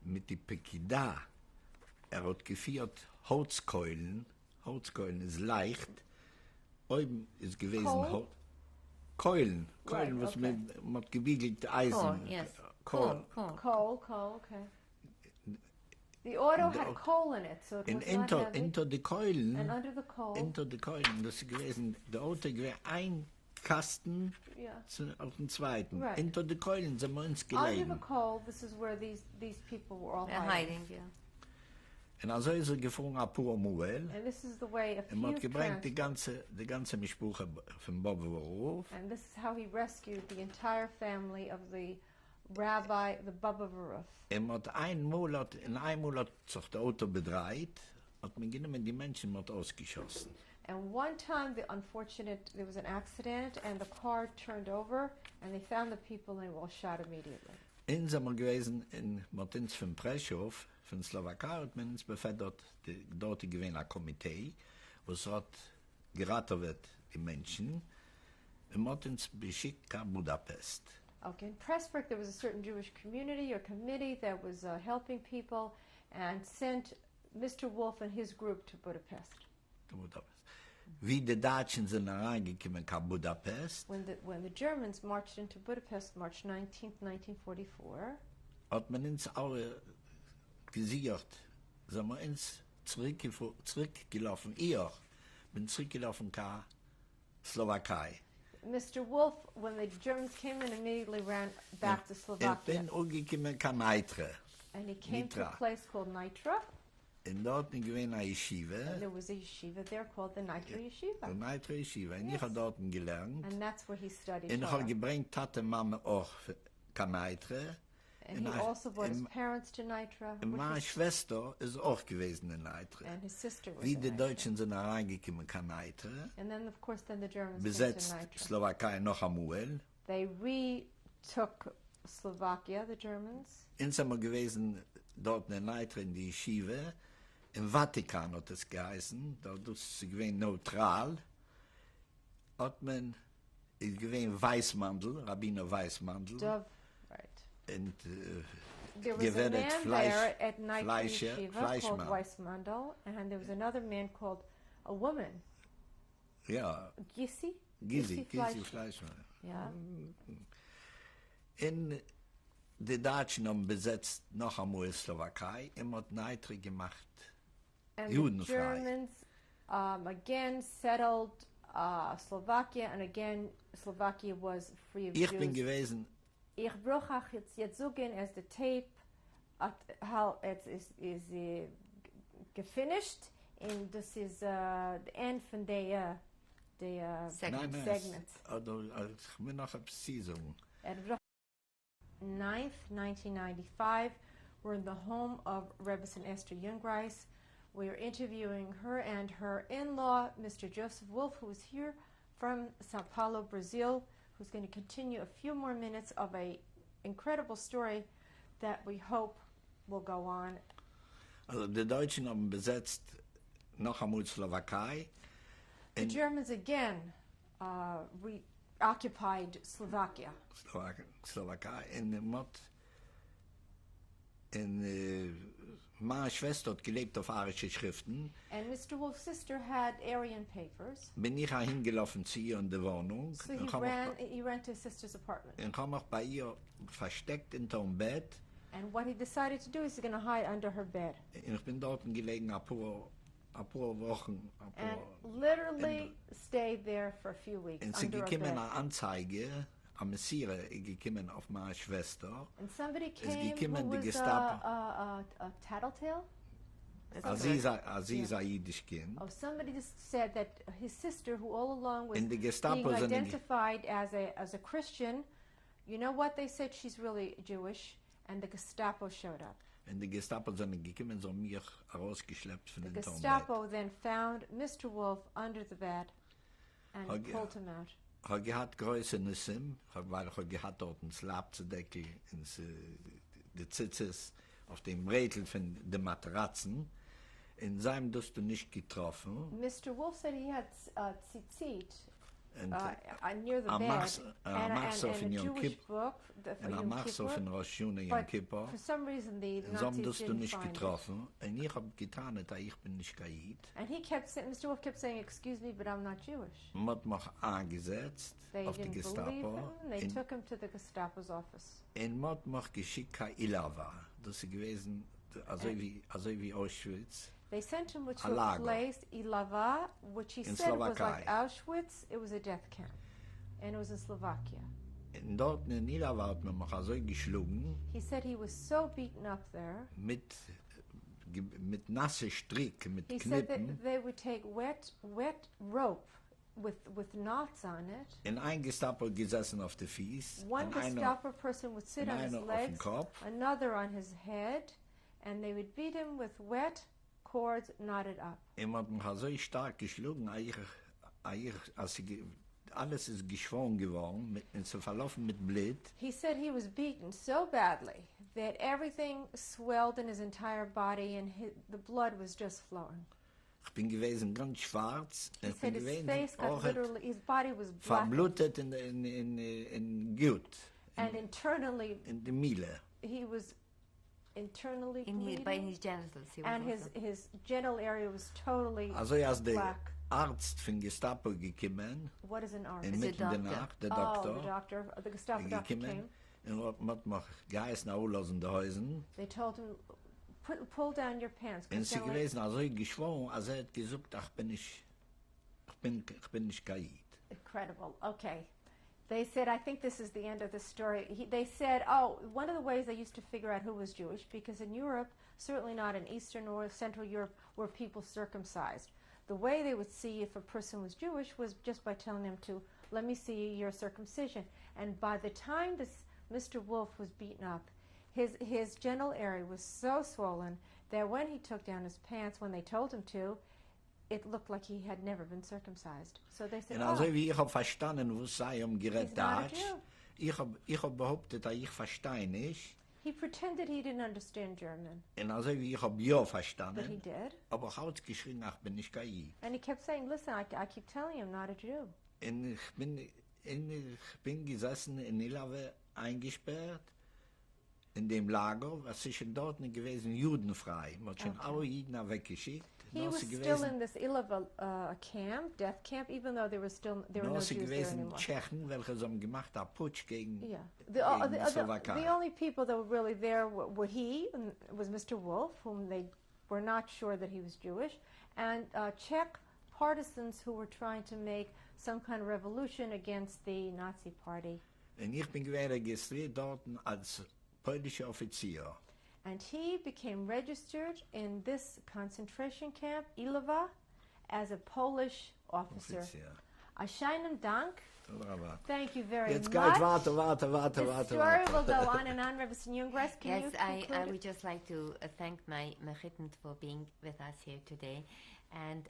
met die Pekida. Had gevierd Holzkeulen. Holzkeulen is leicht. Oben is gewesen Kohl? Keulen. Right, Keulen was okay. met gebiegelte Eisen. Coal, yes. Kohl. Coal, okay. The auto The had auto- coal in it, so it En was not heavy. into de Keulen. And under the coal, Into de Keulen. Dat is gewesen. De auto gewesen ein Kasten yeah. auf den zweiten. Right. Into de Keulen sind wir uns Under the gelegen. coal, this is where these people were all They're hiding. hiding, yeah. En also is er gevonden a pur Muel. And this is the way a En moet few gebrengt transport. de ganze Mischbuche van Bobbewolf. And this is how he rescued the entire family of the rabbi, the Baba Varuf. En met in een monat zich de auto bedraaid, had men genomen die mensen met ausgeschossen. And one time, there was an accident, and the car turned over, and they found the people, and they were all shot immediately. En zijn we geweest in Martins van Prešov, van Slowakei, had men ons bevorderd, dort gewesen een comité, was had geraten werd, die mensen, en Martins beschickt naar Budapest. Okay, in Pressburg, there was a certain Jewish community or committee that was helping people, and sent Mr. Wolf and his group to Budapest. Te Budapest. Wie de Duitsers zijn aangekomen naar Budapest, When the Germans marched into Budapest, March 19th, 1944, hat man uns alle gesichert. Sind wir uns zurückgelaufen. Ich bin zurückgelaufen nach Slowakei. Mr. Wolf, when the Germans came in, immediately ran back to Ich Slovakia. bin angekommen nach Nitra. And he came to a Nitra. place called Nitra, Und dort bin ich gewesen eine and Yeshiva. there was a yeshiva there called the Nitra Yeshiva. Eine Nitra Yeshiva. Und ich Yes. habe dort gelernt. And that's where he studied Und ich habe Torah. gebringt Tate Mama auch nach Nitra. And and he I- also brought his and- parents to Nitra, Und meine which is, Schwester ist auch gewesen in Nitra. and his sister was Wie in die Nitra. Deutschen sind reingekommen nach Nitra. And then, of course, then the Germans Besetzt came to Nitra. Slowakei noch einmal. They retook Slovakia, the Germans. Ins haben wir gewesen dort in Nitra in die Yeshiva. im Vatikan hat es geheißen, da das gewesen neutral, hat man gewesen Weißmandel, Rabbiner Weißmandel, Dov, right. und There was a gewerdet man Fleisch, there at night Fleische, yeshiva called Fleischmann. Weissmandel, and there was another man called a woman, Ja, Gisi. Gysi Fleisch. Fleischmann. Yeah. In die Deutschen haben besetzt noch einmal Slowakei, immer hat Neitri gemacht. And Judenfrei. the Germans again settled Slovakia, and again Slovakia was free of Ich Jews. bin gewesen, Ich brauche auch jetzt sagen, as the tape how it is gefinished, and this is the end von der Segment. segments. Ich will noch etwas sagen. At 9th, 1995, we're in the home of Rebbetzin Esther Jungreis. We are interviewing her and her in-law, Mr. Joseph Wolf, who is here from Sao Paulo, Brazil, who's going to continue a few more minutes of a incredible story that we hope will go on. Also die Deutschen haben besetzt noch einmal Slowakei. The Germans again occupied Slovakia. Slowakei. Meine Schwester hat gelebt auf arische Schriften. And Mr. Wolf's sister had Aryan papers, Bin ich hingelaufen zu ihr in der Wohnung. so he ran to his sister's apartment. Ich habe mich bei ihr versteckt in dem Bett. And what he decided to do is he's going to hide under her bed. Ich bin dort gelegen ein paar Wochen. And literally stayed there for a few weeks Und sie under a gekommen bed. eine Anzeige, am Messire gekommen auf meine Schwester. And somebody Es came gekommen who die was Gestapo. a tattletale. Sie sei jüdisch Kind. Oh, somebody just said that his sister, who all along was In the being Gestapo sind die- identified as a Christian, you know what they said? She's really Jewish, and the Gestapo showed up. Und die Gestapo sind gekommen, so mich herausgeschleppt von The dem Bett. Gestapo then found Mr. Wolf under the bed and Okay. pulled him out. Ich habe gehabt größe Nissim, weil ich habe gehabt dort ein Slabzedeckel, die Zitzes auf dem Rädel von den Matratzen. In seinem hast du nicht getroffen. Mr. Wolf said he had tzitzit Und near the a bed Machs- a and Machsov a in Yom Jewish Kippur. book for in Yom einem Machso Kippur. von Rosh Hashanah Yom But Kippur. for some reason the In seinem Nazis hast du didn't nicht find it. getroffen. Und ich habe getan, dass ich bin nicht Gaid. And he kept saying, Mr. Wolf kept saying, "Excuse me, but I'm not Jewish." Man hat mich angesetzt They auf die didn't believe Gestapo. him. They Und took him to the Gestapo's office. man hat mich geschickt nach Ilava. Das ist gewesen, also wie Auschwitz. They sent him to A a lager. place, Ilava, which he In said was like Slovakia. Auschwitz. It was a death camp, and it was in Slovakia. Und dort in Ilava hat man mich also geschlagen He said he was so beaten up there. mit nasse Strick, mit He said Knippen. that they would take wet rope with knots on it. In ein Gestapo gesessen auf den Fies. One und einer Gestapo person would sit und on his einer auf dem legs, Kopf. another on his head, and they would beat him with wet cords knotted up. hat mich so stark geschlagen, alles ist geschwollen geworden, und so verlaufen mit Blut. He said he was beaten so badly that everything swelled in his entire body and the blood was just flowing. Ich bin gewesen ganz schwarz. He Ich bin said his gewesen face got auch literally, his body was black, verblutet in Gut, and internally in die Miele. he was internally bleeding, By his genitals. He was and also. his genital area was totally Also als der black. Arzt von Gestapo gekommen, What is an arm? inmitten der doctor. Nacht, der Oh, Doktor, the doctor, the Gestapo doctor came. und hat mich geheißen auslassen, die Häusen. They told him, pull down your pants. Und sie Costello." gewesen, also geschwollen, also hat gesagt, ich bin nicht Gaid. Incredible. Okay. They said, I think this is the end of the story. They said, oh, one of the ways they used to figure out who was Jewish, because in Europe, certainly not in Eastern or Central Europe, were people circumcised. The way they would see if a person was Jewish was just by telling them to, let me see your circumcision. And by the time this Mr. Wolf was beaten up, his genital area was so swollen that when he took down his pants, when they told him to, it looked like he had never been circumcised. So they said, Und oh, also wie ich habe verstanden, was sei he's gerät not a Deutsch, Jew. ich hab behauptet, dass ich verstehe nicht, He pretended he didn't understand German, Und also wie ich hab ja but he verstanden, did. aber ich hab geschrien, ach, bin ich kein Jid. And he kept saying, listen, I keep telling you I'm not a Jew. Und ich bin gesessen in Ilave eingesperrt, in dem Lager, was sich dort nicht gewesen, judenfrei. Man hat schon alle Jiden weggeschickt. He Nur was sie still gewesen, in this Ilava camp, death camp, even though there were no nur Jews sie there gewesen anymore. Tschechen, welche so haben gemacht, einen Putsch gegen, Yeah. gegen die Slowakei. The only people that were really there were he, and was Mr. Wolf, whom they were not sure that he was Jewish, and Czech partisans who were trying to make some kind of revolution against the Nazi party. Und ich bin gewesen registriert dort als polnischer Offizier. And he became registered in this concentration camp, Ilava, as a Polish officer. Offizier. Ashainem Dank. Aber Thank you very jetzt much. geht, warte. The story will go on and on. Rabbi Jungreis, can Yes, you I conclude? would just like to thank my Mechitent for being with us here today. And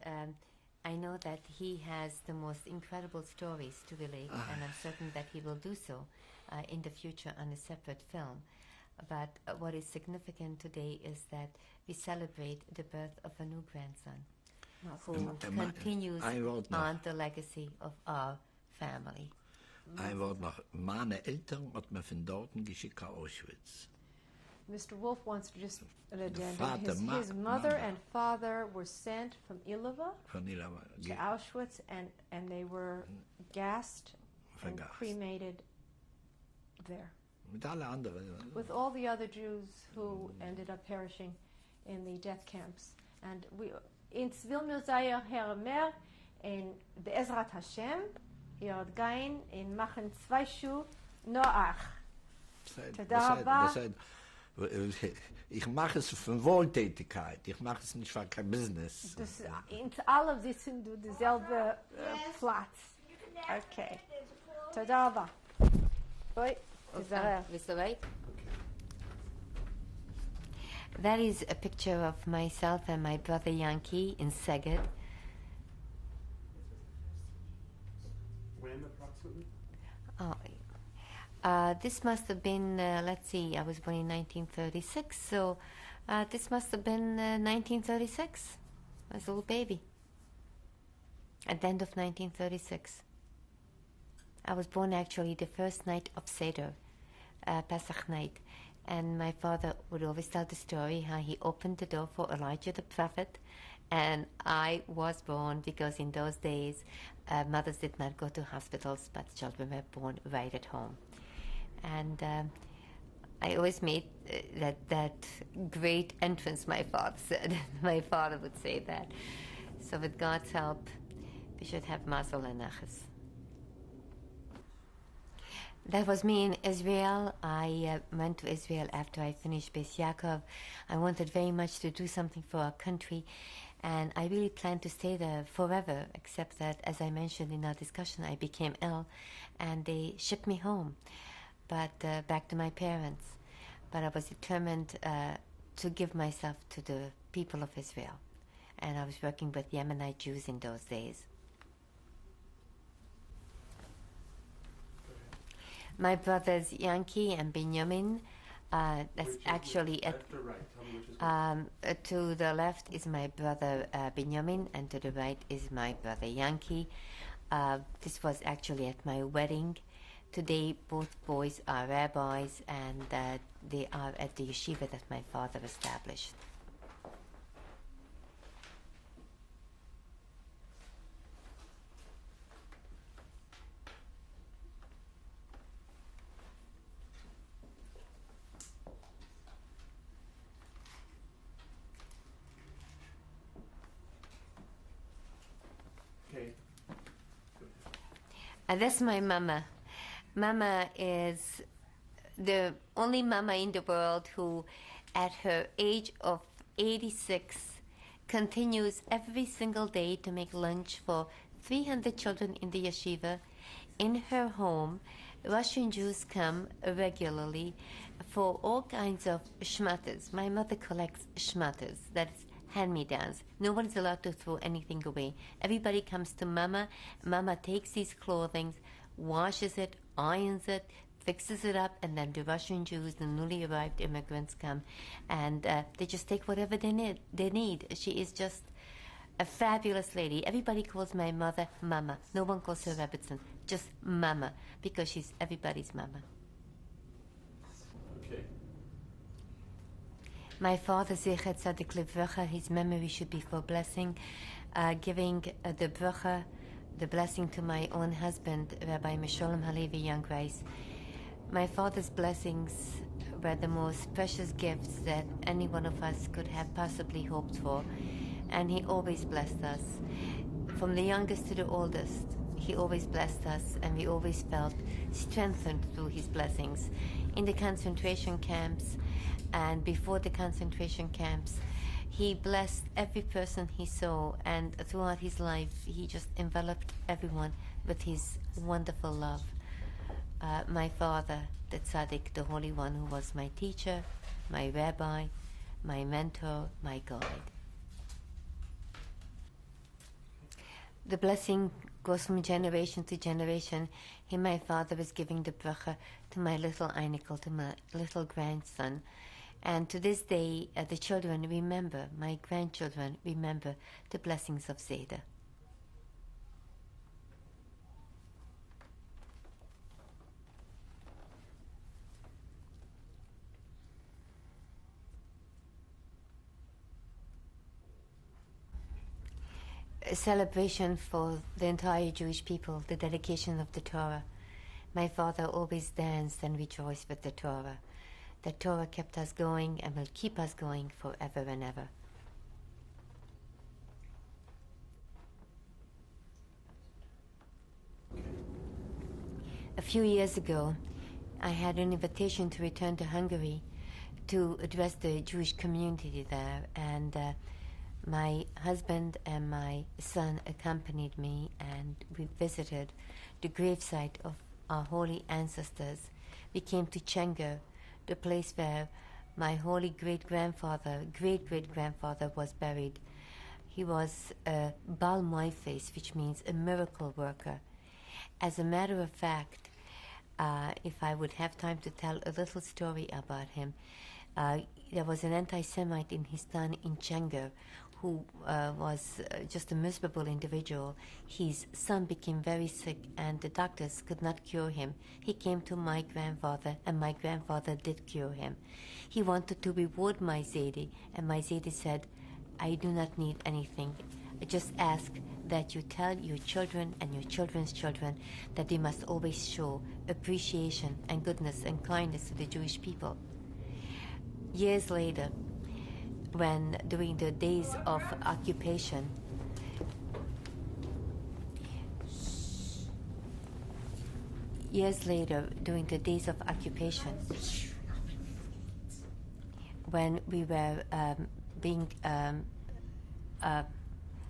I know that he has the most incredible stories to relate, and I'm certain that he will do so in the future on a separate film. But what is significant today is that we celebrate the birth of a new grandson who continues ein Wort noch. on the legacy of our family. Ein Wort noch. Meine Eltern hat mir von dort geschickt nach Auschwitz. Mr. Wolf wants to just an addendum. Vater, His mother Mama. and father were sent from Ilava Von Ilava. to Auschwitz, and they were gassed and Vergast. cremated there, Mit allen anderen. with all the other Jews who ended up perishing in the death camps. And we, in Vilnius Zayah Hermer, in Be'ezrat Hashem, Yod Gain, in Machen Zweishu, Noach. Ich mache es für Wohltätigkeit. Ich mache es nicht für kein Business. Dus in alle sitzen du dezelfde plaats. Okay. תודה רבה. Hoi. תיזהר. Mr. White? That is a picture of myself and my brother Yankee in Szeged. When approximately? Oh, this must have been, let's see, I was born in 1936, so this must have been 1936. I was a little baby. At the end of 1936. I was born actually the first night of Seder, Pesach night. And my father would always tell the story how he opened the door for Elijah the prophet. And I was born because in those days, mothers did not go to hospitals, but children were born right at home. And I always made that great entrance, my father said. My father would say that. So with God's help, we should have Mazel and Nachas. That was me in Israel. I went to Israel after I finished Beis Yaakov. I wanted very much to do something for our country, and I really planned to stay there forever, except that, as I mentioned in our discussion, I became ill, and they shipped me home, but back to my parents. But I was determined to give myself to the people of Israel, and I was working with Yemenite Jews in those days. My brothers Yankee and Benjamin, that's Which is actually at left or right? Tell me which is which. to the left is my brother Benjamin, and to the right is my brother Yankee. This was actually at my wedding. Today, both boys are rabbis, and they are at the yeshiva that my father established. Okay. That's my mama. Mama is the only mama in the world who, at her age of 86, continues every single day to make lunch for 300 children in the yeshiva. In her home, Russian Jews come regularly for all kinds of shmatas. My mother collects shmatas, that is hand-me-downs. No one is allowed to throw anything away. Everybody comes to Mama. Mama takes these clothing, washes it, irons it, fixes it up, and then the Russian Jews, the newly arrived immigrants, come, and they just take whatever they need. She is just a fabulous lady. Everybody calls my mother Mama. No one calls her Rebbitzin. Just Mama, because she's everybody's Mama. Okay. My father, Zecher Tzadik Livracha, his memory should be for blessing, giving the bracha, the blessing to my own husband, Rabbi Meshulam Halevi Young Rice. My father's blessings were the most precious gifts that any one of us could have possibly hoped for, and he always blessed us. From the youngest to the oldest, he always blessed us, and we always felt strengthened through his blessings. In the concentration camps and before the concentration camps, he blessed every person he saw, and throughout his life, he just enveloped everyone with his wonderful love. My father, the tzaddik, the Holy One, who was my teacher, my rabbi, my mentor, my guide. The blessing goes from generation to generation. Here my father is giving the bracha to my little Einikel, to my little grandson. And to this day, the children remember, my grandchildren remember the blessings of Zeder. A celebration for the entire Jewish people, the dedication of the Torah. My father always danced and rejoiced with the Torah. The Torah kept us going and will keep us going forever and ever. A few years ago, I had an invitation to return to Hungary to address the Jewish community there, and my husband and my son accompanied me, and we visited the gravesite of our holy ancestors. We came to Chenger, the place where my holy great-great-grandfather was buried. He was a Baal Moifes, which means a miracle worker. As a matter of fact, if I would have time to tell a little story about him, there was an anti-Semite in his town in Chenger who was just a miserable individual. His son became very sick, and the doctors could not cure him. He came to my grandfather, and my grandfather did cure him. He wanted to reward my Zedi, and my Zedi said, I do not need anything. I just ask that you tell your children and your children's children that they must always show appreciation and goodness and kindness to the Jewish people. Years later, when during the days of occupation, when we were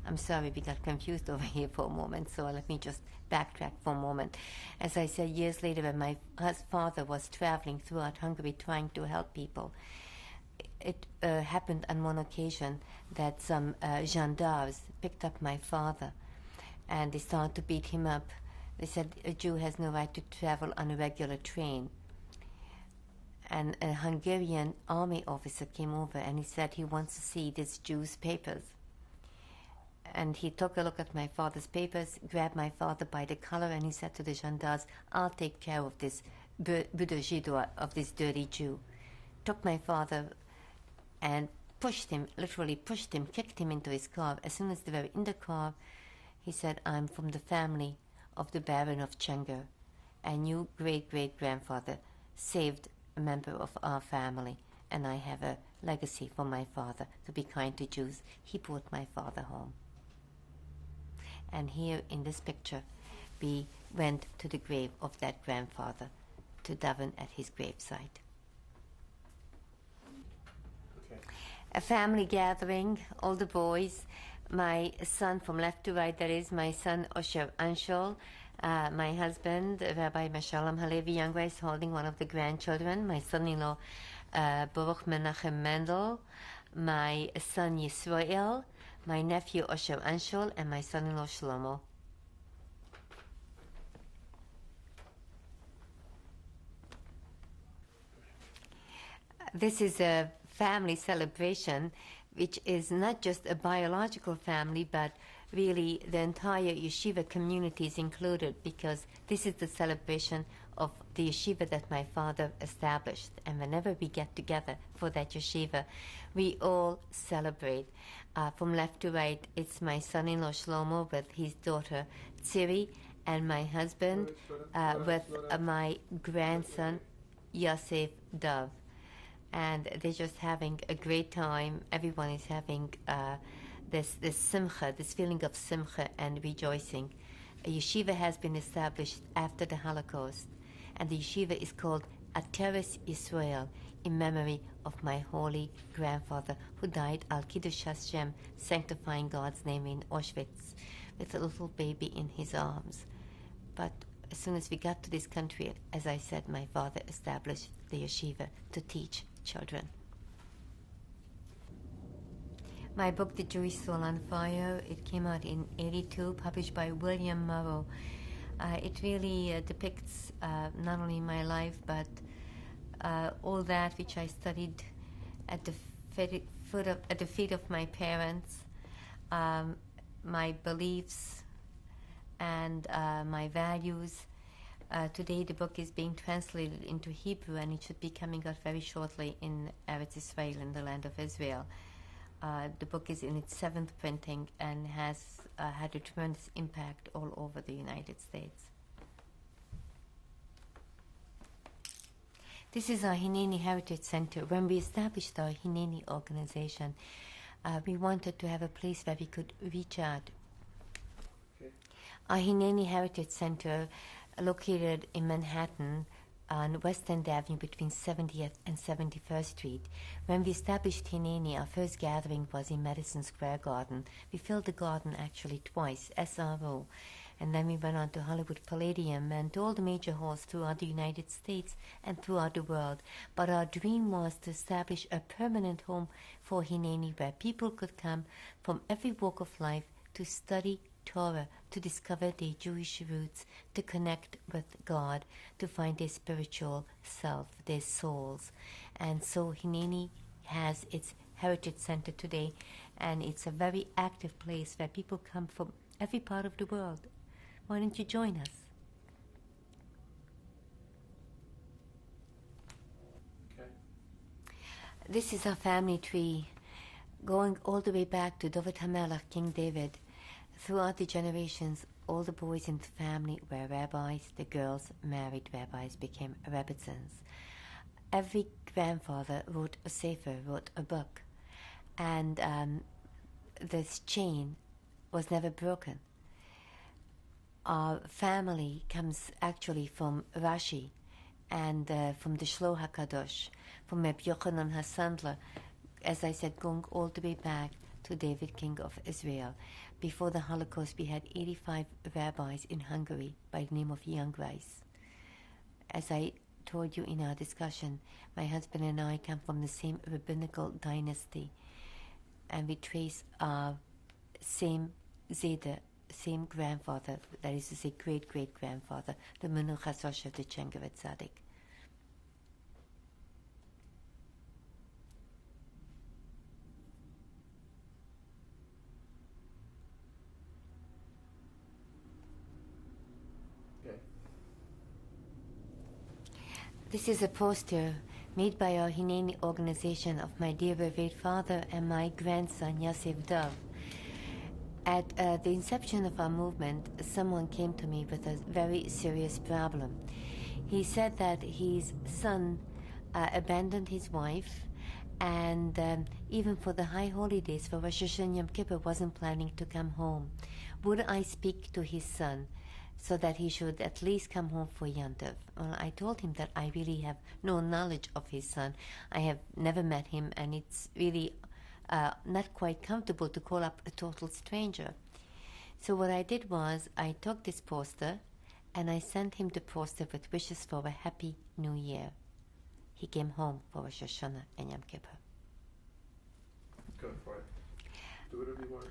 I'm sorry, we got confused over here for a moment, so let me just backtrack for a moment. As I said, years later, when my father was traveling throughout Hungary trying to help people, it happened on one occasion that some gendarmes picked up my father, and they started to beat him up. They said a Jew has no right to travel on a regular train. And a Hungarian army officer came over, and he said he wants to see this Jew's papers. And he took a look at my father's papers, grabbed my father by the collar, and he said to the gendarmes, I'll take care of this of this dirty Jew. Took my father and pushed him, literally pushed him, kicked him into his car. As soon as they were in the car, he said, I'm from the family of the Baron of Chenger, and you great-great-grandfather saved a member of our family, and I have a legacy for my father to be kind to Jews. He brought my father home. And here in this picture, we went to the grave of that grandfather to daven at his gravesite. Okay. A family gathering, all the boys, my son from left to right, that is my son Osher Anshol, my husband, Rabbi Meshulam Halevi Young Rice, holding one of the grandchildren, my son-in-law, Baruch Menachem Mendel, my son Yisrael, my nephew Osher Anshol, and my son-in-law Shlomo. This is a family celebration, which is not just a biological family, but really the entire yeshiva community is included, because this is the celebration of the yeshiva that my father established. And whenever we get together for that yeshiva, we all celebrate. From left to right, it's my son-in-law Shlomo with his daughter Tziri, and my husband with my grandson Yosef Dov. And they're just having a great time. Everyone is having this simcha, this feeling of simcha and rejoicing. A yeshiva has been established after the Holocaust, and the yeshiva is called Ateres Yisrael, in memory of my holy grandfather who died al Kiddush Hashem, sanctifying God's name in Auschwitz, with a little baby in his arms. But as soon as we got to this country, as I said, my father established the yeshiva to teach children. My book, The Jewish Soul on Fire, it came out in '82, published by William Morrow. It really depicts not only my life, but all that which I studied at the feet of my parents, my beliefs and my values. Today the book is being translated into Hebrew, and it should be coming out very shortly in Eretz Israel, in the land of Israel. The book is in its 7th printing and has had a tremendous impact all over the United States. This is our Hineni Heritage Center. When we established our Hineni organization, we wanted to have a place where we could reach out. Okay. Our Hineni Heritage Center, located in Manhattan on West End Avenue between 70th and 71st Street. When we established Hineni, our first gathering was in Madison Square Garden. We filled the garden actually twice, SRO. And then we went on to Hollywood Palladium and to all the major halls throughout the United States and throughout the world. But our dream was to establish a permanent home for Hineni, where people could come from every walk of life to study Torah, to discover their Jewish roots, to connect with God, to find their spiritual self, their souls. And so Hineni has its Heritage Center today, and it's a very active place where people come from every part of the world. Why don't you join us? Okay. This is our family tree, going all the way back to David HaMelech, King David. Throughout the generations, all the boys in the family were rabbis. The girls married rabbis, became rebbitzins. Every grandfather wrote a sefer, wrote a book, and this chain was never broken. Our family comes actually from Rashi and from the Shlo HaKadosh, from Reb Yochanan HaSandler, as I said, going all the way back to David, King of Israel. Before the Holocaust, we had 85 rabbis in Hungary by the name of Young Rice. As I told you in our discussion, my husband and I come from the same rabbinical dynasty, and we trace our same Zeder, same grandfather, that is to say great-great-grandfather, the Menuchas Rosh of the Chengevet Tzaddik. Okay. This is a poster made by our Hineni organization of my dear revered father and my grandson Yosef Dov. At the inception of our movement, someone came to me with a very serious problem. He said that his son abandoned his wife, and even for the high holidays, for Rosh Hashanah and Yom Kippur, wasn't planning to come home. Would I speak to his son so that he should at least come home for Yom Tov? Well, I told him that I really have no knowledge of his son. I have never met him, and it's really not quite comfortable to call up a total stranger. So what I did was I took this poster and I sent him the poster with wishes for a happy new year. He came home for Rosh Hashanah and Yom Kippur. Go for it. Do whatever you want.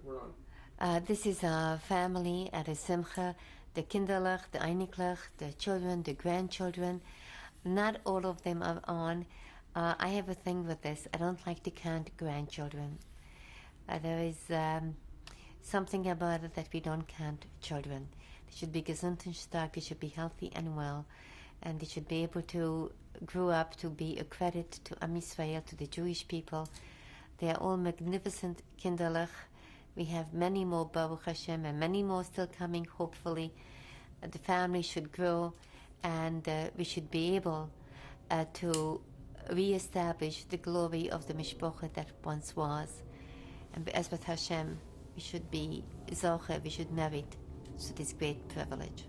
We're on. This is our family at a simcha, the kinderlich, the einiglich, the children, the grandchildren. Not all of them are on. I have a thing with this. I don't like to count grandchildren. There is something about it that we don't count children. They should be gesund und stark. They should be healthy and well, and they should be able to grow up to be a credit to Am Yisrael, to the Jewish people. They are all magnificent kinderlich. We have many more, Baruch Hashem, and many more still coming, hopefully. The family should grow, and we should be able to re-establish the glory of the mishpocha that once was. And as with Hashem, we should be zoche, we should merit to this great privilege.